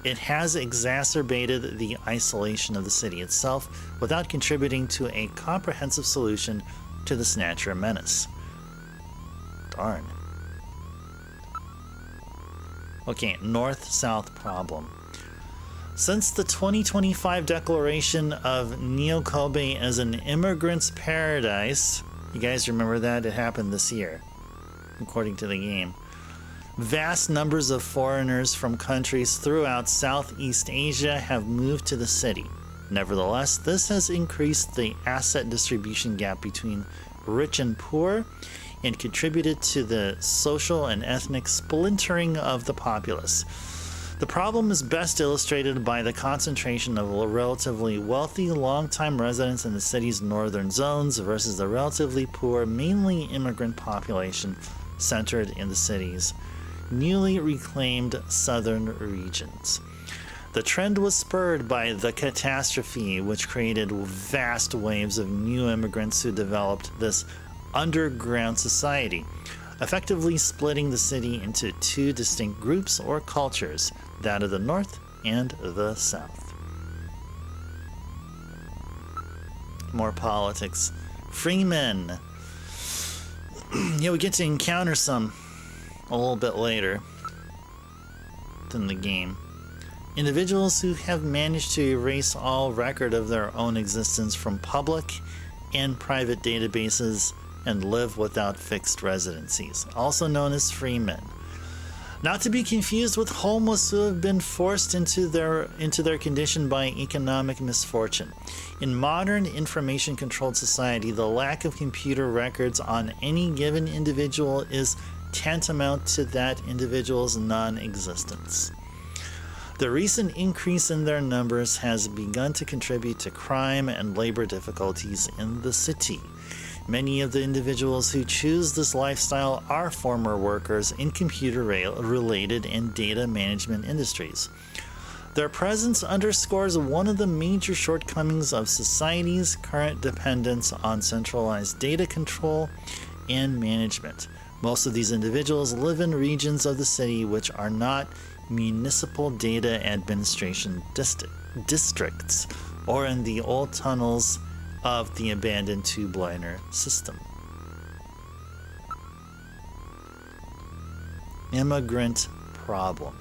it has exacerbated the isolation of the city itself without contributing to a comprehensive solution to the Snatcher menace. Darn. Okay, north-south problem. Since the 2025 declaration of Neo-Kobe as an immigrant's paradise, you guys remember that? It happened this year, according to the game. Vast numbers of foreigners from countries throughout Southeast Asia have moved to the city. Nevertheless, this has increased the asset distribution gap between rich and poor and contributed to the social and ethnic splintering of the populace. The problem is best illustrated by the concentration of relatively wealthy long-time residents in the city's northern zones versus the relatively poor, mainly immigrant population centered in the city's newly reclaimed southern regions. The trend was spurred by the catastrophe, which created vast waves of new immigrants who developed this underground society, effectively splitting the city into two distinct groups or cultures, that of the North and the South. More politics. Freemen. Yeah, we get to encounter some a little bit later in the game. Individuals who have managed to erase all record of their own existence from public and private databases and live without fixed residencies, also known as freemen. Not to be confused with homeless who have been forced into their condition by economic misfortune. In modern information-controlled society, the lack of computer records on any given individual is tantamount to that individual's non-existence. The recent increase in their numbers has begun to contribute to crime and labor difficulties in the city. Many of the individuals who choose this lifestyle are former workers in computer-related and data management industries. Their presence underscores one of the major shortcomings of society's current dependence on centralized data control and management. Most of these individuals live in regions of the city which are not municipal data administration districts or in the old tunnels of the abandoned two-liner system. Immigrant problem.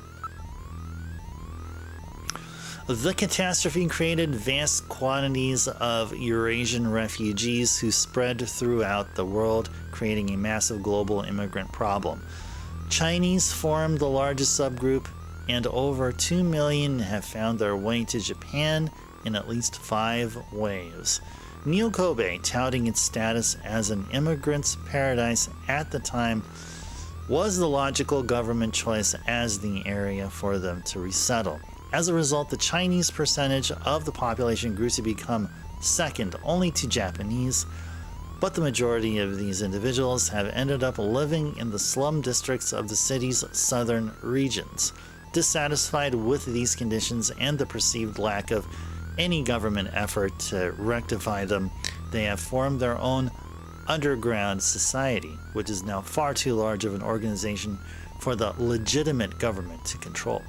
The catastrophe created vast quantities of Eurasian refugees who spread throughout the world, creating a massive global immigrant problem. Chinese formed the largest subgroup, and over 2 million have found their way to Japan in at least 5 waves. Neo-Kobe, touting its status as an immigrant's paradise at the time, was the logical government choice as the area for them to resettle. As a result, the Chinese percentage of the population grew to become second only to Japanese, but the majority of these individuals have ended up living in the slum districts of the city's southern regions. Dissatisfied with these conditions and the perceived lack of any government effort to rectify them, they have formed their own underground society, which is now far too large of an organization for the legitimate government to control.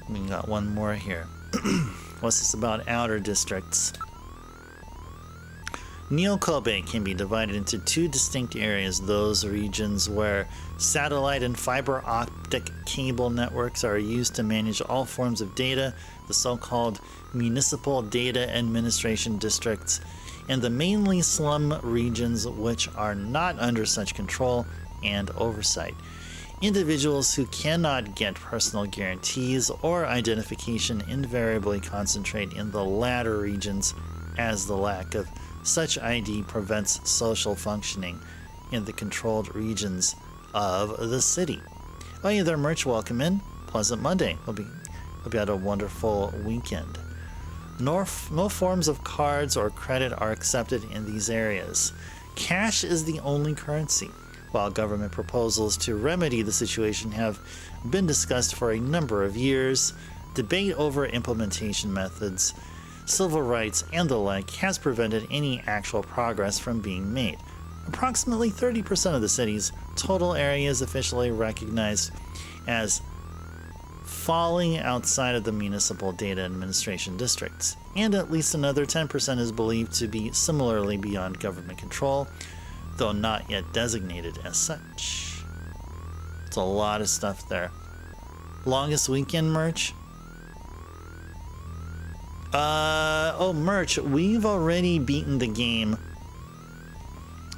We got one more here. What's this about outer districts? Neo-Kobe can be divided into two distinct areas, those regions where satellite and fiber optic cable networks are used to manage all forms of data, the so-called municipal data administration districts, and the mainly slum regions which are not under such control and oversight. Individuals who cannot get personal guarantees or identification invariably concentrate in the latter regions, as the lack of such ID prevents social functioning in the controlled regions of the city. Oh yeah, their merch welcome in. Pleasant Monday. Hope you had a wonderful weekend. No forms of cards or credit are accepted in these areas. Cash is the only currency. While government proposals to remedy the situation have been discussed for a number of years, debate over implementation methods, civil rights, and the like has prevented any actual progress from being made. Approximately 30% of the city's total area is officially recognized as falling outside of the municipal data administration districts, and at least another 10% is believed to be similarly beyond government control, though not yet designated as such. It's a lot of stuff there. Longest weekend merch? Merch. We've already beaten the game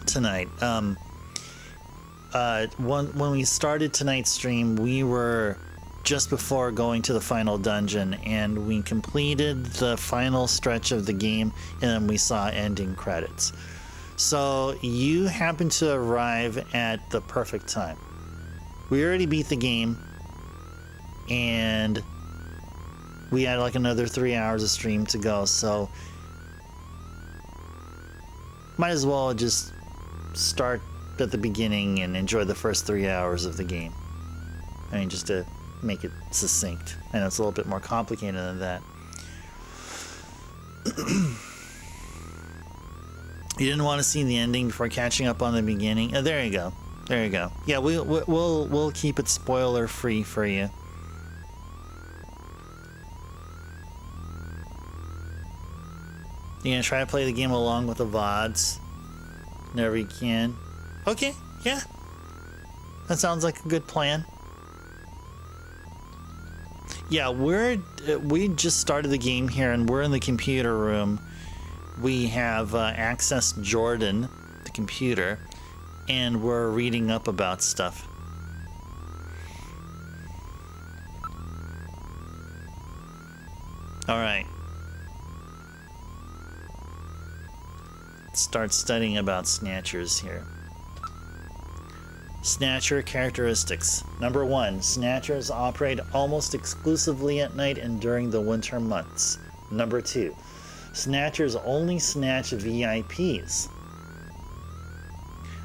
tonight. When we started tonight's stream, we were just before going to the final dungeon, and we completed the final stretch of the game, and then we saw ending credits. So you happened to arrive at the perfect time. We already beat the game, and we had like another 3 hours of stream to go, so might as well just start at the beginning and enjoy the first 3 hours of the game. I mean, just to make it succinct. I know it's a little bit more complicated than that. You didn't want to see the ending before catching up on the beginning? Oh, there you go. There you go. Yeah, we'll keep it spoiler free for you. You gonna try to play the game along with the VODs whenever you can? Okay, yeah. That sounds like a good plan. Yeah, we just started the game here, and we're in the computer room. We have accessed Jordan, the computer, and we're reading up about stuff. All right. Let's start studying about Snatchers here. Snatcher characteristics. Number 1, Snatchers operate almost exclusively at night and during the winter months. Number 2, Snatchers only snatch VIPs.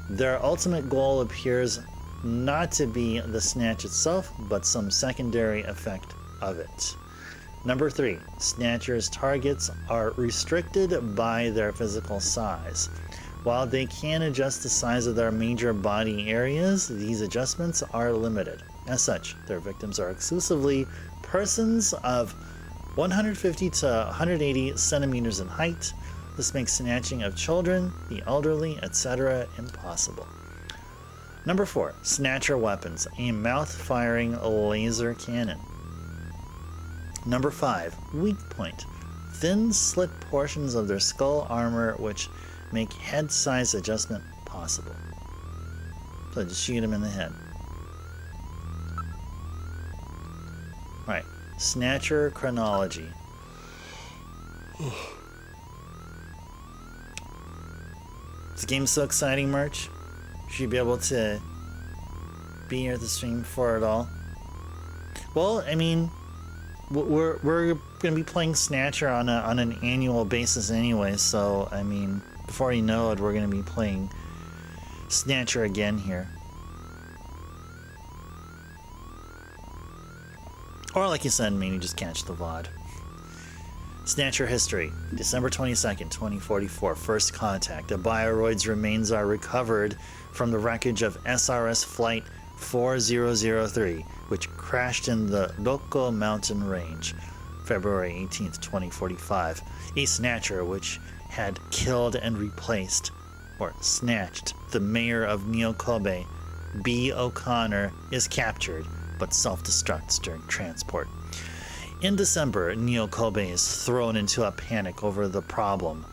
Their ultimate goal appears not to be the snatch itself, but some secondary effect of it. Number 3, Snatchers' targets are restricted by their physical size. While they can adjust the size of their major body areas, these adjustments are limited. As such, their victims are exclusively persons of 150 to 180 centimeters in height. This makes snatching of children, the elderly, etc. impossible. Number 4, Snatcher weapons, a mouth-firing laser cannon. Number 5, weak point, thin slit portions of their skull armor which make head size adjustment possible. So just shoot him in the head. Alright, Snatcher chronology. This game's so exciting, Merch. You should be able to be here at the stream for it all. Well, I mean, we're going to be playing Snatcher on an annual basis anyway, so, I mean, before you know it, we're going to be playing Snatcher again here. Or, like you said, maybe just catch the VOD. Snatcher history. December 22nd, 2044. First contact. The Bioroid's remains are recovered from the wreckage of SRS Flight 4003, which crashed in the Roko Mountain Range. February 18th, 2045. A Snatcher which had killed and replaced, or snatched, the mayor of Nyokobe, B. O'Connor, is captured, but self-destructs during transport. In December, Nyokobe is thrown into a panic over the problem.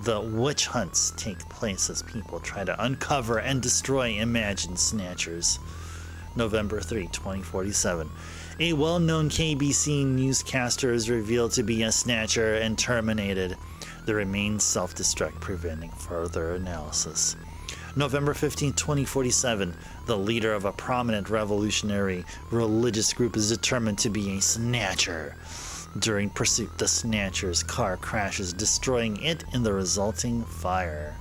The witch hunts take place as people try to uncover and destroy imagined snatchers. November 3, 2047. A well-known KBC newscaster is revealed to be a snatcher and terminated. The remains self-destruct, preventing further analysis. November 15, 2047. The leader of a prominent revolutionary religious group is determined to be a snatcher. During pursuit, the snatcher's car crashes, destroying it in the resulting fire.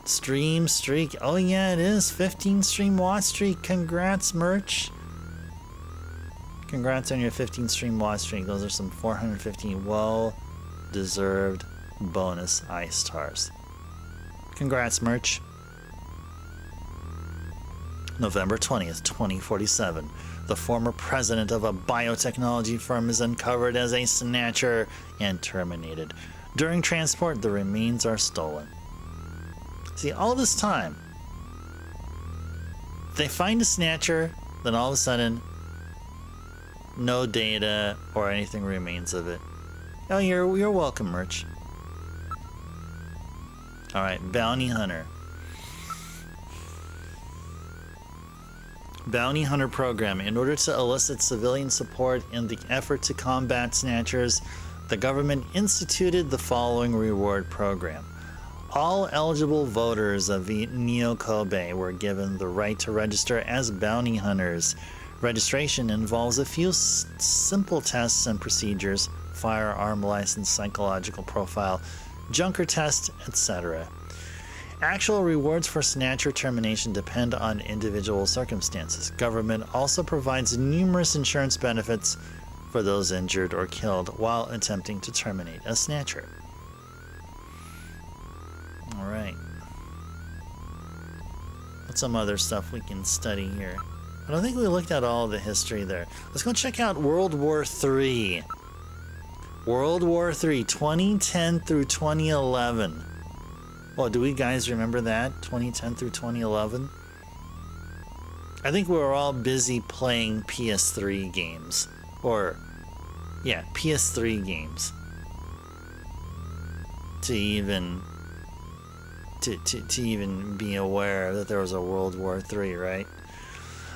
Stream streak. Oh yeah, it is. 15 stream watch streak. Congrats, merch. Congrats on your 15 stream watch streak. Those are some 415 well-deserved bonus ice stars. Congrats, merch. November 20th, 2047. The former president of a biotechnology firm is uncovered as a snatcher and terminated. During transport, the remains are stolen. See, all this time, they find a snatcher, then all of a sudden, no data or anything remains of it. Oh, you're welcome, merch. Alright, Bounty Hunter. Bounty Hunter program. In order to elicit civilian support in the effort to combat snatchers, the government instituted the following reward program. All eligible voters of the Nyokobe were given the right to register as bounty hunters. Registration involves a few simple tests and procedures: firearm license, psychological profile, junker test, etc. Actual rewards for snatcher termination depend on individual circumstances. Government also provides numerous insurance benefits for those injured or killed while attempting to terminate a snatcher. Alright. What's some other stuff we can study here? I don't think we looked at all the history there. Let's go check out World War III. World War III, 2010 through 2011. Oh, do we guys remember that? 2010 through 2011? I think we were all busy playing PS3 games. Or, yeah, PS3 games. To even be aware that there was a World War III, right?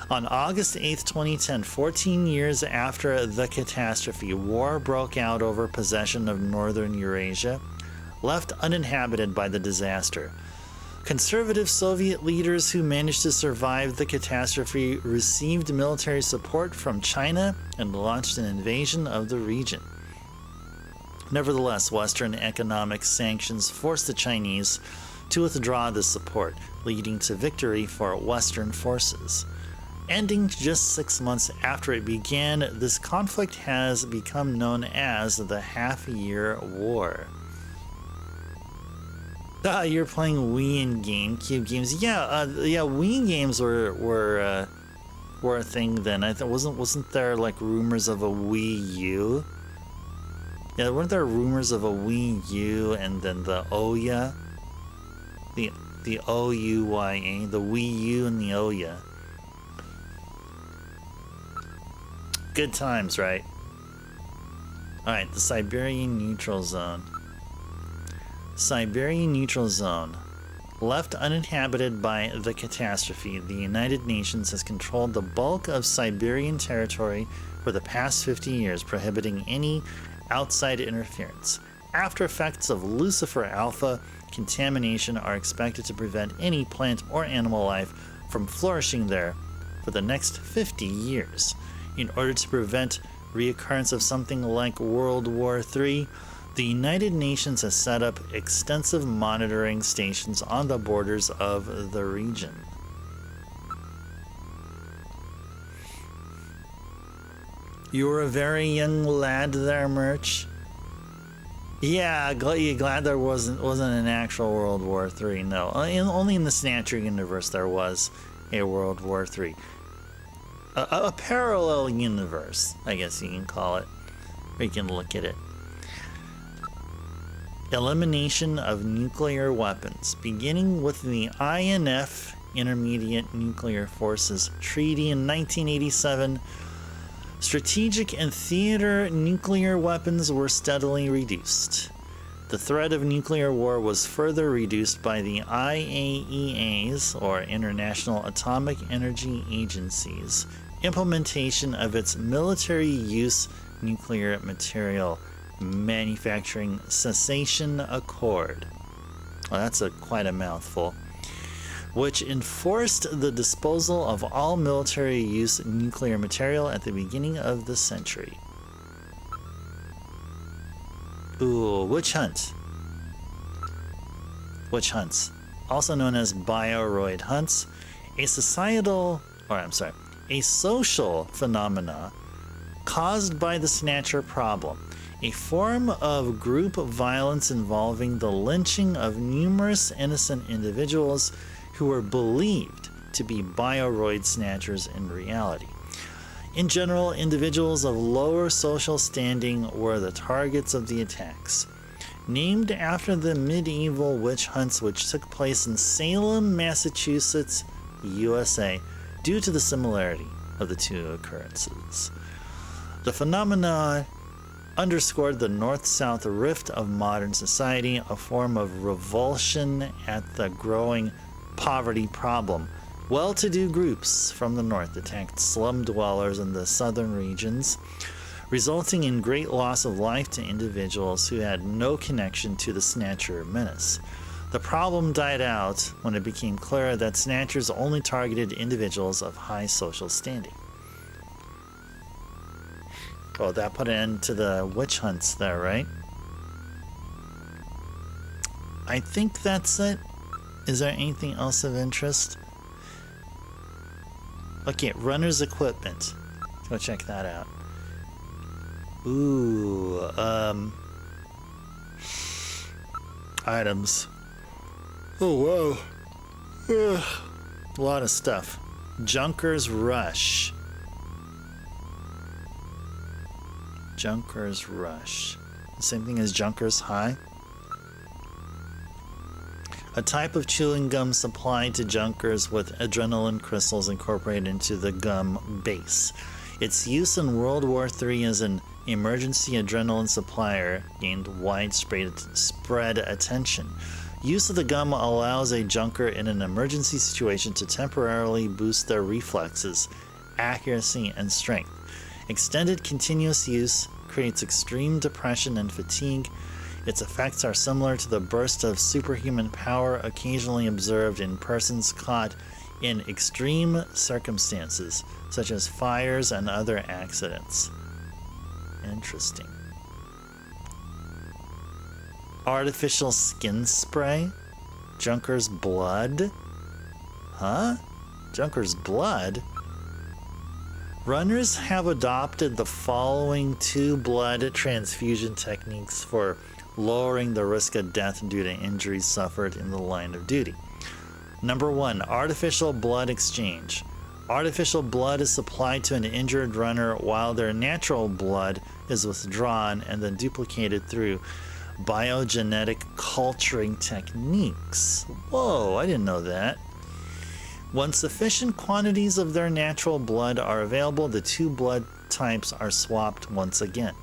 On August 8th, 2010, 14 years after the catastrophe, war broke out over possession of northern Eurasia, left uninhabited by the disaster. Conservative Soviet leaders who managed to survive the catastrophe received military support from China and launched an invasion of the region. Nevertheless, Western economic sanctions forced the Chinese to withdraw the support, leading to victory for Western forces. Ending just 6 months after it began, this conflict has become known as the Half-Year War. You're playing Wii and GameCube games. Yeah, Wii games were a thing then. Wasn't there like rumors of a Wii U? Yeah, weren't there rumors of a Wii U and then the Ouya? The O-U-Y-A, the Wii U and the Ouya. Good times, right? Alright, the Siberian Neutral Zone. Siberian Neutral Zone. Left uninhabited by the catastrophe, the United Nations has controlled the bulk of Siberian territory for the past 50 years, prohibiting any outside interference. After effects of Lucifer Alpha contamination are expected to prevent any plant or animal life from flourishing there for the next 50 years. In order to prevent reoccurrence of something like World War III, the United Nations has set up extensive monitoring stations on the borders of the region. You were a very young lad there, Murch. Yeah, you glad there wasn't an actual World War III. No, only in the Snatcher universe there was a World War III. A parallel universe, I guess you can call it. Or you can look at it. Elimination of nuclear weapons, beginning with the INF, Intermediate Nuclear Forces Treaty in 1987. Strategic and theater nuclear weapons were steadily reduced. The threat of nuclear war was further reduced by the IAEA's, or International Atomic Energy Agency's, implementation of its military use nuclear material manufacturing cessation accord. Well, that's quite a mouthful. Which enforced the disposal of all military use nuclear material at the beginning of the century. Ooh, witch hunt. Witch hunts, also known as bioroid hunts, a social phenomena caused by the Snatcher problem, a form of group violence involving the lynching of numerous innocent individuals who were believed to be bioroid snatchers in reality. In general, individuals of lower social standing were the targets of the attacks. Named after the medieval witch hunts which took place in Salem, Massachusetts, USA, due to the similarity of the two occurrences. The phenomenon underscored the north-south rift of modern society, a form of revulsion at the growing poverty problem. Well-to-do groups from the north attacked slum dwellers in the southern regions, resulting in great loss of life to individuals who had no connection to the Snatcher menace. The problem died out when it became clear that Snatchers only targeted individuals of high social standing. Oh, that put an end to the witch hunts there, right? I think that's it. Is there anything else of interest? Okay, runner's equipment. Let's go check that out. Ooh, items. Oh, wow. Ugh. A lot of stuff. Junker's Rush. Junker's Rush. The same thing as Junker's High. A type of chewing gum supplied to junkers with adrenaline crystals incorporated into the gum base. Its use in World War III as an emergency adrenaline supplier gained widespread attention. Use of the gum allows a junker in an emergency situation to temporarily boost their reflexes, accuracy, and strength. Extended continuous use creates extreme depression and fatigue. Its effects are similar to the burst of superhuman power occasionally observed in persons caught in extreme circumstances, such as fires and other accidents. Interesting. Artificial skin spray? Junker's blood? Huh? Junker's blood? Runners have adopted the following two blood transfusion techniques for lowering the risk of death due to injuries suffered in the line of duty. Number 1, artificial blood exchange. Artificial blood is supplied to an injured runner while their natural blood is withdrawn and then duplicated through biogenetic culturing techniques. Whoa, I didn't know that. When sufficient quantities of their natural blood are available, the two blood types are swapped once again.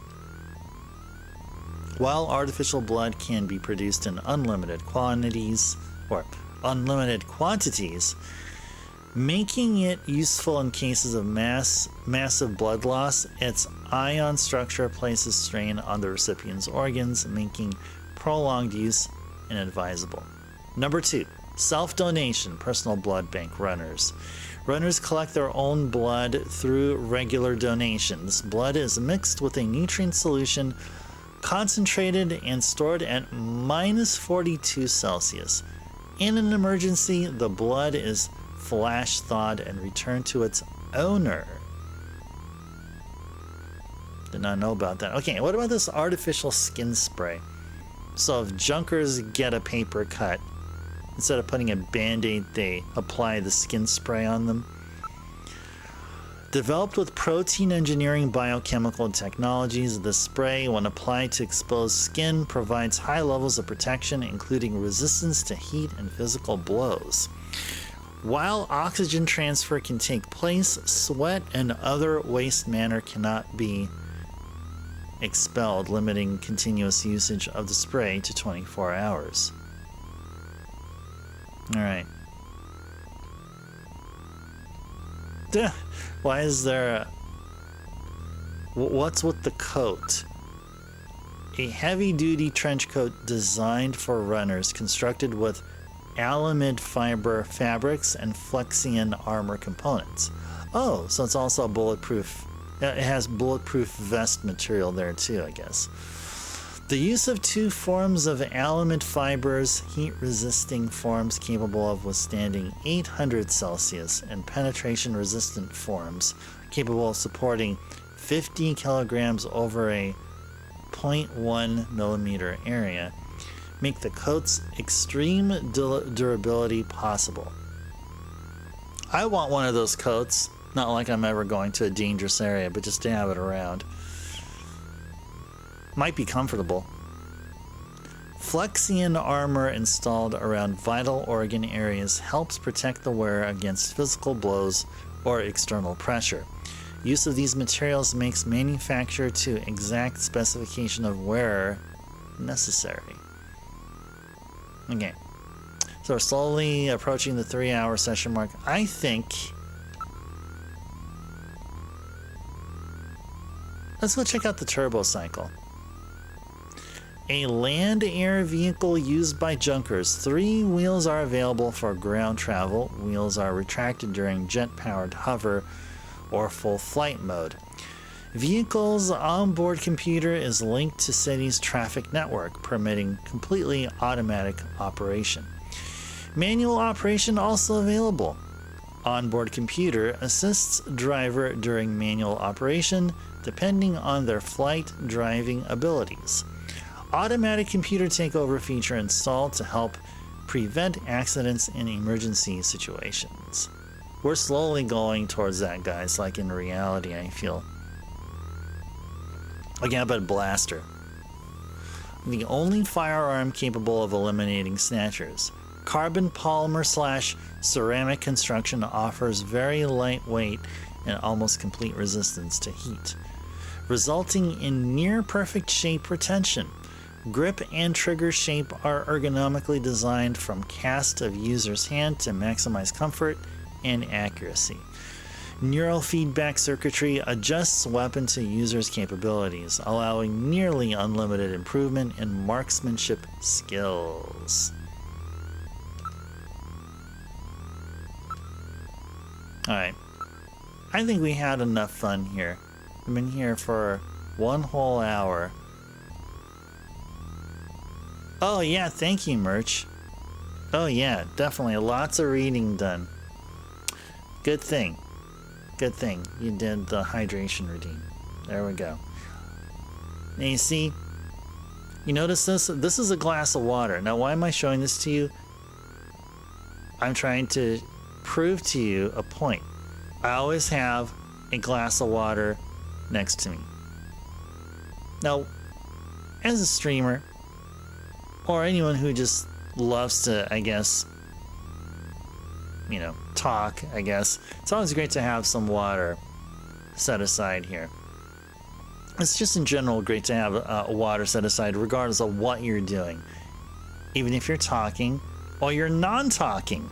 While artificial blood can be produced in unlimited quantities, making it useful in cases of massive blood loss, its ion structure places strain on the recipient's organs, making prolonged use inadvisable. Number 2, Self-donation, personal blood bank runners. Runners collect their own blood through regular donation. This blood is mixed with a nutrient solution, concentrated and stored at -42 Celsius. In an emergency, the blood is flash thawed and returned to its owner. Did not know about that. Okay, what about this artificial skin spray? So if junkers get a paper cut, instead of putting a band-aid, they apply the skin spray on them. Developed with protein engineering biochemical technologies, the spray, when applied to exposed skin, provides high levels of protection, including resistance to heat and physical blows. While oxygen transfer can take place, sweat and other waste matter cannot be expelled, limiting continuous usage of the spray to 24 hours. Alright. Why is there a... What's with the coat? A heavy-duty trench coat designed for runners, constructed with alamid fiber fabrics and Flexion armor components. Oh, so it's also bulletproof. It has bulletproof vest material there too, I guess. The use of two forms of alamid fibers, heat-resisting forms capable of withstanding 800 Celsius, and penetration-resistant forms capable of supporting 50 kilograms over a 0.1 millimeter area, make the coat's extreme durability possible. I want one of those coats, not like I'm ever going to a dangerous area, but just to have it around. Might be comfortable. Flexion armor installed around vital organ areas helps protect the wearer against physical blows or external pressure. Use of these materials makes manufacture to exact specification of wearer necessary. Okay, so we're slowly approaching the 3-hour session mark. I think... Let's go check out the turbo cycle. A land-air vehicle used by junkers. 3 wheels are available for ground travel. Wheels are retracted during jet-powered hover or full flight mode. Vehicle's onboard computer is linked to city's traffic network, permitting completely automatic operation. Manual operation also available. Onboard computer assists driver during manual operation, depending on their flight driving abilities. Automatic computer takeover feature installed to help prevent accidents in emergency situations. We're slowly going towards that, guys, like in reality, I feel. Again, but blaster. The only firearm capable of eliminating snatchers. Carbon polymer / ceramic construction offers very lightweight and almost complete resistance to heat, resulting in near perfect shape retention. Grip and trigger shape are ergonomically designed from cast of user's hand to maximize comfort and accuracy. Neural feedback circuitry adjusts weapon to user's capabilities, allowing nearly unlimited improvement in marksmanship skills. Alright, I think we had enough fun here. I've been here for 1 whole hour. Oh yeah, thank you, Merch. Oh yeah, definitely lots of reading done. Good thing. Good thing you did the hydration routine. There we go. Now you see, you notice this? This is a glass of water. Now why am I showing this to you? I'm trying to prove to you a point. I always have a glass of water next to me. Now, as a streamer, or anyone who just loves to, I guess, you know, talk, I guess, it's always great to have some water set aside here. It's just in general great to have water set aside regardless of what you're doing. Even if you're talking or you're non-talking.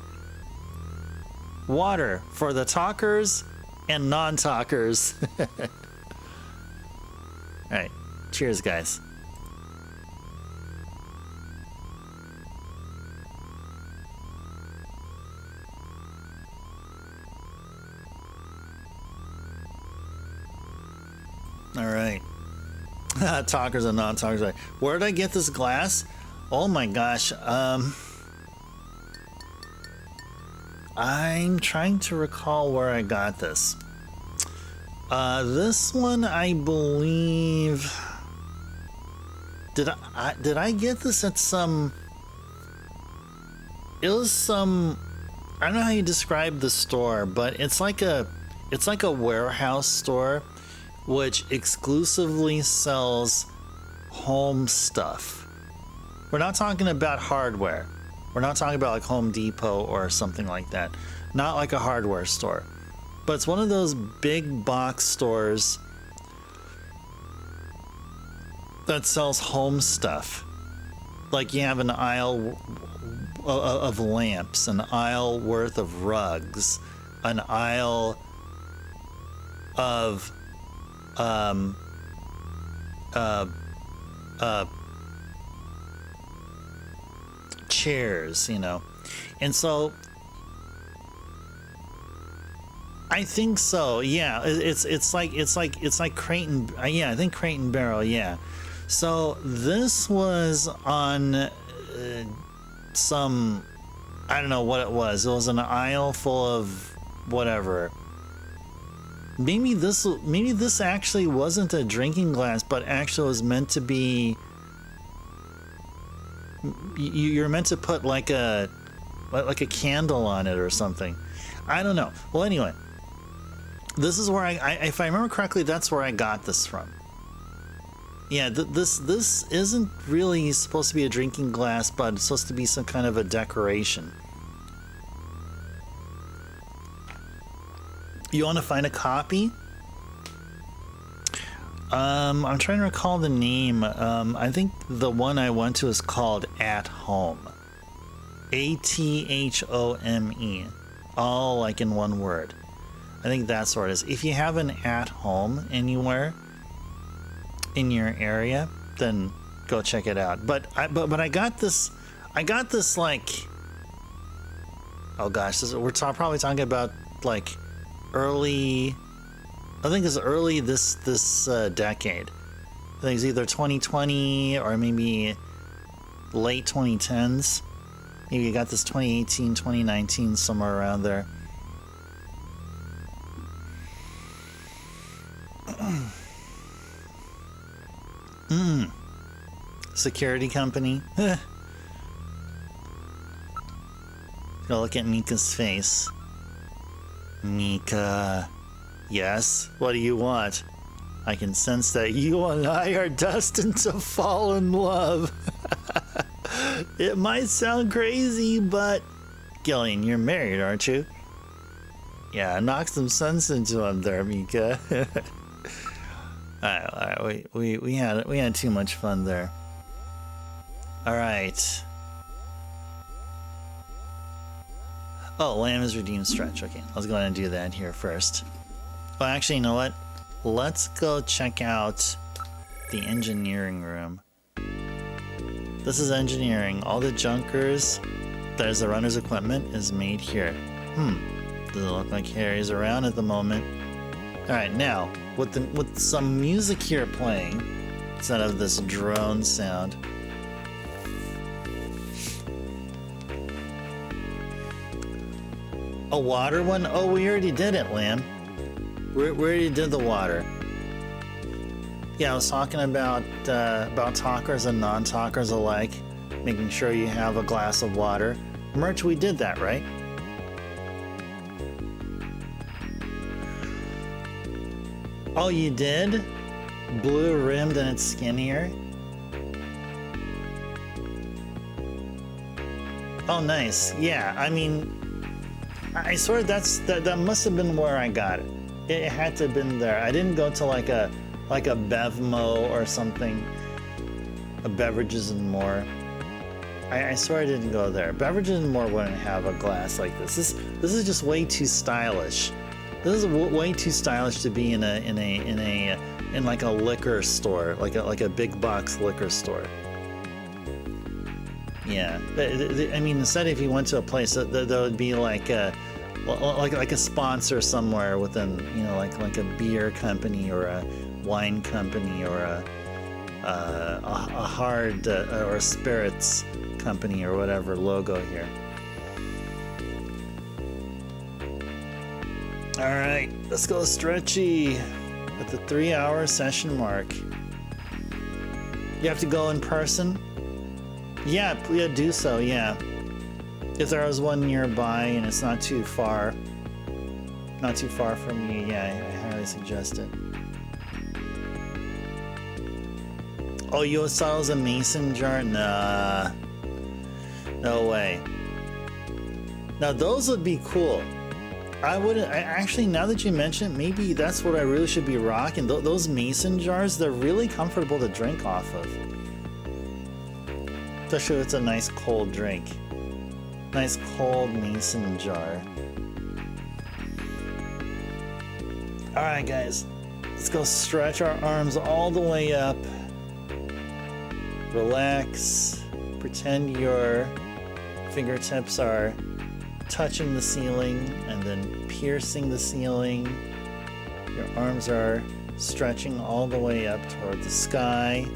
Water for the talkers and non-talkers. Alright, cheers guys. Talkers and non-talkers. Where did I get this glass? Oh my gosh. I'm trying to recall where I got this. This one, I believe. Did I get this at some? It was some. I don't know how you describe the store, but it's like a warehouse store, which exclusively sells home stuff. We're not talking about hardware. We're not talking about like Home Depot or something like that. Not like a hardware store. But it's one of those big box stores that sells home stuff. Like you have an aisle of lamps, an aisle worth of rugs, an aisle of chairs, you know. And so I think so, yeah. It's like Crate and yeah, I think Crate and Barrel, yeah. So this was on some, I don't know what it was. It was an aisle full of whatever. Maybe this actually wasn't a drinking glass, but actually was meant to be. You're meant to put like a candle on it or something. I don't know. Well, anyway, this is where I if I remember correctly, that's where I got this from. Yeah, this isn't really supposed to be a drinking glass, but it's supposed to be some kind of a decoration. You want to find a copy? I'm trying to recall the name. I think the one I went to is called At Home. ATHOME. All like in one word. I think that's where it is. If you have an At Home anywhere in your area, then go check it out. But I got this like, oh gosh, we're probably talking about like early, I think it's early this decade. I think it's either 2020 or maybe late 2010s. Maybe you got this 2018, 2019, somewhere around there. Security company. Gotta look at Mika's face. Mika. Yes? What do you want? I can sense that you and I are destined to fall in love. It might sound crazy, but... Gillian, you're married, aren't you? Yeah, knock some sense into him there, Mika. Alright, we had too much fun there. Alright. Oh, Lamb is redeemed stretch. Okay, let's go ahead and do that here first. Well, actually, you know what? Let's go check out the engineering room. This is engineering. All the junkers, there's the runner's equipment, is made here. Doesn't look like Harry's around at the moment. Alright, now, with some music here playing, instead of this drone sound. A water one? Oh, we already did it, Lamb. We already did the water. Yeah, I was talking about talkers and non-talkers alike, making sure you have a glass of water. Merch, we did that, right? Oh, you did? Blue rimmed and it's skinnier? Oh, nice. Yeah, I mean, I swear that must have been where I got it. It had to have been there. I didn't go to like a Bevmo or something. A Beverages and More. I swear I didn't go there. Beverages and More wouldn't have a glass like this. This is just way too stylish. This is way too stylish to be in like a liquor store, like a big box liquor store. Yeah, I mean, instead if you went to a place that would be like a sponsor somewhere within, you know, like a beer company or a wine company or a, a hard or spirits company or whatever logo here. All right, let's go stretchy at the 3-hour session mark. You have to go in person? Yeah, do so, yeah. If there was one nearby and it's not too far from you, yeah, I highly suggest it. Oh, you saw it was a mason jar? Nah. No way. Now those would be cool. Actually, now that you mention it, maybe that's what I really should be rocking. Those mason jars, they're really comfortable to drink off of. Especially if it's a nice cold drink. Nice cold mason jar. Alright guys, let's go stretch our arms all the way up. Relax. Pretend your fingertips are touching the ceiling and then piercing the ceiling. Your arms are stretching all the way up toward the sky,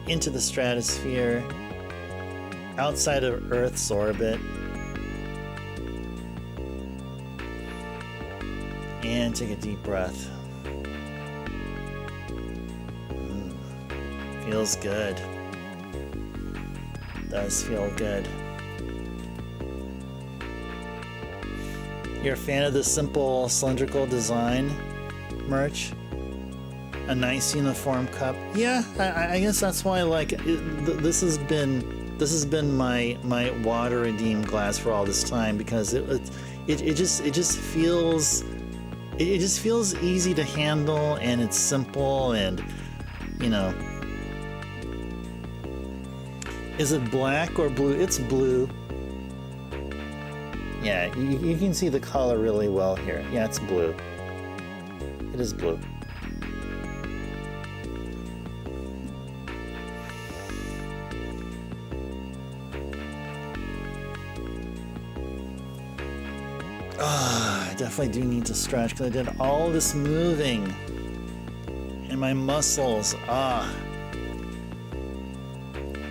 into the stratosphere, outside of Earth's orbit. And take a deep breath. Feels good. Does feel good. You're a fan of the simple cylindrical design merch? A nice uniform cup? Yeah, I guess that's why I like it. This has been my water redeemed glass for all this time, because it just feels easy to handle, and it's simple, and you know. Is it black or blue? It's blue. Yeah, you can see the color really well here. Yeah, it's blue. It is blue. I definitely do need to stretch because I did all this moving in my muscles.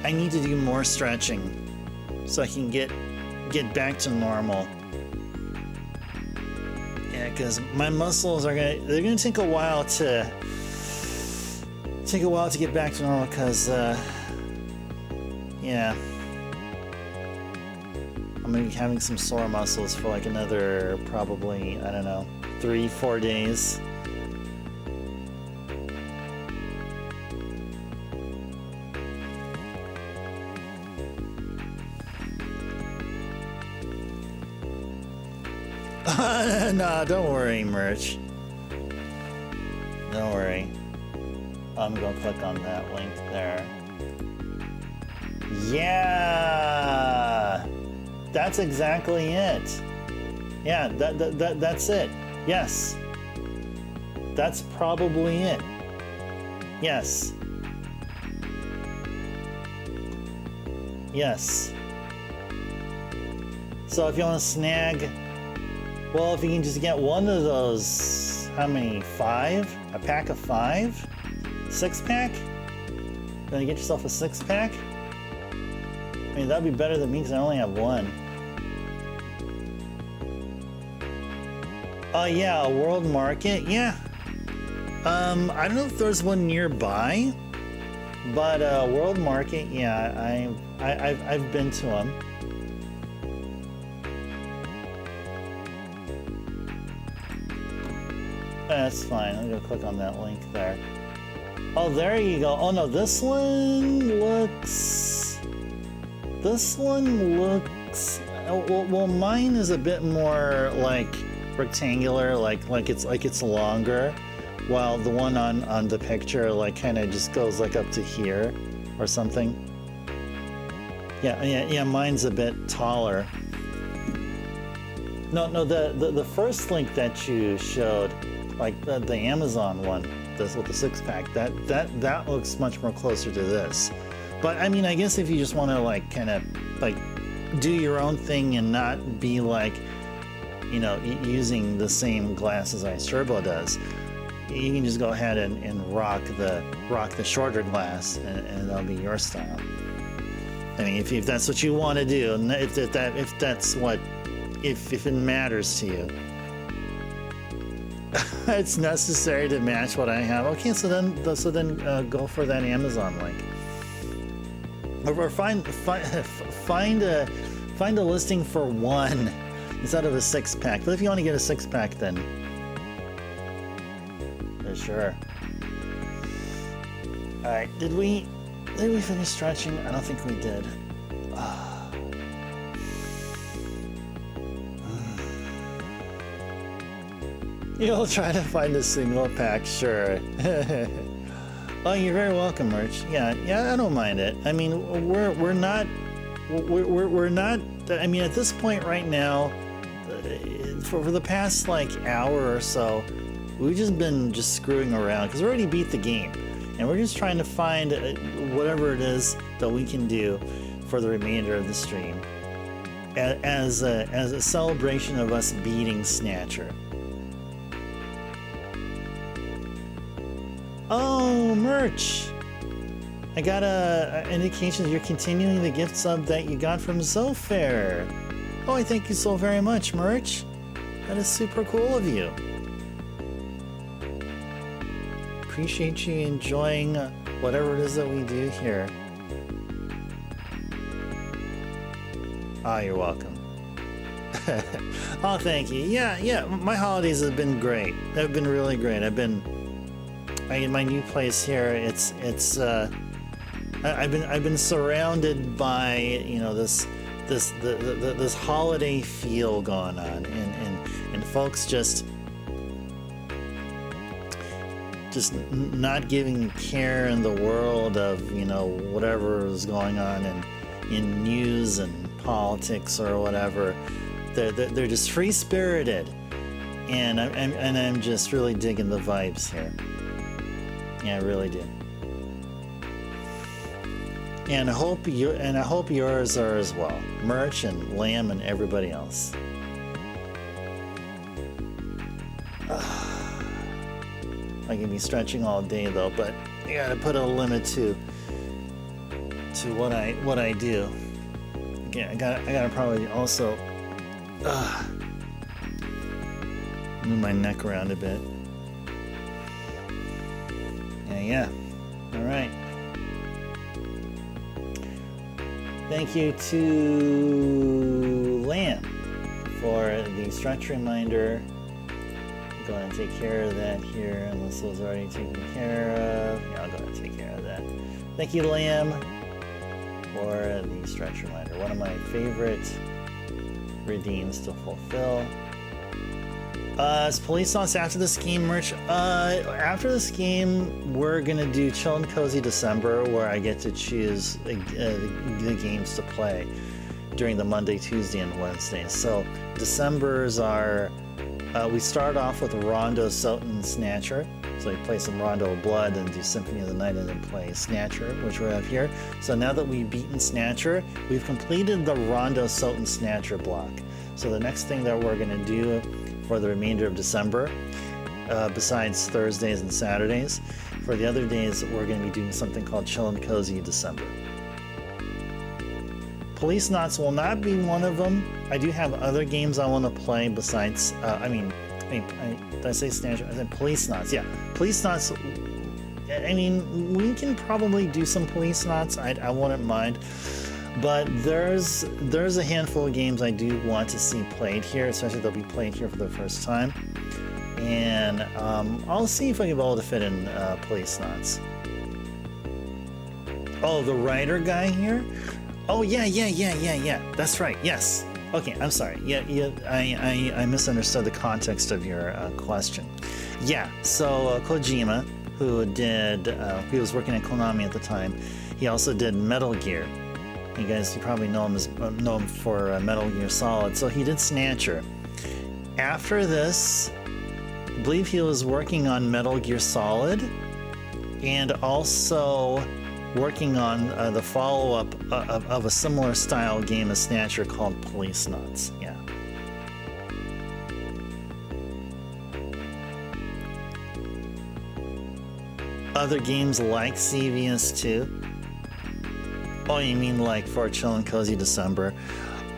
I need to do more stretching so I can get back to normal. Yeah, because my muscles they're gonna take a while to get back to normal, because yeah, I'm gonna be having some sore muscles for like another probably, I don't know, 3-4 days. No, don't worry, Merch. Don't worry. I'm gonna click on that link there. Yeah! That's exactly it. Yeah, that's it. Yes. That's probably it. Yes. Yes. So if you want to snag, well, if you can just get one of those, how many? 5? A pack of 5? 6-pack? Gonna get yourself a 6-pack? I mean, that'd be better than me because I only have one. Oh yeah, a world market? Yeah. I don't know if there's one nearby, but world market, yeah, I've been to them. That's fine. I'm gonna click on that link there. Oh, there you go. Oh no, this one looks. Well, mine is a bit more like rectangular, like it's longer, while the one on the picture like kind of just goes like up to here or something. Yeah. Mine's a bit taller. No, the first link that you showed, like the Amazon one, this with the 6-pack, that looks much more closer to this. But I mean, I guess if you just want to like kind of like do your own thing and not be like, you know, using the same glasses Ice Turbo does, you can just go ahead and rock the shorter glass, and that'll be your style. I mean, if that's what you want to do, and if it matters to you, it's necessary to match what I have. Okay, so then go for that Amazon link, or find a listing for one instead of a 6-pack. But if you want to get a 6-pack, then for sure. All right, did we finish stretching? I don't think we did. You'll try to find a single pack, sure. Oh, you're very welcome, Merch. Yeah, I don't mind it. I mean, we're not. I mean, at this point right now, for the past like hour or so, we've just been screwing around because we already beat the game, and we're just trying to find whatever it is that we can do for the remainder of the stream as a celebration of us beating Snatcher. Oh, Merch! I got a indication that you're continuing the gift sub that you got from Zofair. Oh, I thank you so very much, Merch. That is super cool of you. Appreciate you enjoying whatever it is that we do here. Ah, you're welcome. Oh, thank you. Yeah, my holidays have been great. They've been really great. In my new place here, I've been surrounded by, you know, this holiday feel going on, and folks just not giving a care in the world of, you know, whatever is going on in news and politics or whatever. They're just free spirited, and I'm just really digging the vibes here. Yeah, I really do. And I hope yours are as well. Merch and Lamb and everybody else. I can be stretching all day though, but I gotta put a limit to what I do. Okay, I gotta probably also move my neck around a bit. Yeah. All right. Thank you to Lamb for the stretch reminder. I'm going to take care of that here, unless it was already taken care of. Yeah, I'll go ahead and take care of that. Thank you, Lamb, for the stretch reminder. One of my favorite redeems to fulfill. Is Police Knots after this game, Merch? After this game, we're gonna do Chill and Cozy December, where I get to choose the games to play during the Monday, Tuesday, and Wednesday. So December's are, we start off with Rondo, SotN, Snatcher. So we play some Rondo Blood and do Symphony of the Night, and then play Snatcher, which we have here. So now that we've beaten Snatcher, we've completed the Rondo, SotN, Snatcher block. So the next thing that we're gonna do for the remainder of December, besides Thursdays and Saturdays, for the other days, we're going to be doing something called Chill and Cozy December. Police Knots will not be one of them. I do have other games I want to play besides, did I say Snatcher? I said Police Knots. Yeah, Police Knots. I mean, we can probably do some Police Knots. I wouldn't mind. But there's a handful of games I do want to see played here, especially they'll be played here for the first time. And I'll see if I can be able to fit in Police Knots. Oh, the writer guy here? Oh, yeah. That's right, yes. Okay, I'm sorry. Yeah, I misunderstood the context of your question. Yeah, so Kojima, who he was working at Konami at the time, he also did Metal Gear. You probably know him for Metal Gear Solid. So he did Snatcher. After this, I believe he was working on Metal Gear Solid, and also working on the follow-up of a similar style game as Snatcher called Police Knots. Yeah. other games like CVS2? Oh, you mean like for Chill and Cozy December?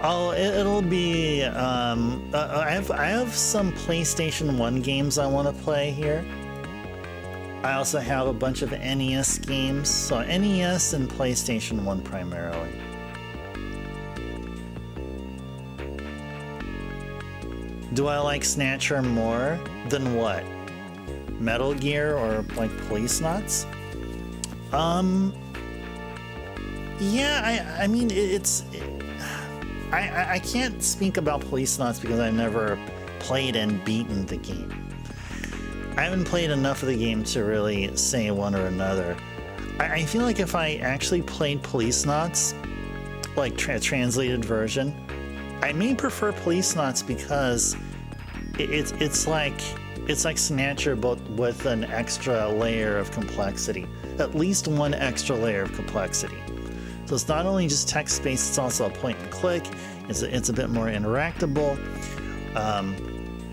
Oh, it'll be. I have some PlayStation 1 games I want to play here. I also have a bunch of NES games, so NES and PlayStation 1 primarily. Do I like Snatcher more than what? Metal Gear or like Policenauts? Yeah, I mean, I can't speak about Policenauts because I've never played and beaten the game. I haven't played enough of the game to really say one or another. I feel like if I actually played Policenauts, like translated version, I may prefer Policenauts because it's like Snatcher, but with an extra layer of complexity. At least one extra layer of complexity. So it's not only just text-based, it's also a point and click. It's a bit more interactable.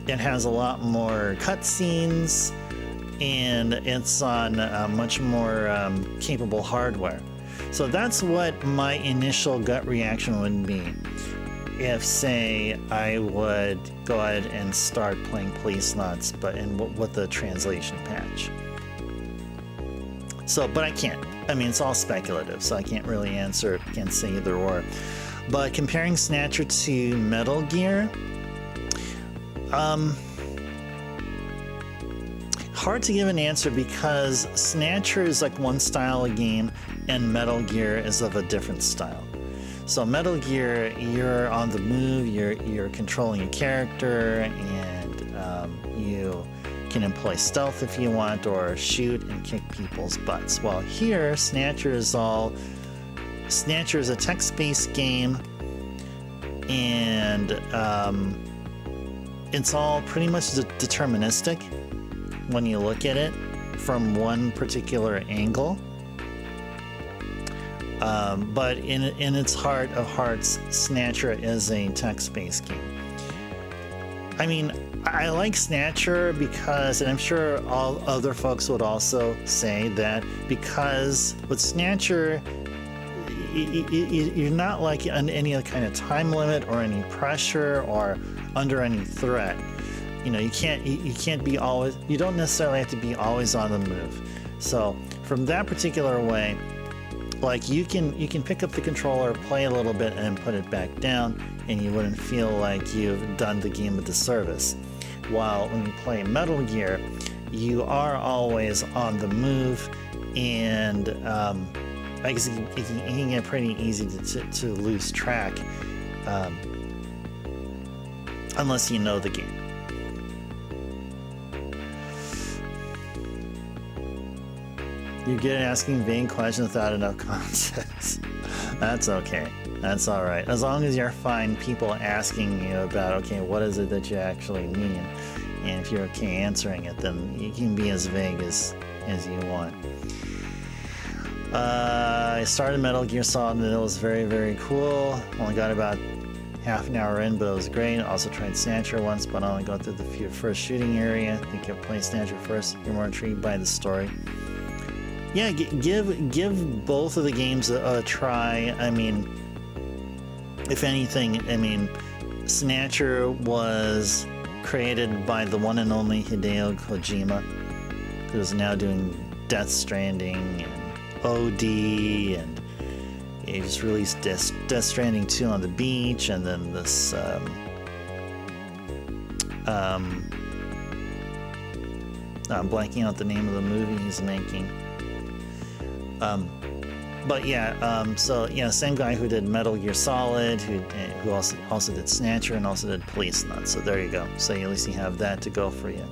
It has a lot more cutscenes, and it's on much more capable hardware. So that's what my initial gut reaction would be if, say, I would go ahead and start playing Policenauts, but with the translation patch. So, but I can't. I mean, it's all speculative, so I can't really answer, can't say either or. But comparing Snatcher to Metal Gear, hard to give an answer because Snatcher is like one style of game and Metal Gear is of a different style. So Metal Gear, you're on the move, you're controlling a character, and you can employ stealth if you want, or shoot and kick people's butts. While here, Snatcher is a text-based game, and it's all pretty much deterministic when you look at it from one particular angle. But in its heart of hearts, Snatcher is a text-based game. I mean, I like Snatcher because, and I'm sure all other folks would also say that, because with Snatcher, you're not like on any other kind of time limit or any pressure or under any threat. You know, you can't be always, you don't necessarily have to be always on the move. So from that particular way, like you can pick up the controller, play a little bit, and put it back down, and you wouldn't feel like you've done the game a disservice. While when you play Metal Gear, you are always on the move, and I guess it can get pretty easy to lose track unless you know the game. You're good at asking vague questions without enough context. That's okay. That's all right. As long as you're fine people asking you about, okay, what is it that you actually mean? And if you're okay answering it, then you can be as vague as you want. I started Metal Gear Solid, and it was very, very cool. Only got about half an hour in, but it was great. Also tried Snatcher once, but I only got through the first shooting area. I think you'll play Snatcher first. You're more intrigued by the story. Yeah, give both of the games a try. I mean, if anything, I mean, Snatcher was created by the one and only Hideo Kojima, who's now doing Death Stranding and OD, and he just released Death Stranding 2 on the beach, and then this I'm blanking out the name of the movie he's making. But yeah, so yeah, same guy who did Metal Gear Solid, who also did Snatcher and also did Policenauts. So there you go. So at least you have that to go for you.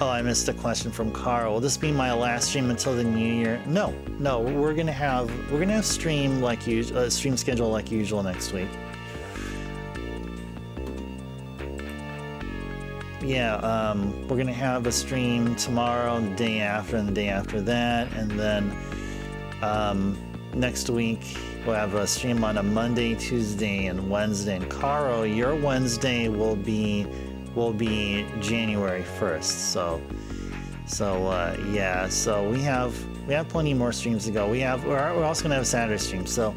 Oh, I missed a question from Carl. Will this be my last stream until the new year? No, we're gonna have stream schedule like usual next week. Yeah, we're gonna have a stream tomorrow, the day after, and the day after that, and then next week we'll have a stream on a Monday, Tuesday, and Wednesday. And Caro, your Wednesday will be will be January 1st. Yeah, so we have plenty more streams to go. We're also gonna have a Saturday stream. So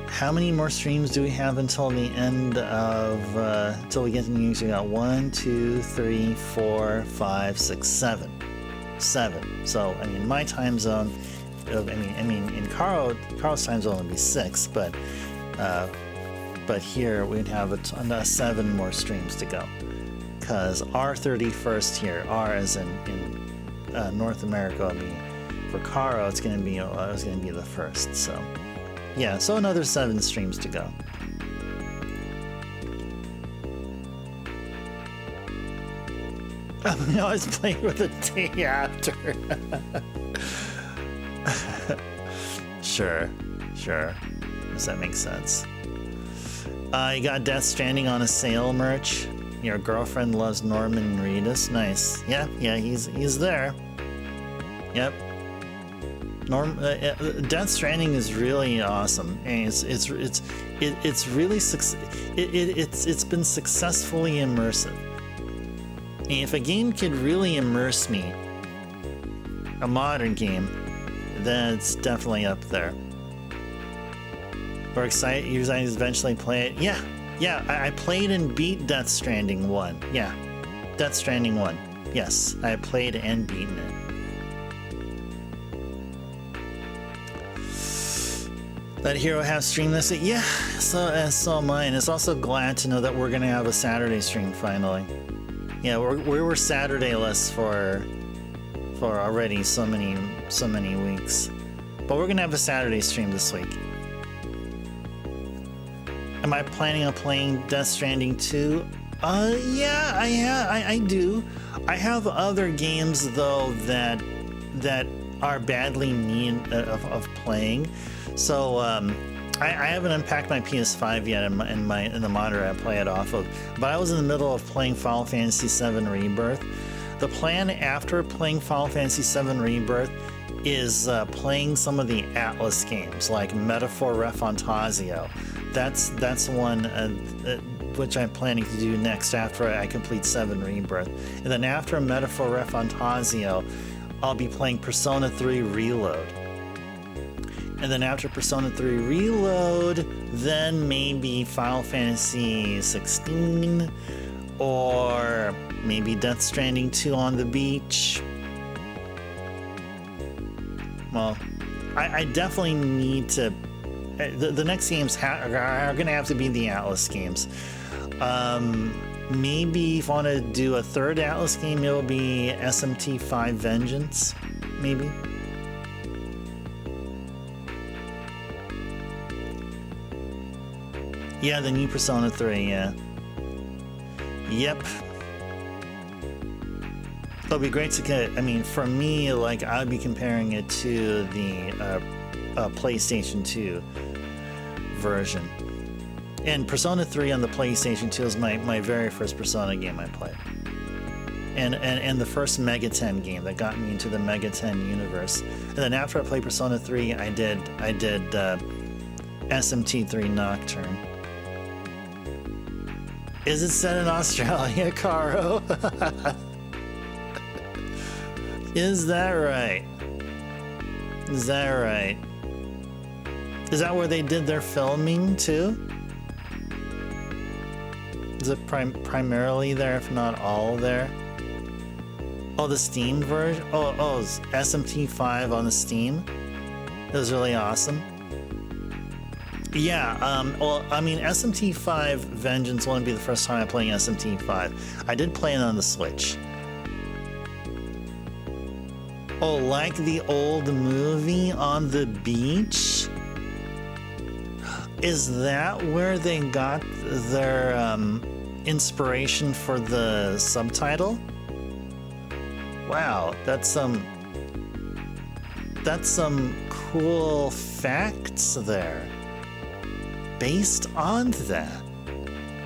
how many more streams do we have until the end of until we get to New Year's? We got 1, 2, 3, 4, 5, 6, 7. 7. So I mean, my time zone. I mean, in Carl's time zone would be 6, but here we'd have 7 more streams to go. Because our 31st here, R as in North America, will be for Caro. It's gonna be the first. So yeah, so another 7 streams to go. I was playing with the day after. Sure. Does that make sense? You got Death Stranding on a sale merch. Your girlfriend loves Norman Reedus. Nice. Yeah, he's there. Yep. Death Stranding is really awesome, and it's really it's been successfully immersive. And if a game could really immerse me, a modern game, then it's definitely up there. We're excited. You're excited to eventually play it. Yeah. I played and beat Death Stranding 1. Yeah, Death Stranding 1. Yes, I played and beaten it. That hero have streamed this? Yeah, so mine. It's also glad to know that we're gonna have a Saturday stream finally. Yeah, we were Saturday-less for already so many weeks, but we're gonna have a Saturday stream this week. Am I planning on playing Death Stranding 2? Yeah, I do. I have other games though that are badly in need of playing. So I haven't unpacked my PS5 yet in the monitor I play it off of. But I was in the middle of playing Final Fantasy VII Rebirth. The plan after playing Final Fantasy VII Rebirth is playing some of the Atlas games like Metaphor Refantasio. That's one which I'm planning to do next after I complete 7 Rebirth. And then after Metaphor Refantasio, I'll be playing Persona 3 Reload. And then after Persona 3 Reload, then maybe Final Fantasy 16, or maybe Death Stranding 2 on the beach. Well, I definitely need to... The next games are going to have to be the Atlas games. Maybe if I want to do a third Atlas game, it'll be SMT5 Vengeance, maybe. Yeah, the new Persona 3, yeah. Yep. It'll be great to get, I mean, for me, like, I'd be comparing it to the PlayStation 2 version. And Persona 3 on the PlayStation 2 is my very first Persona game I played. And the first Mega 10 game that got me into the Mega 10 universe. And then after I played Persona 3, I did SMT3 Nocturne. Is it set in Australia, Caro? Is that right? Is that right? Is that where they did their filming too? Is it primarily there, if not all there? Oh, the Steam version? Oh, SMT5 on the Steam? It was really awesome. Yeah, well, I mean, SMT5 Vengeance won't be the first time I'm playing SMT5. I did play it on the Switch. Oh, like the old movie On the Beach? Is that where they got their inspiration for the subtitle? Wow, that's some cool facts there. Based on that.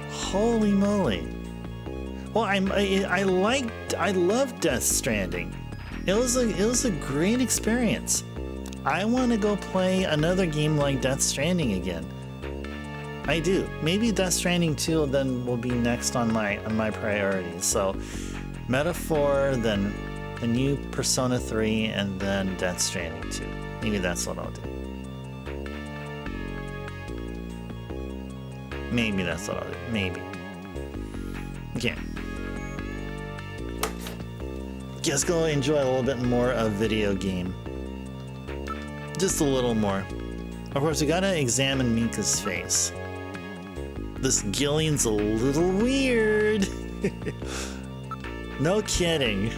Holy moly. Well, I loved Death Stranding. It was a great experience. I want to go play another game like Death Stranding again. I do. Maybe Death Stranding 2 then will be next on my priorities. So Metaphor, then the new Persona 3, and then Death Stranding 2. Maybe that's what I'll do. Maybe that's what I'll do. Maybe. Okay. Let's go enjoy a little bit more of video game. Just a little more. Of course, we gotta examine Mika's face. This Gillian's a little weird. No kidding.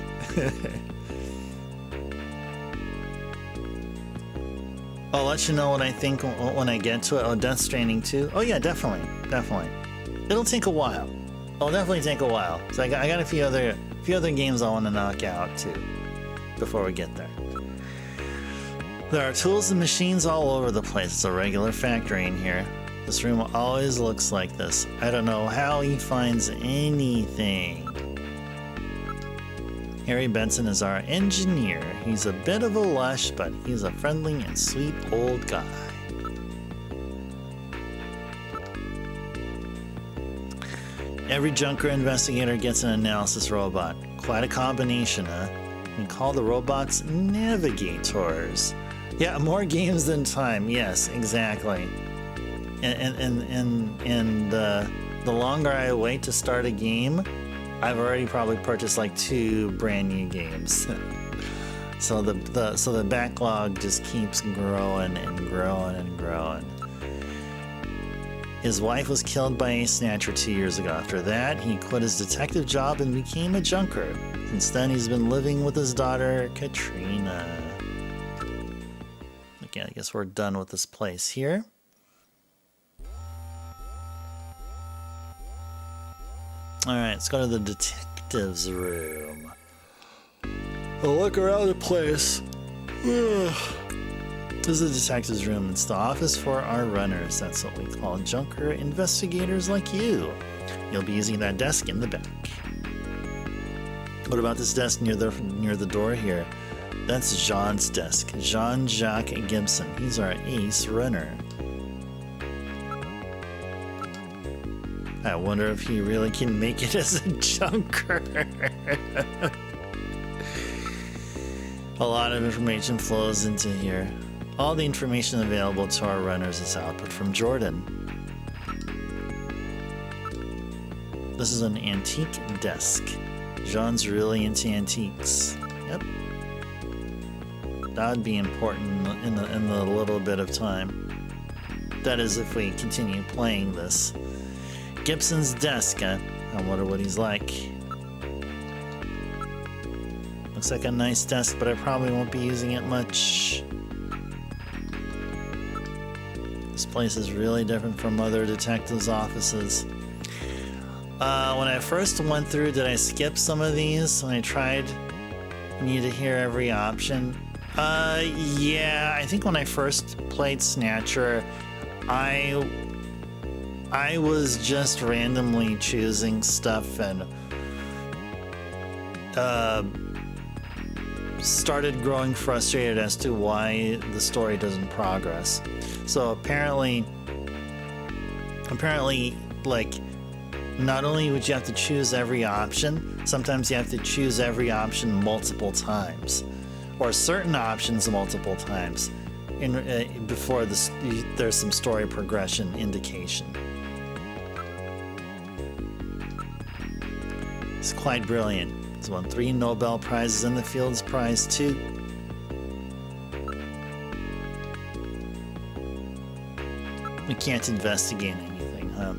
I'll let you know what I think when I get to it. Oh, Death Stranding 2? Oh yeah, definitely. Definitely. It'll take a while. It'll definitely take a while. So I got a few other games I want to knock out too before we get there. There are tools and machines all over the place. It's a regular factory in here. This room always looks like this. I don't know how he finds anything. Harry Benson is our engineer. He's a bit of a lush, but he's a friendly and sweet old guy. Every junker investigator gets an analysis robot. Quite a combination, huh? We call the robots navigators. Yeah, more games than time. Yes, exactly. And the longer I wait to start a game, I've already probably purchased like 2 brand new games. So the backlog just keeps growing and growing and growing. His wife was killed by a snatcher 2 years ago. After that, he quit his detective job and became a junker. Since then, he's been living with his daughter, Katrina. Okay, I guess we're done with this place here. Alright, let's go to the detective's room. I'll look around the place. This is the detective's room. It's the office for our runners. That's what we call junker investigators like you. You'll be using that desk in the back. What about this desk near the door here? That's Jean's desk. Jean-Jacques Gibson. He's our ace runner. I wonder if he really can make it as a junker. A lot of information flows into here. All the information available to our runners is output from Jordan. This is an antique desk. Jean's really into antiques. Yep. That would be important in the little bit of time. That is if we continue playing this. Gibson's desk. I wonder what he's like. Looks like a nice desk, but I probably won't be using it much. This place is really different from other detectives' offices. When I first went through, did I skip some of these? When I tried, need to hear every option. Yeah, I think when I first played Snatcher, I was just randomly choosing stuff and started growing frustrated as to why the story doesn't progress. So apparently, like, not only would you have to choose every option, sometimes you have to choose every option multiple times, or certain options multiple times, before there's some story progression indication. It's quite brilliant. He's won 3 Nobel Prizes and the Fields Prize too. We can't investigate anything, huh?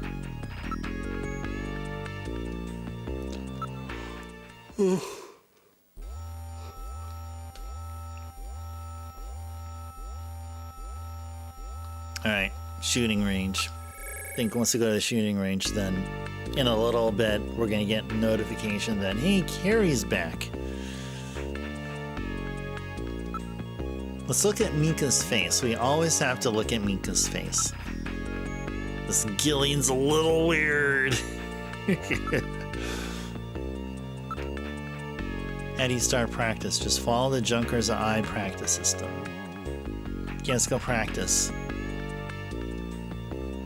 Alright, shooting range. I think once we go to the shooting range, then in a little bit we're gonna get a notification that, hey, Carrie's back. Let's look at Mika's face. We always have to look at Mika's face. This Gillian's a little weird. How do you start practice? Just follow the Junker's Eye practice system. Okay, let's go practice.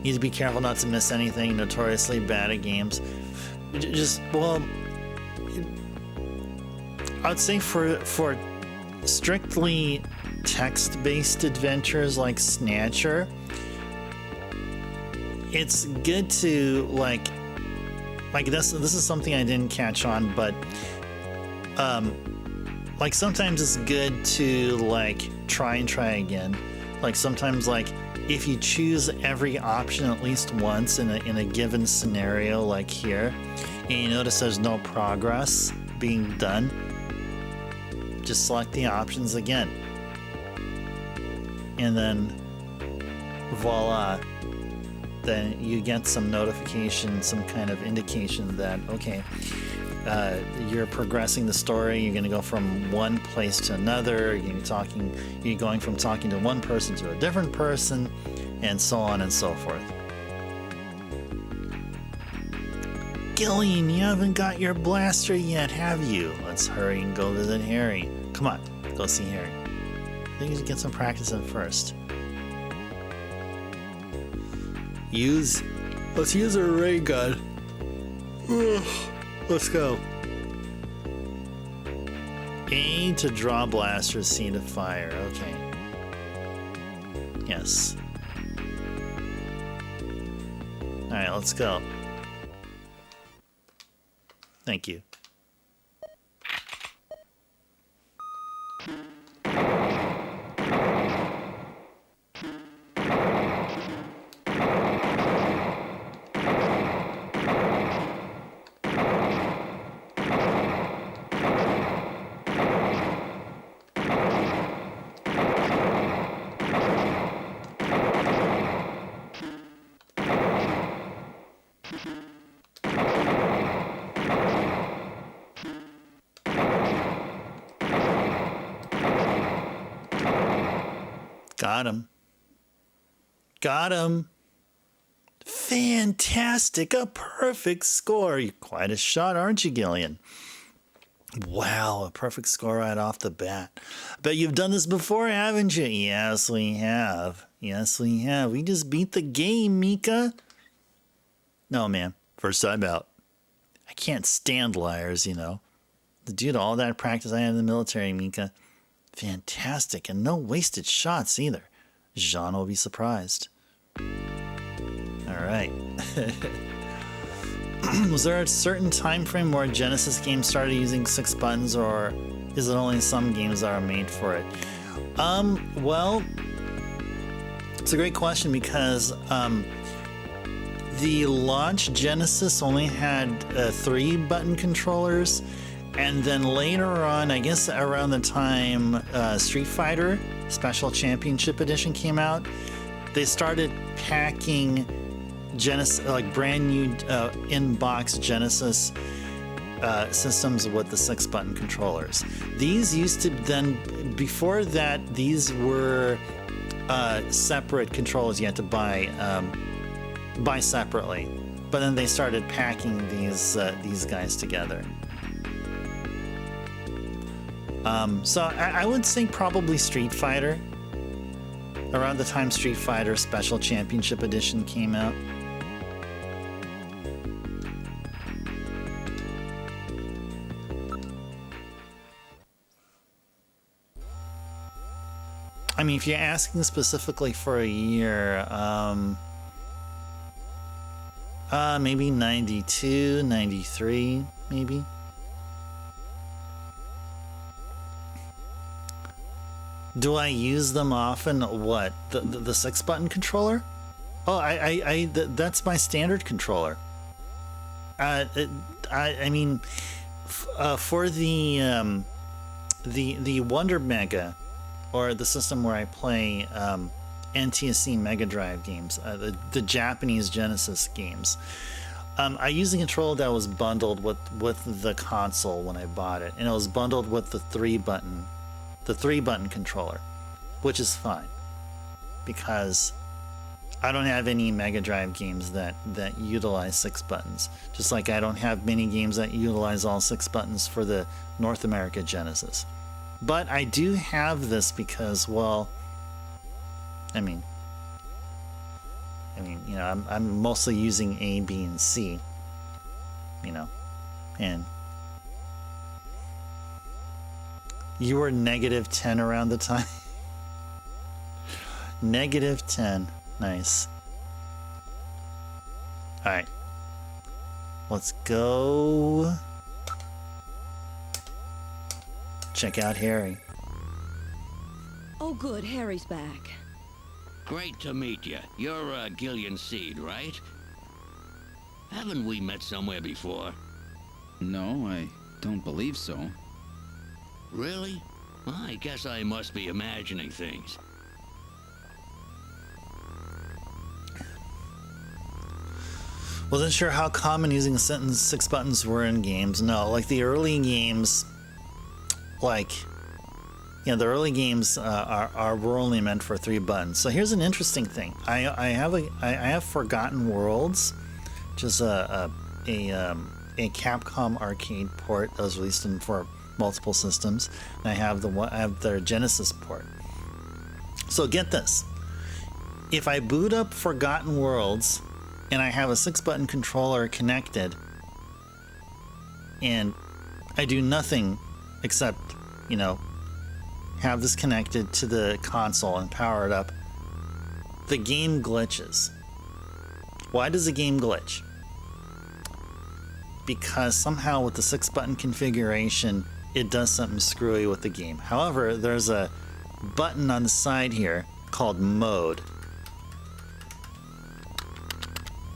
You need to be careful not to miss anything. Notoriously bad at games. Just, well, I would say for strictly text-based adventures like Snatcher, it's good to like this is something I didn't catch on, but like sometimes it's good to like try again. Like sometimes, like if you choose every option at least once in a given scenario, like here, and you notice there's no progress being done, just select the options again, and then voila, then you get some notification, some kind of indication that, okay, you're progressing the story. You're going to go from one place to another. You're going from talking to one person to a different person, and so on and so forth. Gillian, you haven't got your blaster yet, have you? Let's hurry and go visit Harry. Come on, go see Harry. I think you should get some practice in first. Let's use a ray gun. Let's go. A to draw blasters, C to fire. Okay. Yes. Alright, let's go. Thank you. Got him. Got him. Fantastic. A perfect score. You're quite a shot, aren't you, Gillian? Wow, a perfect score right off the bat. Bet you've done this before, haven't you? Yes, we have. Yes, we have. We just beat the game, Mika. No, man. First time out. I can't stand liars, you know. Due to all that practice I had in the military, Mika. Fantastic, and no wasted shots either. Jean will be surprised. Alright. Was there a certain time frame where Genesis games started using 6 buttons, or is it only some games that are made for it? Well, it's a great question because the launch Genesis only had 3 button controllers. And then later on, I guess around the time Street Fighter Special Championship Edition came out, they started packing Genesis, like brand new in-box Genesis systems with the 6-button controllers. These used to then, before that, these were separate controllers you had to buy separately. But then they started packing these guys together. So I would say probably Street Fighter. Around the time Street Fighter Special Championship Edition came out. I mean, if you're asking specifically for a year, maybe 92, 93, maybe. Do I use them often? What? The 6-button controller? Oh, that's my standard controller. I mean, for the Wonder Mega, or the system where I play NTSC Mega Drive games, the Japanese Genesis games, I used a controller that was bundled with the console when I bought it, and it was bundled with the 3-button controller, which is fine because I don't have any Mega Drive games that utilize 6 buttons, just like I don't have many games that utilize all 6 buttons for the North America Genesis. But I do have this because, well, I mean, I mean, you know, I'm mostly using A, B, and C, you know, and you were -10 around the time. -10. Nice. All right. Let's go check out Harry. Oh, good. Harry's back. Great to meet you. You're Gillian Seed, right? Haven't we met somewhere before? No, I don't believe so. Really? I guess I must be imagining things. Wasn't sure how common using sentence 6 buttons were in games. No, like the early games, like, you know, the early games were only meant for 3 buttons. So here's an interesting thing. I have Forgotten Worlds, which is a Capcom arcade port that was released for multiple systems, and I have their Genesis port. So get this: if I boot up Forgotten Worlds and I have a 6-button controller connected, and I do nothing except, you know, have this connected to the console and power it up, the game glitches. Why does the game glitch? Because somehow with the 6-button configuration, it does something screwy with the game. However, there's a button on the side here called Mode.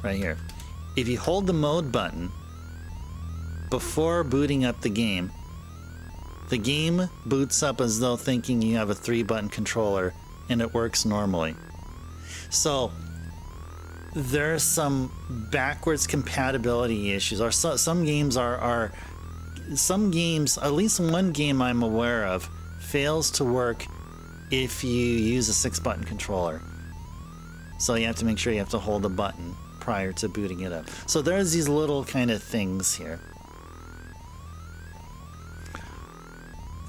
Right here. If you hold the Mode button before booting up the game boots up as though thinking you have a 3-button controller, and it works normally. So there's some backwards compatibility issues, or some games some games, at least one game I'm aware of, fails to work if you use a 6-button controller. So you have to make sure you have to hold a button prior to booting it up. So there's these little kind of things here.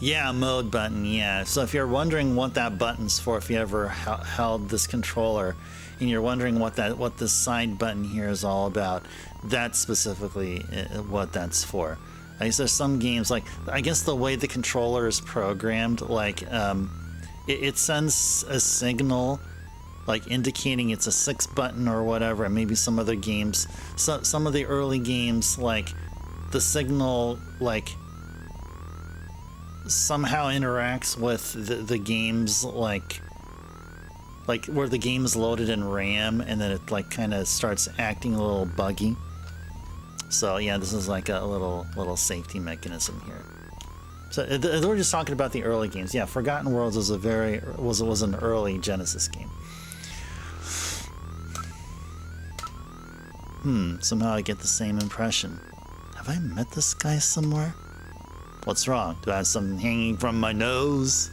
Yeah, Mode button, yeah. So if you're wondering what that button's for, if you ever held this controller and you're wondering what this side button here is all about, that's specifically what that's for. I guess there's some games, like, I guess the way the controller is programmed, like, it sends a signal, like, indicating it's a 6-button or whatever, and maybe some other games, some of the early games, like, the signal, like, somehow interacts with the game's, like where the game's loaded in RAM, and then it, like, kind of starts acting a little buggy. So yeah, this is like a little safety mechanism here. So we're just talking about the early games. Yeah, Forgotten Worlds was was an early Genesis game. Somehow I get the same impression. Have I met this guy somewhere? What's wrong? Do I have something hanging from my nose?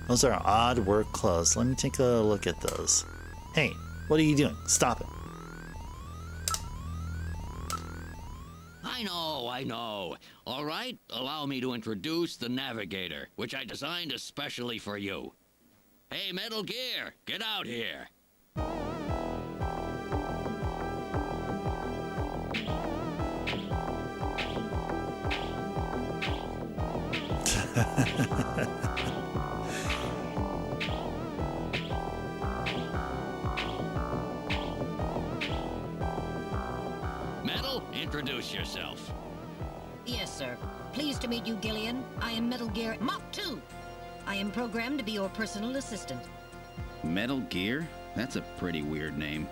Those are odd work clothes. Let me take a look at those. Hey, what are you doing? Stop it. I know. All right, allow me to introduce the Navigator, which I designed especially for you. Hey, Metal Gear, get out here. Metal, introduce yourself. Yes, sir. Pleased to meet you, Gillian. I am Metal Gear Mach 2. I am programmed to be your personal assistant. Metal Gear? That's a pretty weird name.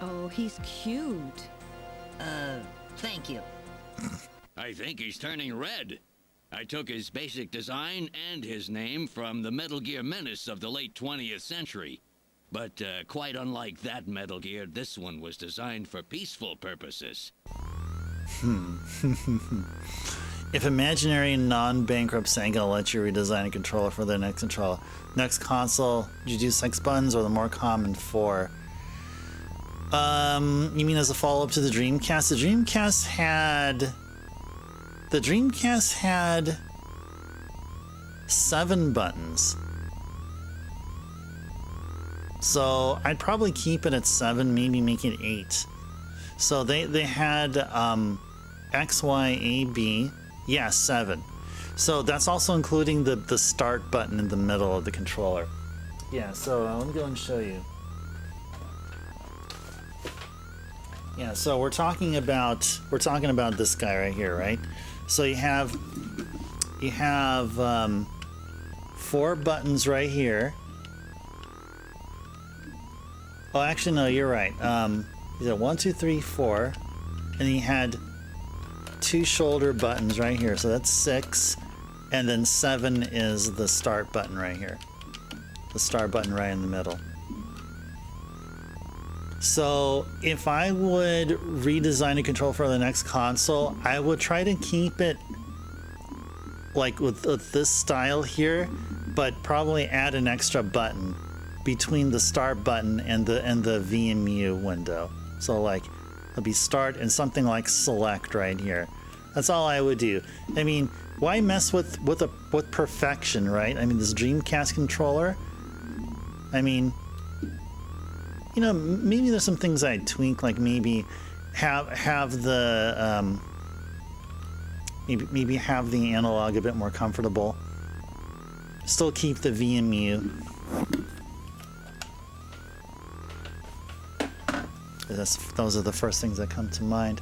Oh, he's cute. Thank you. I think he's turning red. I took his basic design and his name from the Metal Gear menace of the late 20th century. But quite unlike that Metal Gear, this one was designed for peaceful purposes. If imaginary non-bankrupt Sega lets you redesign a controller for their next controller, next console, did you do 6 buttons or the more common 4? You mean as a follow-up to the Dreamcast? The Dreamcast had 7 buttons. So I'd probably keep it at 7, maybe make it 8. So they had X, Y, A, B. Yeah, 7. So that's also including the start button in the middle of the controller. Yeah, so let me go and show you. Yeah, so we're talking about this guy right here, right? So you have 4 buttons right here. Oh, actually, no, you're right. You got 1, 2, 3, 4, and then you had 2 shoulder buttons right here. So that's 6, and then 7 is the start button right here. The start button right in the middle. So if I would redesign a control for the next console, I would try to keep it like with this style here, but probably add an extra button between the start button and the VMU window. So like it'll be start and something like select right here. That's all I would do. I mean, why mess with perfection, right? I mean, this Dreamcast controller. I mean, you know, maybe there's some things I'd tweak, like maybe have the maybe have the analog a bit more comfortable. Still keep the VMU. Those are the first things that come to mind.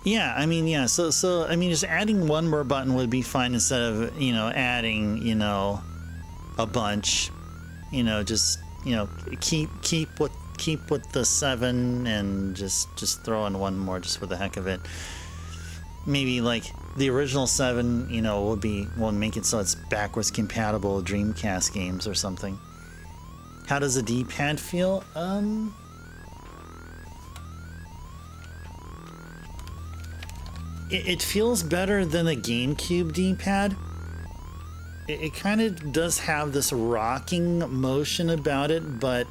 Yeah, I mean, yeah. So I mean, just adding one more button would be fine instead of, you know, adding, you know, a bunch. You know, just, you know, keep with the 7 and just throw in one more just for the heck of it. Maybe like the original 7, you know, will make it so it's backwards compatible with Dreamcast games or something. How does the D-pad feel? It feels better than the GameCube D-pad. It kind of does have this rocking motion about it, but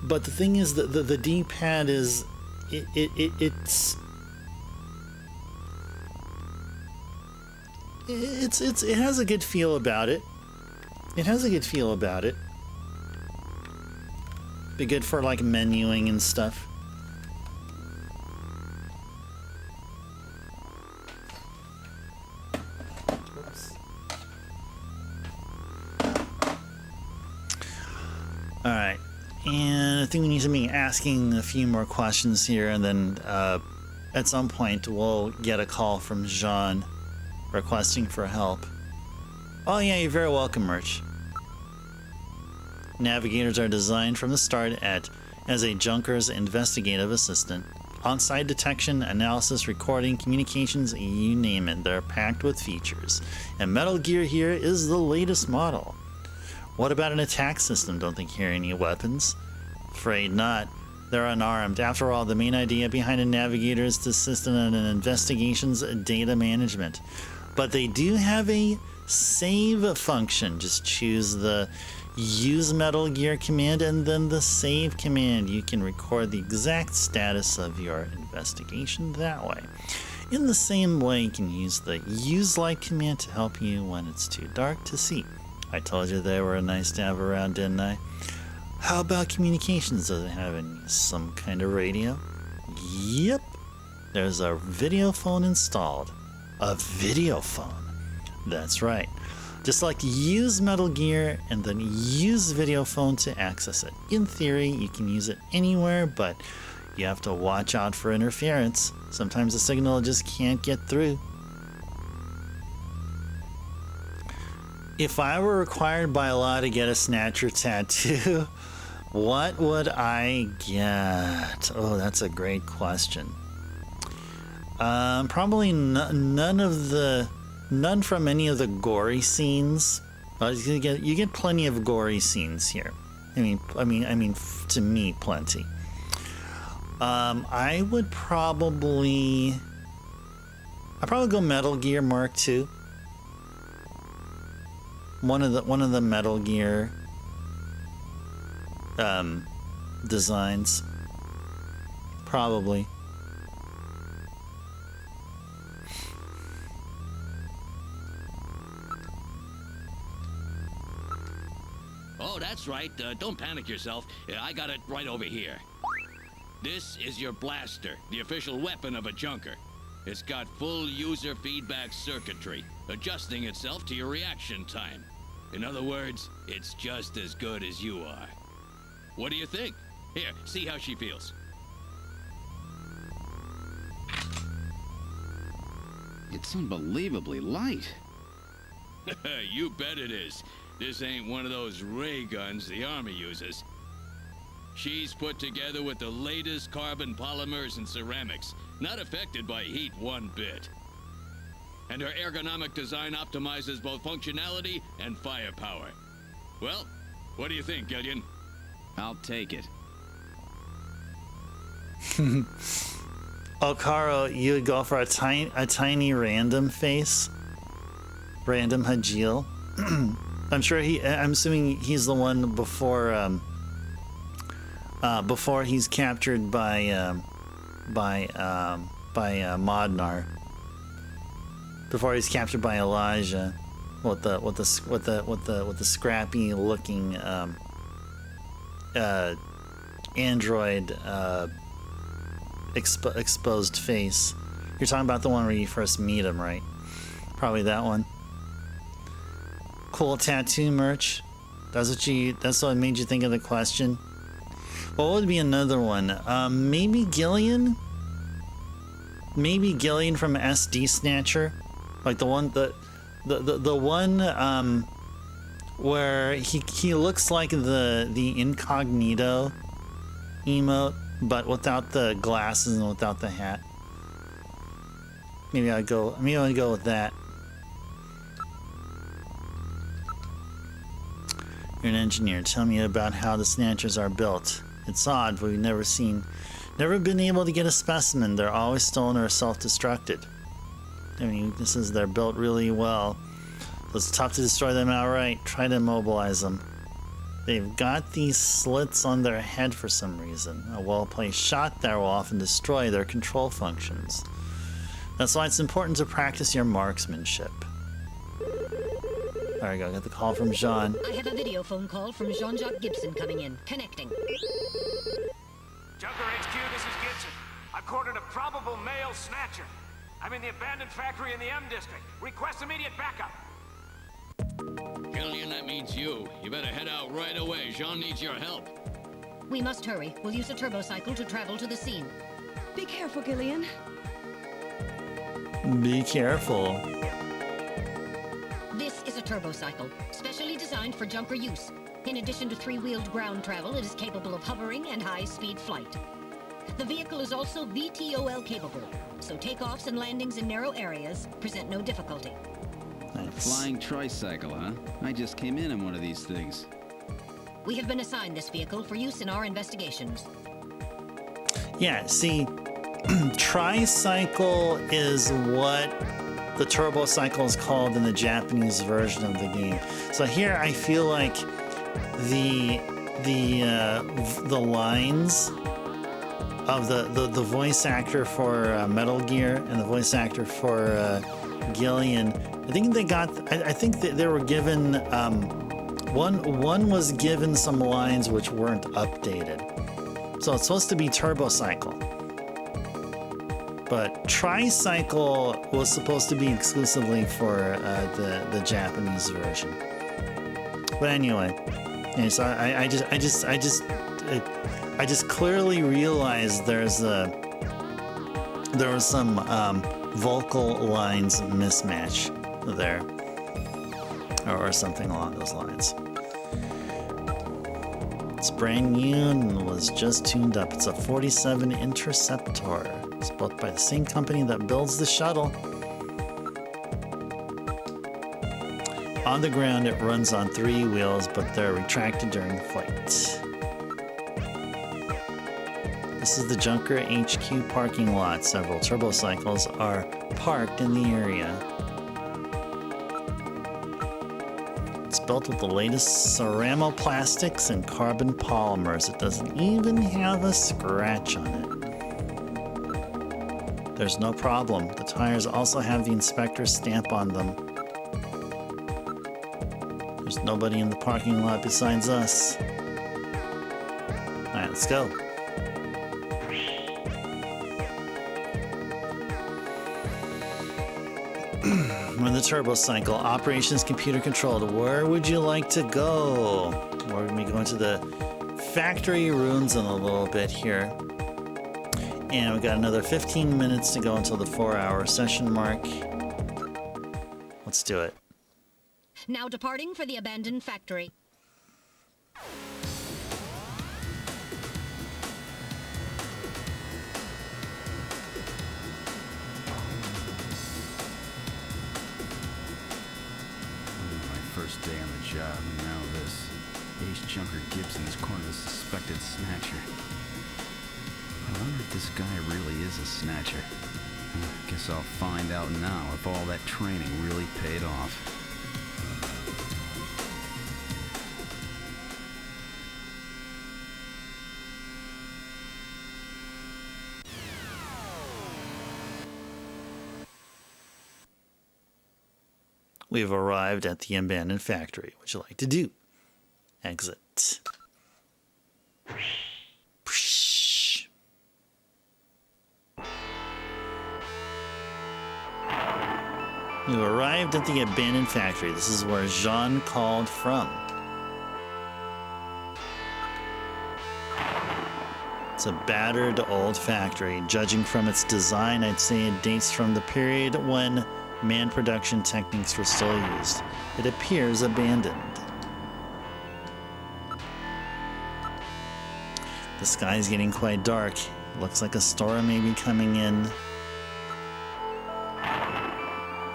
the thing is that the D-pad is it has a good feel about it. It has a good feel about it. Be good for like menuing and stuff. All right, and I think we need to be asking a few more questions here, and then at some point we'll get a call from Jean requesting for help. Oh yeah, you're very welcome, Merch. Navigators are designed from the start as a Junker's investigative assistant. On-site detection, analysis, recording, communications, you name it, they're packed with features. And Metal Gear here is the latest model. What about an attack system? Don't think here any weapons? Afraid not. They're unarmed. After all, the main idea behind a Navigator is to assist in an investigation's data management. But they do have a save function. Just choose the use Metal Gear command and then the save command. You can record the exact status of your investigation that way. In the same way, you can use the use light command to help you when it's too dark to see. I told you they were nice to have around, didn't I? How about communications? Does it have some kind of radio? Yep. There's a video phone installed. A video phone. That's right. Just like use Metal Gear and then use video phone to access it. In theory, you can use it anywhere, but you have to watch out for interference. Sometimes the signal just can't get through. If I were required by law to get a Snatcher tattoo, what would I get? Oh, that's a great question. Probably none from any of the gory scenes. You get plenty of gory scenes here. I mean, to me, plenty. I'd probably go Metal Gear Mark II. One of the Metal Gear designs, probably. Oh, that's right. Don't panic yourself. I got it right over here. This is your blaster, the official weapon of a junker. It's got full user feedback circuitry, adjusting itself to your reaction time. In other words, it's just as good as you are. What do you think? Here, see how she feels. It's unbelievably light. You bet it is. This ain't one of those ray guns the Army uses. She's put together with the latest carbon polymers and ceramics, not affected by heat one bit. And her ergonomic design optimizes both functionality and firepower. Well, what do you think, Gillian? I'll take it. Oh, Caro, you would go for a tiny random face? Random Hajil? I'm sure I'm assuming he's the one before he's captured by Modnar. Before he's captured by Elijah, with the scrappy looking android exposed face. You're talking about the one where you first meet him, right? Probably that one. Cool tattoo merch. That's what made you think of the question. What would be another one? Maybe Gillian? Maybe Gillian from SD Snatcher? Like the one where he looks like the incognito emote, but without the glasses and without the hat. Maybe I'd go with that. You're an engineer. Tell me about how the Snatchers are built. It's odd, but we've never been able to get a specimen. They're always stolen or self-destructed. I mean, weaknesses, they're built really well. So it's tough to destroy them outright. Try to immobilize them. They've got these slits on their head for some reason. A well-placed shot there will often destroy their control functions. That's why it's important to practice your marksmanship. There we go, got the call from Jean. I have a video phone call from Jean-Jacques Gibson coming in. Connecting. Junker HQ, this is Gibson. I've cornered a probable male snatcher. I'm in the abandoned factory in the M district. Request immediate backup. Gillian, that means you. You better head out right away. Jean needs your help. We must hurry. We'll use a turbocycle to travel to the scene. Be careful, Gillian. Be careful. This is a turbocycle, specially designed for junker use. In addition to three-wheeled ground travel, it is capable of hovering and high-speed flight. The vehicle is also VTOL capable, so takeoffs and landings in narrow areas present no difficulty. Nice. Flying tricycle, huh? I just came in one of these things. We have been assigned this vehicle for use in our investigations. Yeah, see, tricycle is what the turbocycle is called in the Japanese version of the game. So here I feel like the lines of the voice actor for Metal Gear and the voice actor for Gillian, I think that they were given one was given some lines which weren't updated. So it's supposed to be turbocycle. But tricycle was supposed to be exclusively for the Japanese version. But anyway, so I just clearly realized there was some vocal lines mismatch there, or something along those lines. It's brand new and was just tuned up. It's a 47 Interceptor. It's built by the same company that builds the shuttle. On the ground, it runs on 3 wheels, but they're retracted during flight. This is the Junker HQ parking lot. Several turbocycles are parked in the area. It's built with the latest ceramo-plastics and carbon polymers. It doesn't even have a scratch on it. There's no problem. The tires also have the inspector's stamp on them. There's nobody in the parking lot besides us. Alright, let's go. We're in the turbo cycle. Operations computer controlled. Where would you like to go? We're going to be going to the factory ruins in a little bit here. And we've got another 15 minutes to go until the 4-hour session mark. Let's do it. Now departing for the abandoned factory. My first day on the job, and now this. Ace Junker Gibson has cornered the suspected snatcher. I wonder if this guy really is a snatcher. Guess I'll find out now if all that training really paid off. We've arrived at the abandoned factory. What would you like to do? Exit. We've arrived at the abandoned factory. This is where Jean called from. It's a battered old factory. Judging from its design, I'd say it dates from the period when man production techniques were still used. It appears abandoned. The sky's getting quite dark. Looks like a storm may be coming in.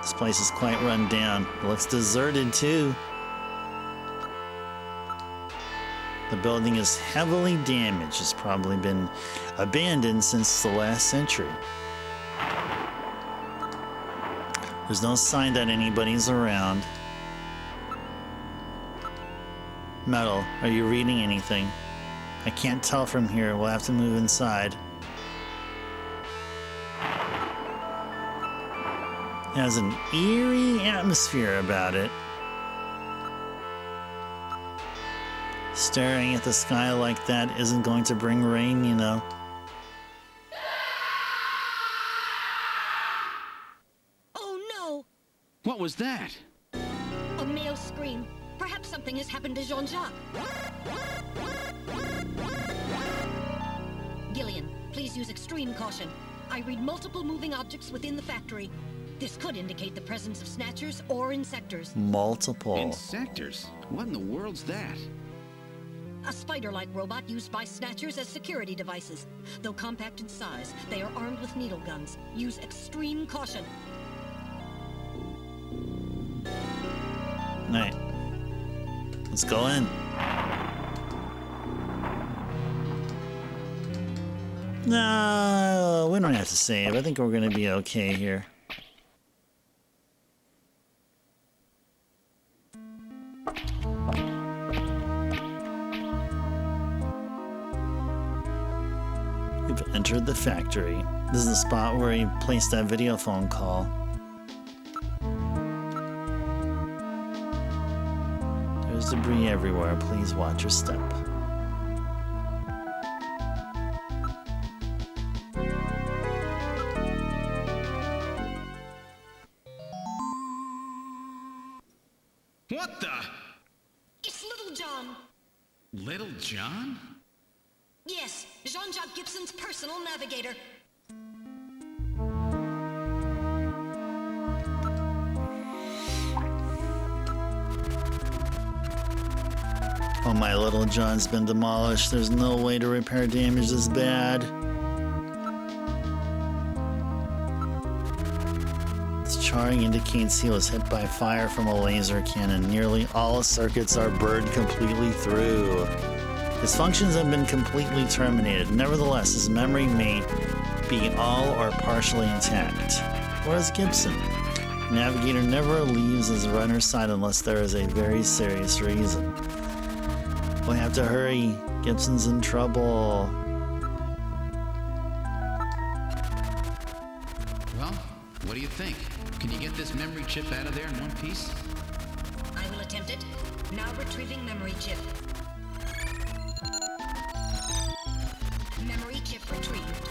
This place is quite run down. It looks deserted too. The building is heavily damaged. It's probably been abandoned since the last century. There's no sign that anybody's around. Metal, are you reading anything? I can't tell from here. We'll have to move inside. It has an eerie atmosphere about it. Staring at the sky like that isn't going to bring rain, you know. Oh no! What was that? A male scream. Perhaps something has happened to Jean-Jacques. Gillian, please use extreme caution. I read multiple moving objects within the factory. This could indicate the presence of snatchers or insectors. Multiple. Insectors? What in the world's that? A spider-like robot used by snatchers as security devices. Though compact in size, they are armed with needle guns. Use extreme caution. Alright. Let's go in. No, we don't have to save. I think we're going to be okay here. We've entered the factory. This is the spot where he placed that video phone call. There's debris everywhere. Please watch your step. What the? It's Little John. Little John? Yes, Jean-Jacques Gibson's personal navigator. Oh, my Little John's been demolished. There's no way to repair damage this bad. This charring indicates he was hit by fire from a laser cannon. Nearly all circuits are burned completely through. His functions have been completely terminated. Nevertheless, his memory may be all or partially intact. Where's Gibson? Navigator never leaves his runner's side unless there is a very serious reason. We have to hurry. Gibson's in trouble. Well, what do you think? Can you get this memory chip out of there in one piece? I will attempted. Now retrieving memory chip. Memory chip retrieved.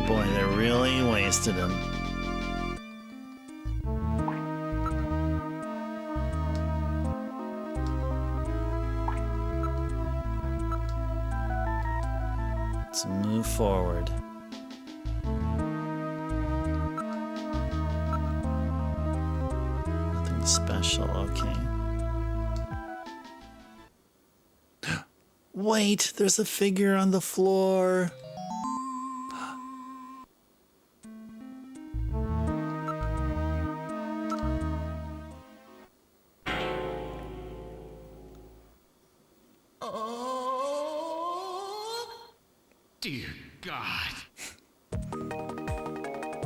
Boy, they really wasted him. Let's move forward. Nothing special, okay. Wait, there's a figure on the floor. Dear God.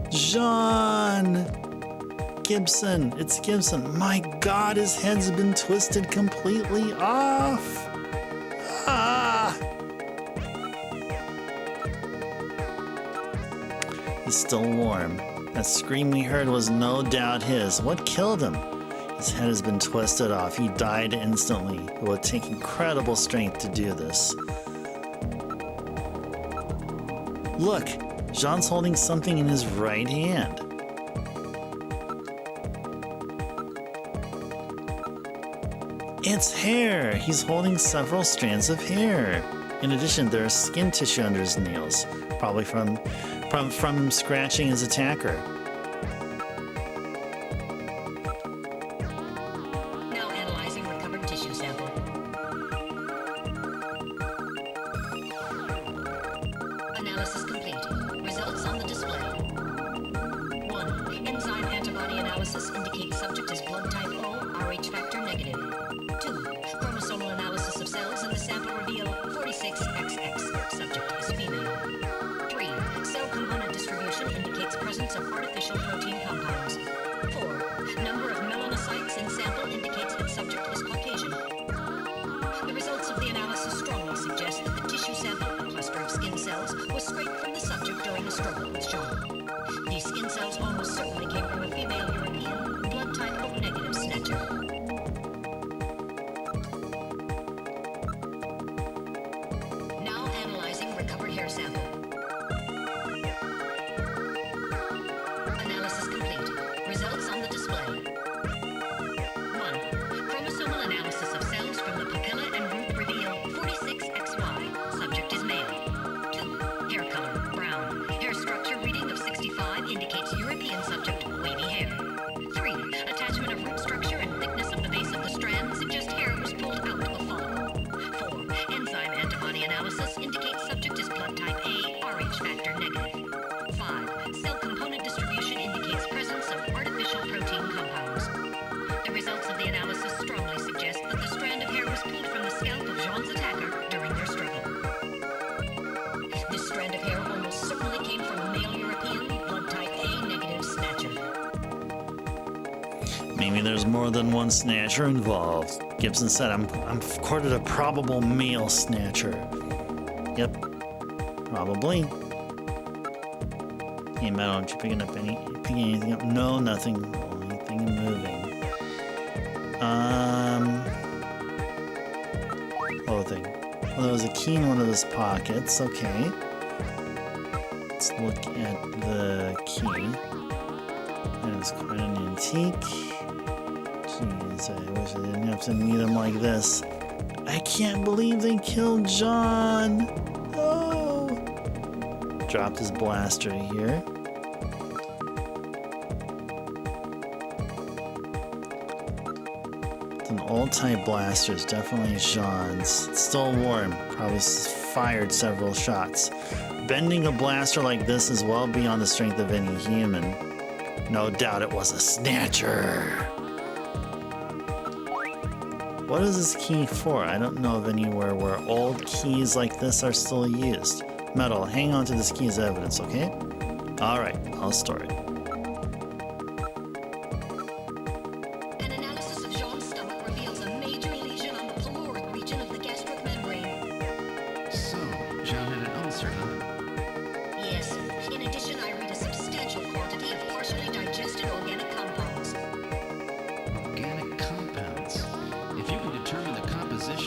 John! Gibson, it's Gibson. My God, his head's been twisted completely off. Ah! He's still warm. That scream we heard was no doubt his. What killed him? His head has been twisted off. He died instantly. It would take incredible strength to do this. Look, Jean's holding something in his right hand. It's hair! He's holding several strands of hair. In addition, there is skin tissue under his nails, probably from him scratching his attacker. Now analyzing recovered tissue sample. Analysis complete. Results on the display. 1. Enzyme antibody analysis indicates subject is blood type O, Rh factor negative. 2. Chromosomal analysis of cells in the sample reveal 46XX. Subject is female. 3. Cell component distribution indicates presence of artificial protein compounds. 4. Number of melanocytes in sample indicates that subject is Caucasian. The results of the analysis strongly suggest that the tissue sample, a cluster of skin cells, was scraped from the subject during a struggle with Jean. These skin cells almost certainly came from a female European, blood type O negative snatcher. Now analyzing recovered hair sample. Analysis complete. Results on the display. 1. Chromosomal analysis of cells from the papilla and root reveal 46XY. Subject is male. 2. Hair color, brown. Hair structure reading of 65 indicates European subject, wavy hair. 3. Attachment of root structure and thickness of the base of the strand suggest hair was pulled out of a follicle. 4. Enzyme antibody analysis indicates subject is blood type A, Rh factor negative. 5. Cell component distribution indicates presence of artificial protein compounds. The results of the analysis strongly suggest that the strand of hair was pulled from the scalp of Jean's attacker during their struggle. This strand of hair almost certainly came from a male European, blood type A negative snatcher. Maybe there's more than one snatcher involved. Gibson said, I'm courted a probable male snatcher. Yep, probably. Hey, Metal, aren't you picking anything up? No, nothing. Only thing moving. Clothing. Well, there was a key in one of his pockets. Okay. Let's look at the key. That is quite an antique. Jeez, I wish I didn't have to meet him like this. I can't believe they killed John. Oh! Dropped his blaster here. It's an old type blaster. It's definitely Jean's. It's still warm. Probably fired several shots. Bending a blaster like this is well beyond the strength of any human. No doubt it was a snatcher. What is this key for? I don't know of anywhere where old keys like this are still used. Metal, hang on to this key as evidence, okay? Alright, I'll store it. An analysis of Jean's stomach reveals a major lesion on the caloric region of the gastric membrane. So, Jean had an ulcer, huh?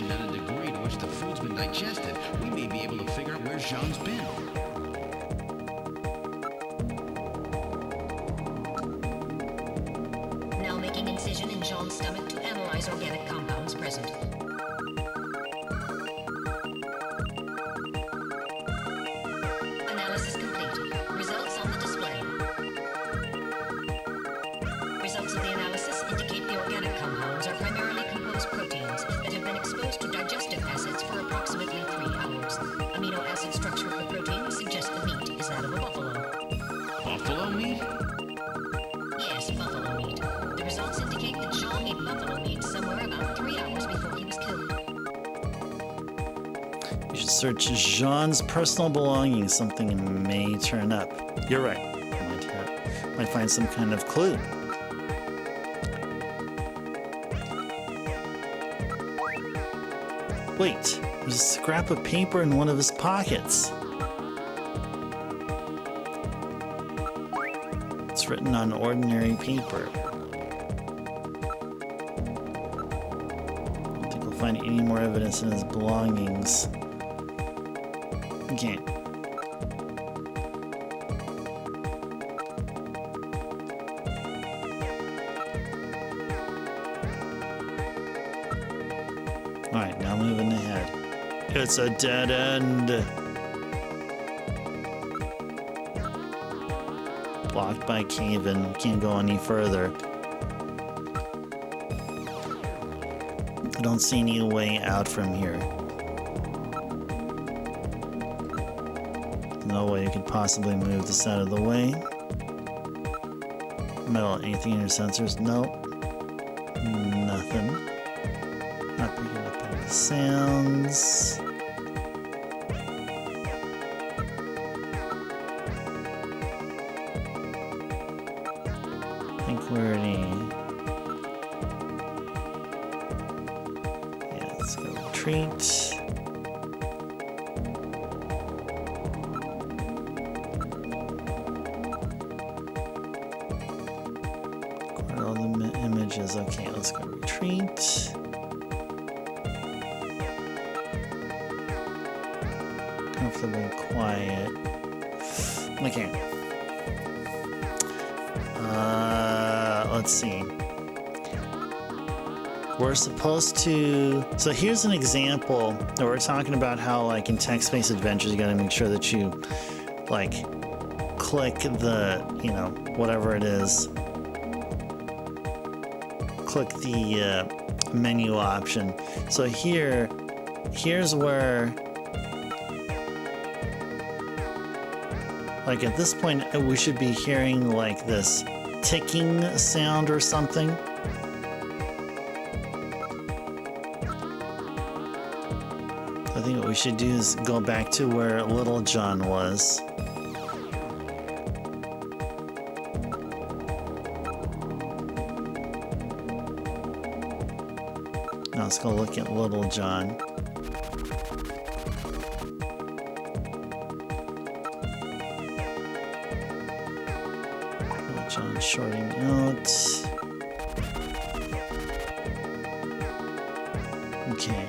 and at a degree to which the food's been digested, we may be able to figure out where Jean's been. Now making incision in Jean's stomach to analyze organic compounds present. Analysis complete. Results on the display. Results of the analysis indicate the organic compounds are primarily composed proteins that have been exposed to digestive acids for approximately 3 hours. Amino acid structure of the protein suggests the meat is that of a buffalo. Buffalo meat? Yes, buffalo meat. The results indicate that Jean ate buffalo meat somewhere about 3 hours before he was killed. You should search Jean's personal belongings. Something may turn up. You're right. Might find some kind of clue. Wait, there's a scrap of paper in one of his pockets. It's written on ordinary paper. I don't think we'll find any more evidence in his belongings. Okay. Alright, now moving ahead. It's a dead end. Blocked by cave-in. Can't go any further. I don't see any way out from here. No way you could possibly move this out of the way. Metal, anything in your sensors? Nope. Nothing. Not picking up any sounds. I think we're already... Yeah, let's go retreat. All the images. Okay, let's go retreat. Comfortably quiet. Okay. Let's see. We're supposed to... So here's an example that we're talking about how, like, in text-based adventures, you gotta make sure that you, like, click the, you know, whatever it is. Click the menu option. So here's where, like, at this point, we should be hearing, like, this ticking sound or something. I think what we should do is go back to where Little John was. Now let's go look at Little John. Little John shorting out. Okay.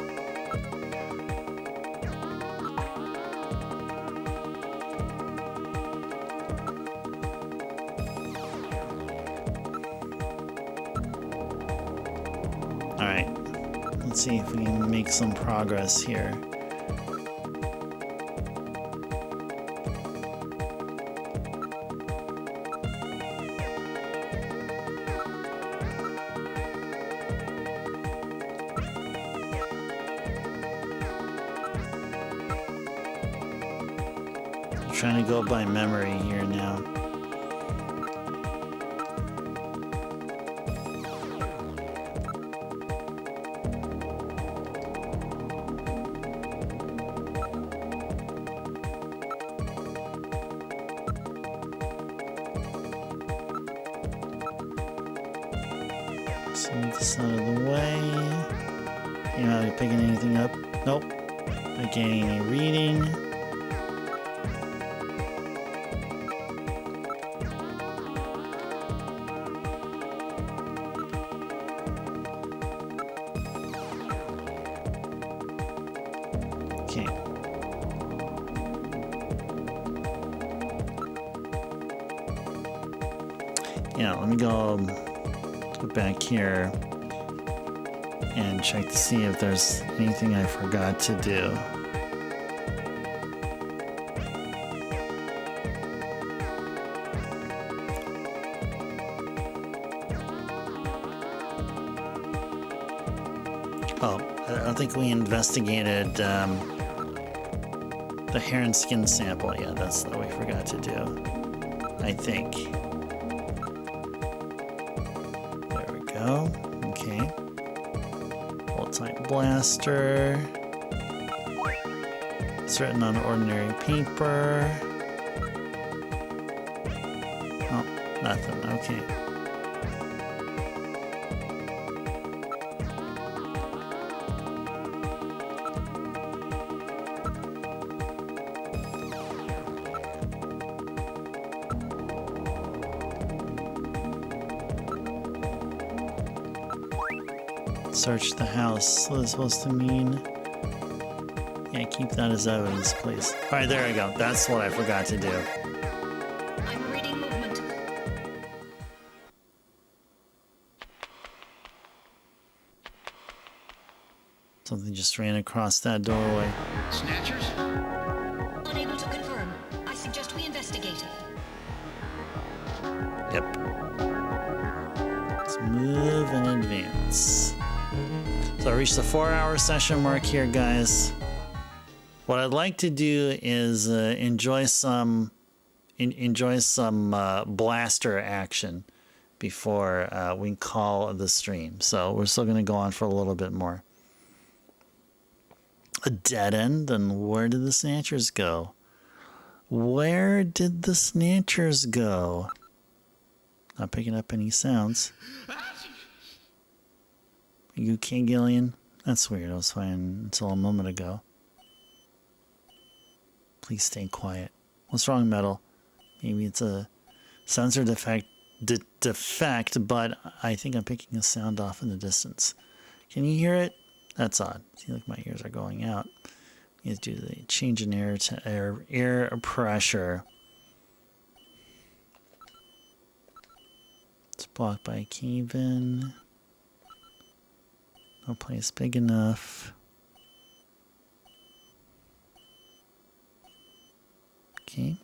All right. Let's see if we can make some progress here. I'm trying to go by memory here now. Move this out of the way. You're not picking anything up? Nope. Not getting any reading. Okay. Yeah, let me go back here and check to see if there's anything I forgot to do. Oh, I don't think we investigated the hair and skin sample yet. That's what we forgot to do, I think. There we go. Okay. Full-type blaster. It's written on ordinary paper. Oh, nothing. Okay. Search the house. What is supposed to mean? Yeah, keep that as evidence, please. Alright, there we go. That's what I forgot to do. I'm reading movement. Something just ran across that doorway. Snatchers? Unable to confirm. I suggest we investigate. Yep. Let's move and advance. So I reached the 4-hour session mark here, guys. What I'd like to do is enjoy some blaster action before we call the stream. So we're still going to go on for a little bit more. A dead end? Then where did the Snatchers go? Where did the Snatchers go? Not picking up any sounds. Are you okay, Gillian? That's weird. I was fine until a moment ago. Please stay quiet. What's wrong, Metal? Maybe it's a sensor defect, but I think I'm picking a sound off in the distance. Can you hear it? That's odd. Seems like my ears are going out. Need to do the change in air pressure. It's blocked by a cave-in. No place big enough. Okay.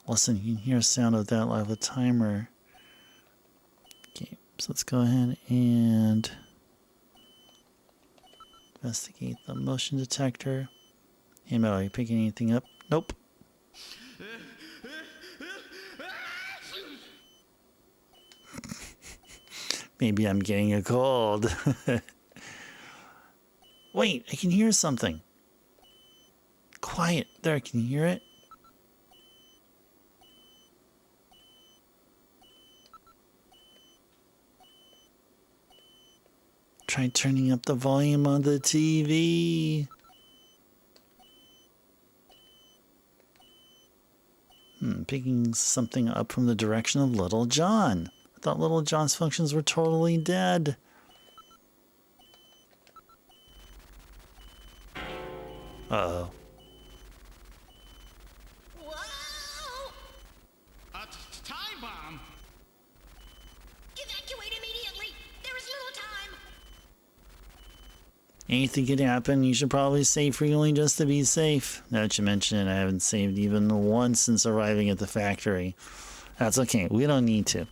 Listen, you can hear a sound of that like a timer. Okay, so let's go ahead and investigate the motion detector. Hey, Metal, are you picking anything up? Nope. Maybe I'm getting a cold. Wait, I can hear something. Quiet. There, can you hear it? Try turning up the volume on the TV. Picking something up from the direction of Little John. I thought Little John's functions were totally dead. Uh-oh. Whoa! A time bomb? Evacuate immediately! There is little time! Anything could happen. You should probably save frequently just to be safe. Now that you mention it, I haven't saved even once since arriving at the factory. That's okay. We don't need to.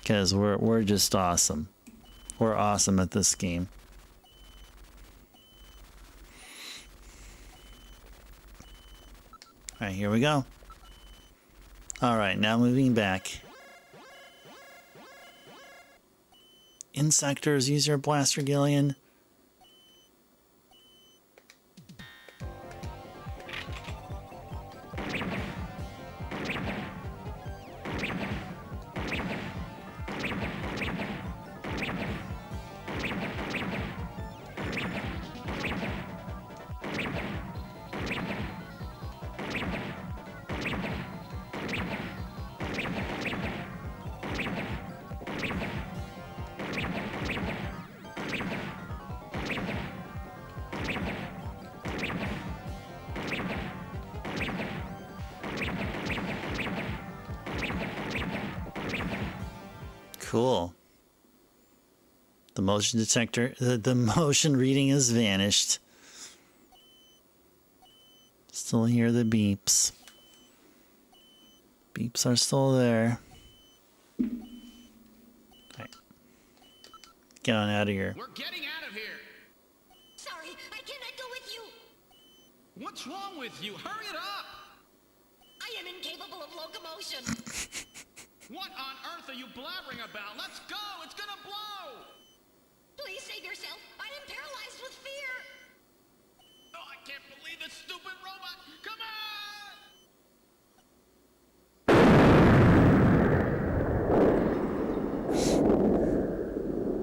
Because we're just awesome. We're awesome at this game. Alright, here we go. Alright, now moving back. Insectors, use your blaster, Gillian. Cool. The motion detector, the motion reading has vanished. Still hear the beeps. Beeps are still there. Right. Get on out of here. We're getting out of here. Sorry, I cannot go with you. What's wrong with you? Hurry it up. I am incapable of locomotion. What on earth are you blabbering about? Let's go. It's gonna blow. Please save yourself. I am paralyzed with fear. Oh, I can't believe this stupid robot. Come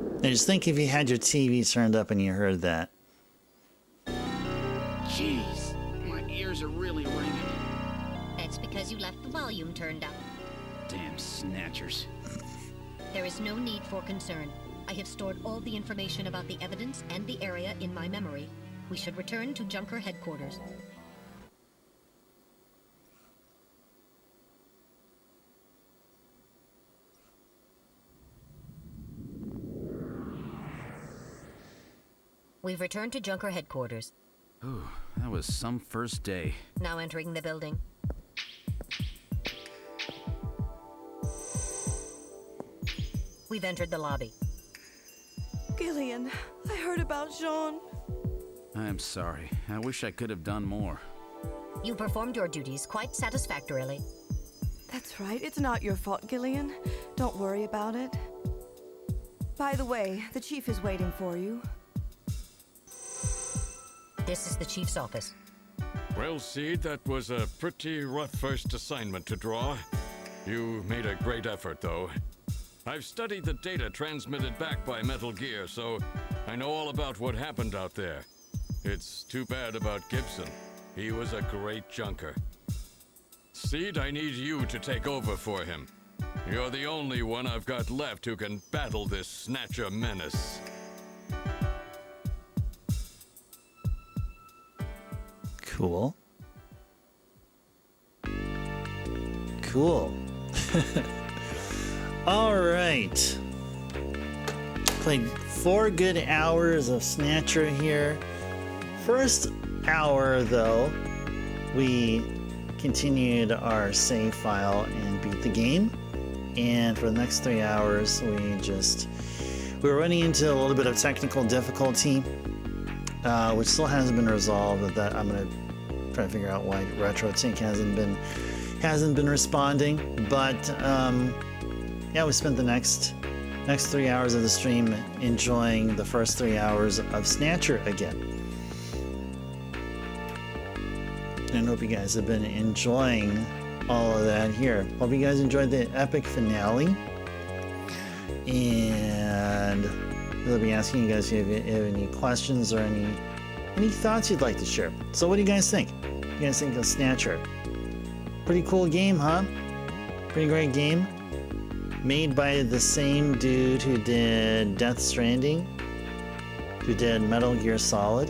on. Now just think if you had your TV turned up and you heard that. Jeez, my ears are really ringing. That's because you left the volume turned up. Damn snatchers. There is no need for concern. I have stored all the information about the evidence and the area in my memory. We should return to Junker headquarters. We've returned to Junker headquarters. Ooh, that was some first day. Now entering the building. We've entered the lobby. Gillian, I heard about Jean. I'm sorry. I wish I could have done more. You performed your duties quite satisfactorily. That's right. It's not your fault, Gillian. Don't worry about it. By the way, the chief is waiting for you. This is the chief's office. Well, Seed, that was a pretty rough first assignment to draw. You made a great effort, though. I've studied the data transmitted back by Metal Gear, so I know all about what happened out there. It's too bad about Gibson. He was a great junker. Seed, I need you to take over for him. You're the only one I've got left who can battle this Snatcher menace. Cool. Cool. All right. Played 4 good hours of Snatcher here. First hour, though, we continued our save file and beat the game. And for the next 3 hours, we were running into a little bit of technical difficulty, which still hasn't been resolved. That I'm gonna try to figure out why RetroTink hasn't been responding. But yeah, we spent the next 3 hours of the stream enjoying the first 3 hours of Snatcher again. And I hope you guys have been enjoying all of that here. Hope you guys enjoyed the epic finale. And I'll be asking you guys if you have any questions or any thoughts you'd like to share. So what do you guys think? You guys think of Snatcher? Pretty cool game, huh? Pretty great game. Made by the same dude who did Death Stranding, who did Metal Gear Solid.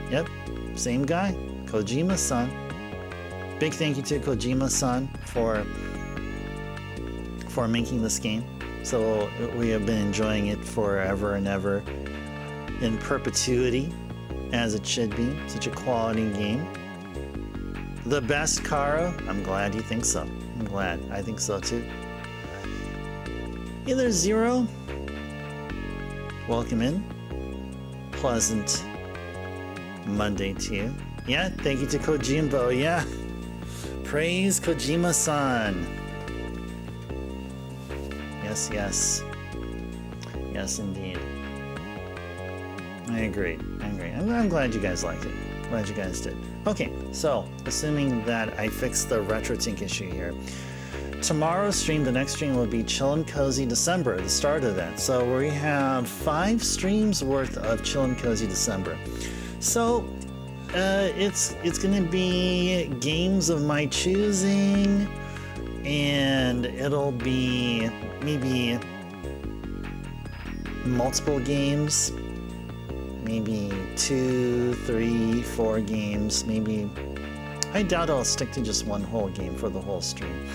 Yep, same guy, Kojima-san. Big thank you to Kojima-san for making this game. So we have been enjoying it forever and ever, in perpetuity, as it should be. Such a quality game. The best, Kara? I'm glad you think so. I'm glad. I think so too. Hey there, Zero. Welcome in. Pleasant Monday to you. Yeah, thank you to Kojimbo. Yeah. Praise Kojima-san. Yes, yes. Yes, indeed. I agree. I'm glad you guys liked it. Glad you guys did. Okay, so assuming that I fixed the RetroTink issue here, tomorrow's stream, the next stream will be Chillin' Cozy December, the start of that. So we have 5 streams worth of Chillin' Cozy December. So it's gonna be games of my choosing, and it'll be maybe multiple games. Maybe 2, 3, 4 games, maybe. I doubt I'll stick to just one whole game for the whole stream.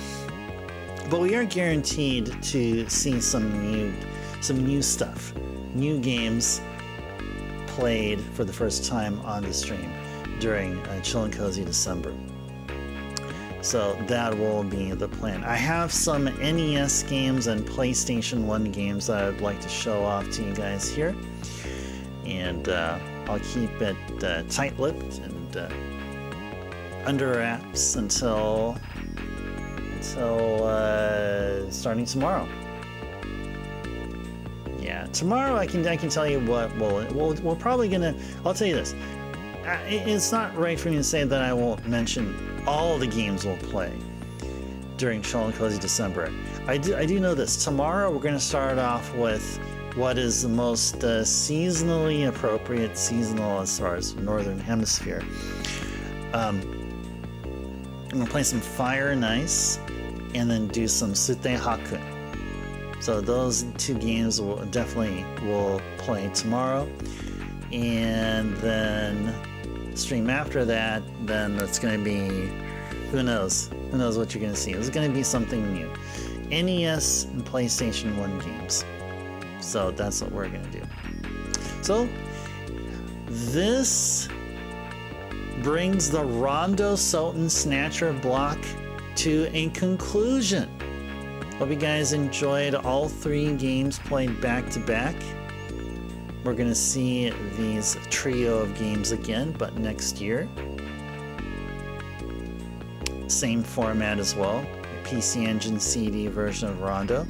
but we are guaranteed to see some new stuff, new games played for the first time on the stream during Chill and Cozy December. So that will be the plan. I have some NES games and PlayStation 1 games that I'd like to show off to you guys here. And I'll keep it tight-lipped and under wraps until starting tomorrow. Yeah, tomorrow I can tell you what we're probably gonna. I'll tell you this. It's not right for me to say that I won't mention all the games we'll play during Chill and Cozy December. I do know this. Tomorrow we're gonna start off with what is the most seasonally appropriate, seasonal as far as Northern Hemisphere. I'm gonna play some Fire and Ice, and then do some Sute Haku. So those two games will definitely play tomorrow, and then stream after that. Then it's gonna be who knows what you're gonna see. It's gonna be something new. NES and PlayStation 1 games. So that's what we're gonna do. So this brings the Rondo SotN Snatcher block to a conclusion. Hope you guys enjoyed all 3 games played back to back. We're gonna see these trio of games again, but next year. Same format as well. PC Engine CD version of Rondo,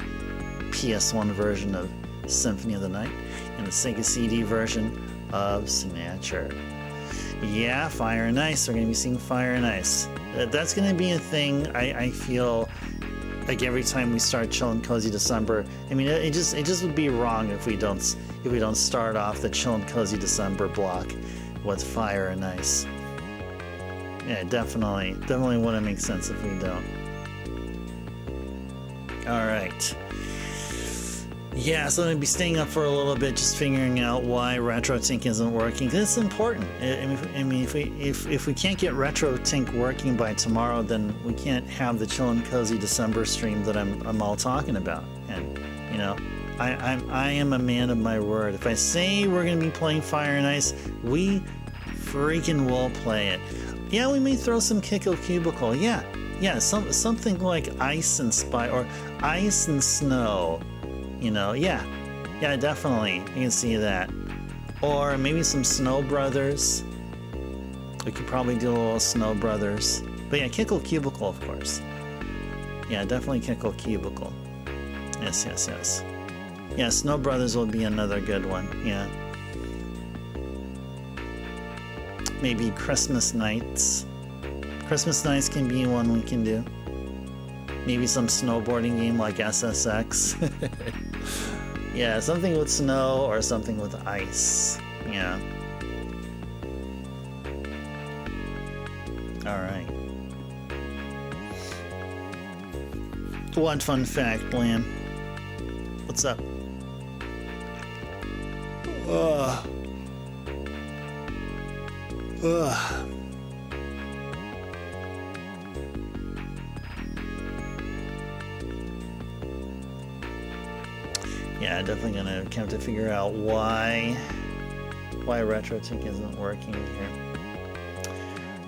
PS1 version of Symphony of the Night, and the Sega CD version of Snatcher. Yeah, Fire and Ice. We're going to be seeing Fire and Ice. That's going to be a thing. I feel like every time we start Chill and Cozy December. I mean, it just would be wrong if we don't start off the Chill and Cozy December block with Fire and Ice. Yeah, definitely wouldn't make sense if we don't. All right. Yeah, so I'm going to be staying up for a little bit, just figuring out why RetroTink isn't working. It's important. I mean, if we can't get RetroTink working by tomorrow, then we can't have the Chill and Cozy December stream that I'm all talking about. And you know, I am a man of my word. If I say we're going to be playing Fire and Ice, we freaking will play it. Yeah, we may throw some Kickle Cubicle. Yeah, something like Ice and or Ice and Snow. You know, yeah, definitely. You can see that. Or maybe some Snow Brothers. We could probably do a little Snow Brothers. But yeah, Kickle Cubicle, of course. Yeah, definitely Kickle Cubicle. Yes. Yeah, Snow Brothers will be another good one. Yeah. Maybe Christmas Nights. Christmas Nights can be one we can do. Maybe some snowboarding game like SSX. Yeah, something with snow or something with ice. Yeah. Alright. One fun fact, Lamb. What's up? Yeah, definitely gonna attempt to figure out why RetroTink isn't working here.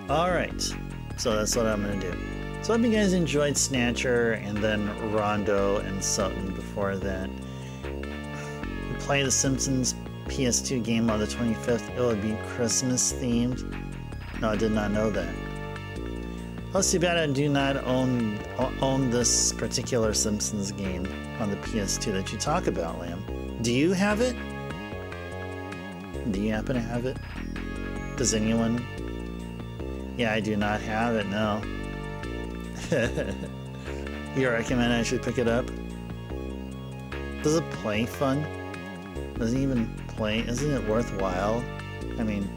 Alright, so that's what I'm gonna do. So I hope you guys enjoyed Snatcher and then Rondo and SotN before that. We play the Simpsons PS2 game on the 25th. It would be Christmas themed. No, I did not know that. Oh, it's too bad I do not own this particular Simpsons game on the PS2 that you talk about, Lamb. Do you have it? Do you happen to have it? Does anyone? Yeah, I do not have it, no. You recommend I should pick it up? Does it play fun? Does it even play? Isn't it worthwhile? I mean,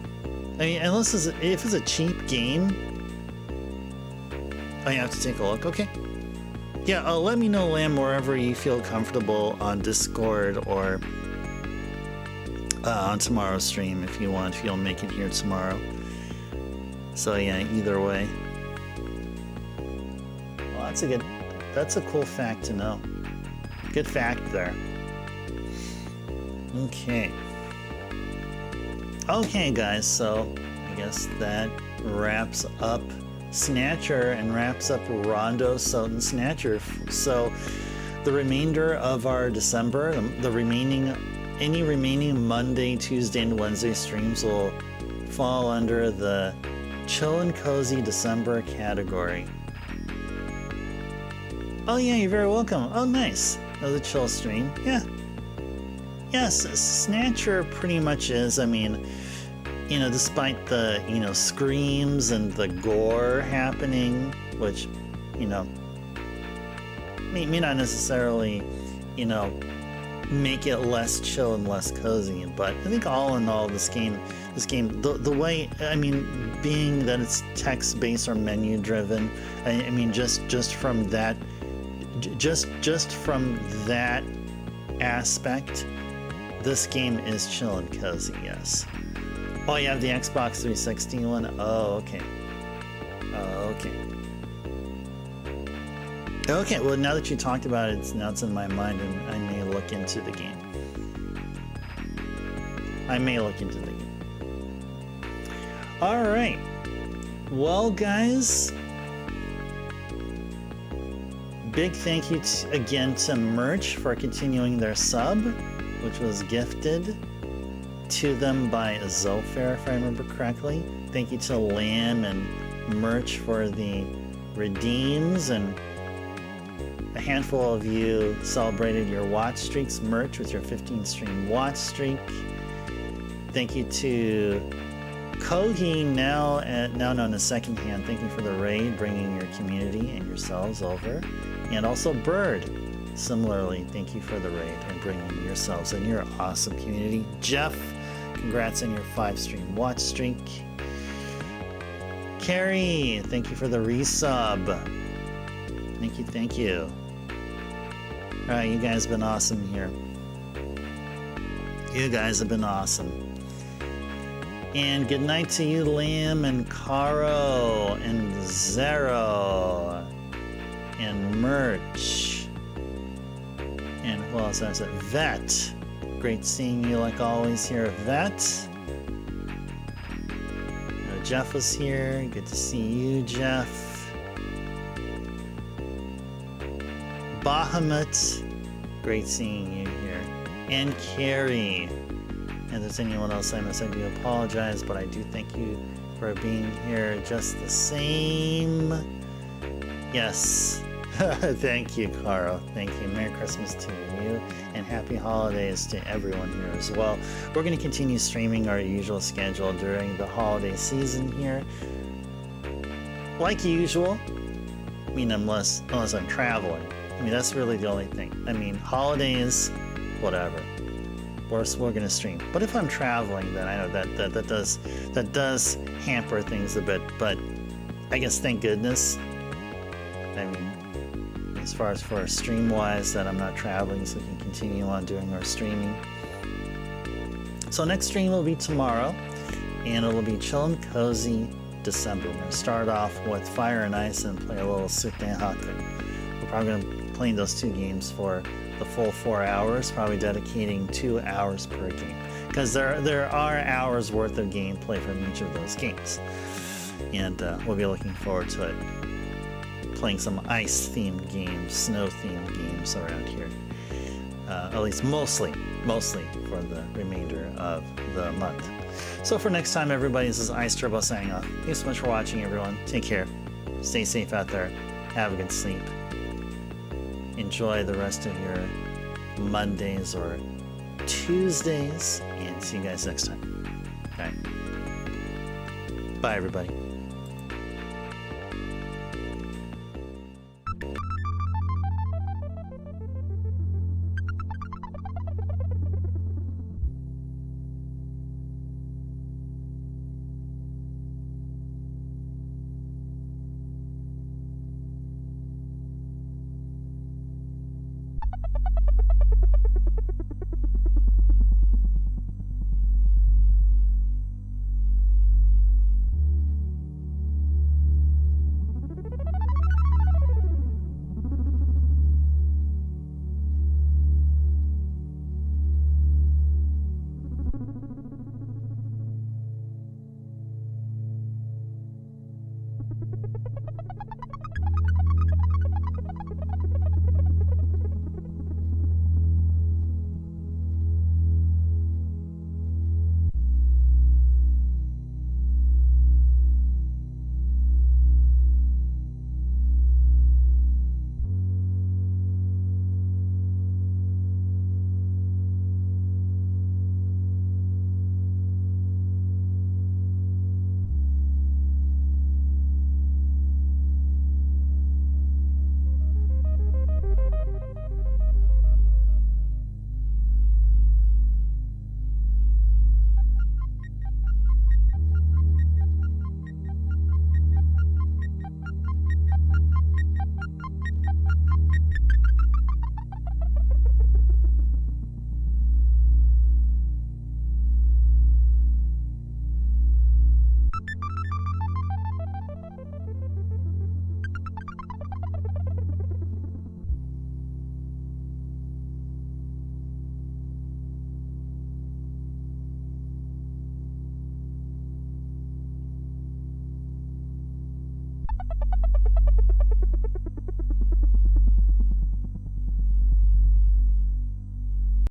unless if it's a cheap game, I have to take a look. Okay. Yeah, let me know, Lamb, wherever you feel comfortable on Discord or on tomorrow's stream if you want, if you'll make it here tomorrow. So yeah, either way. Well, That's a cool fact to know. Good fact there. Okay. Okay, guys, so I guess that wraps up Snatcher and wraps up Rondo, SotN, Snatcher. So the remainder of our December, any remaining Monday, Tuesday, and Wednesday streams will fall under the Chill and Cozy December category. Oh yeah, you're very welcome. Oh nice. That was a chill stream. Yeah. Yes, Snatcher pretty much is. I mean, you know, despite the, you know, screams and the gore happening, which, you know, may not necessarily, you know, make it less chill and less cozy, but I think all in all, this game, the way, I mean, being that it's text-based or menu-driven, I mean, just from that, just from that aspect, this game is chill and cozy, yes. Oh, you have the Xbox 360 one? Oh, okay. Oh, okay. Okay, well, now that you talked about it, now it's in my mind, and I may look into the game. All right. Well, guys, big thank you again to Merch for continuing their sub, which was gifted to them by Zofair, if I remember correctly. Thank you to Lamb and Merch for the redeems, and a handful of you celebrated your watch streaks, Merch, with your 15-stream watch streak. Thank you to Kogi, now known as Second Hand. Thank you for the raid, bringing your community and yourselves over. And also Bird, similarly, thank you for the raid and bringing yourselves and your awesome community. Jeff, congrats on your 5-stream watch streak. Carrie, thank you for the resub. Thank you. Alright, you guys have been awesome here. You guys have been awesome. And good night to you, Liam and Caro and Zero and Merch. And who else has it? Vet. Great seeing you like always here, Vet. Jeff was here. Good to see you, Jeff. Bahamut. Great seeing you here. And Carrie. And if there's anyone else I missed, I do apologize, but I do thank you for being here just the same. Yes. Thank you, Caro. Thank you. Merry Christmas to you, and happy holidays to everyone here as well. We're going to continue streaming our usual schedule during the holiday season here. Like usual. I mean, unless I'm traveling. I mean, that's really the only thing. I mean, holidays, whatever. We're going to stream. But if I'm traveling, then I know that does hamper things a bit. But I guess thank goodness. I mean, as far as for stream-wise, that I'm not traveling, so we can continue on doing our streaming. So next stream will be tomorrow, and it'll be Chill and Cozy December. We're going to start off with Fire and Ice and play a little SotN. We're probably going to be playing those 2 games for the full 4 hours, probably dedicating 2 hours per game, because there are hours worth of gameplay from each of those games, and we'll be looking forward to it. Playing some ice-themed games, snow-themed games around here, at least mostly for the remainder of the month. So for next time, everybody, this is Ice Turbo signing off. Thanks so much for watching, everyone. Take care. Stay safe out there. Have a good sleep. Enjoy the rest of your Mondays or Tuesdays, and see you guys next time. Okay. Bye, everybody.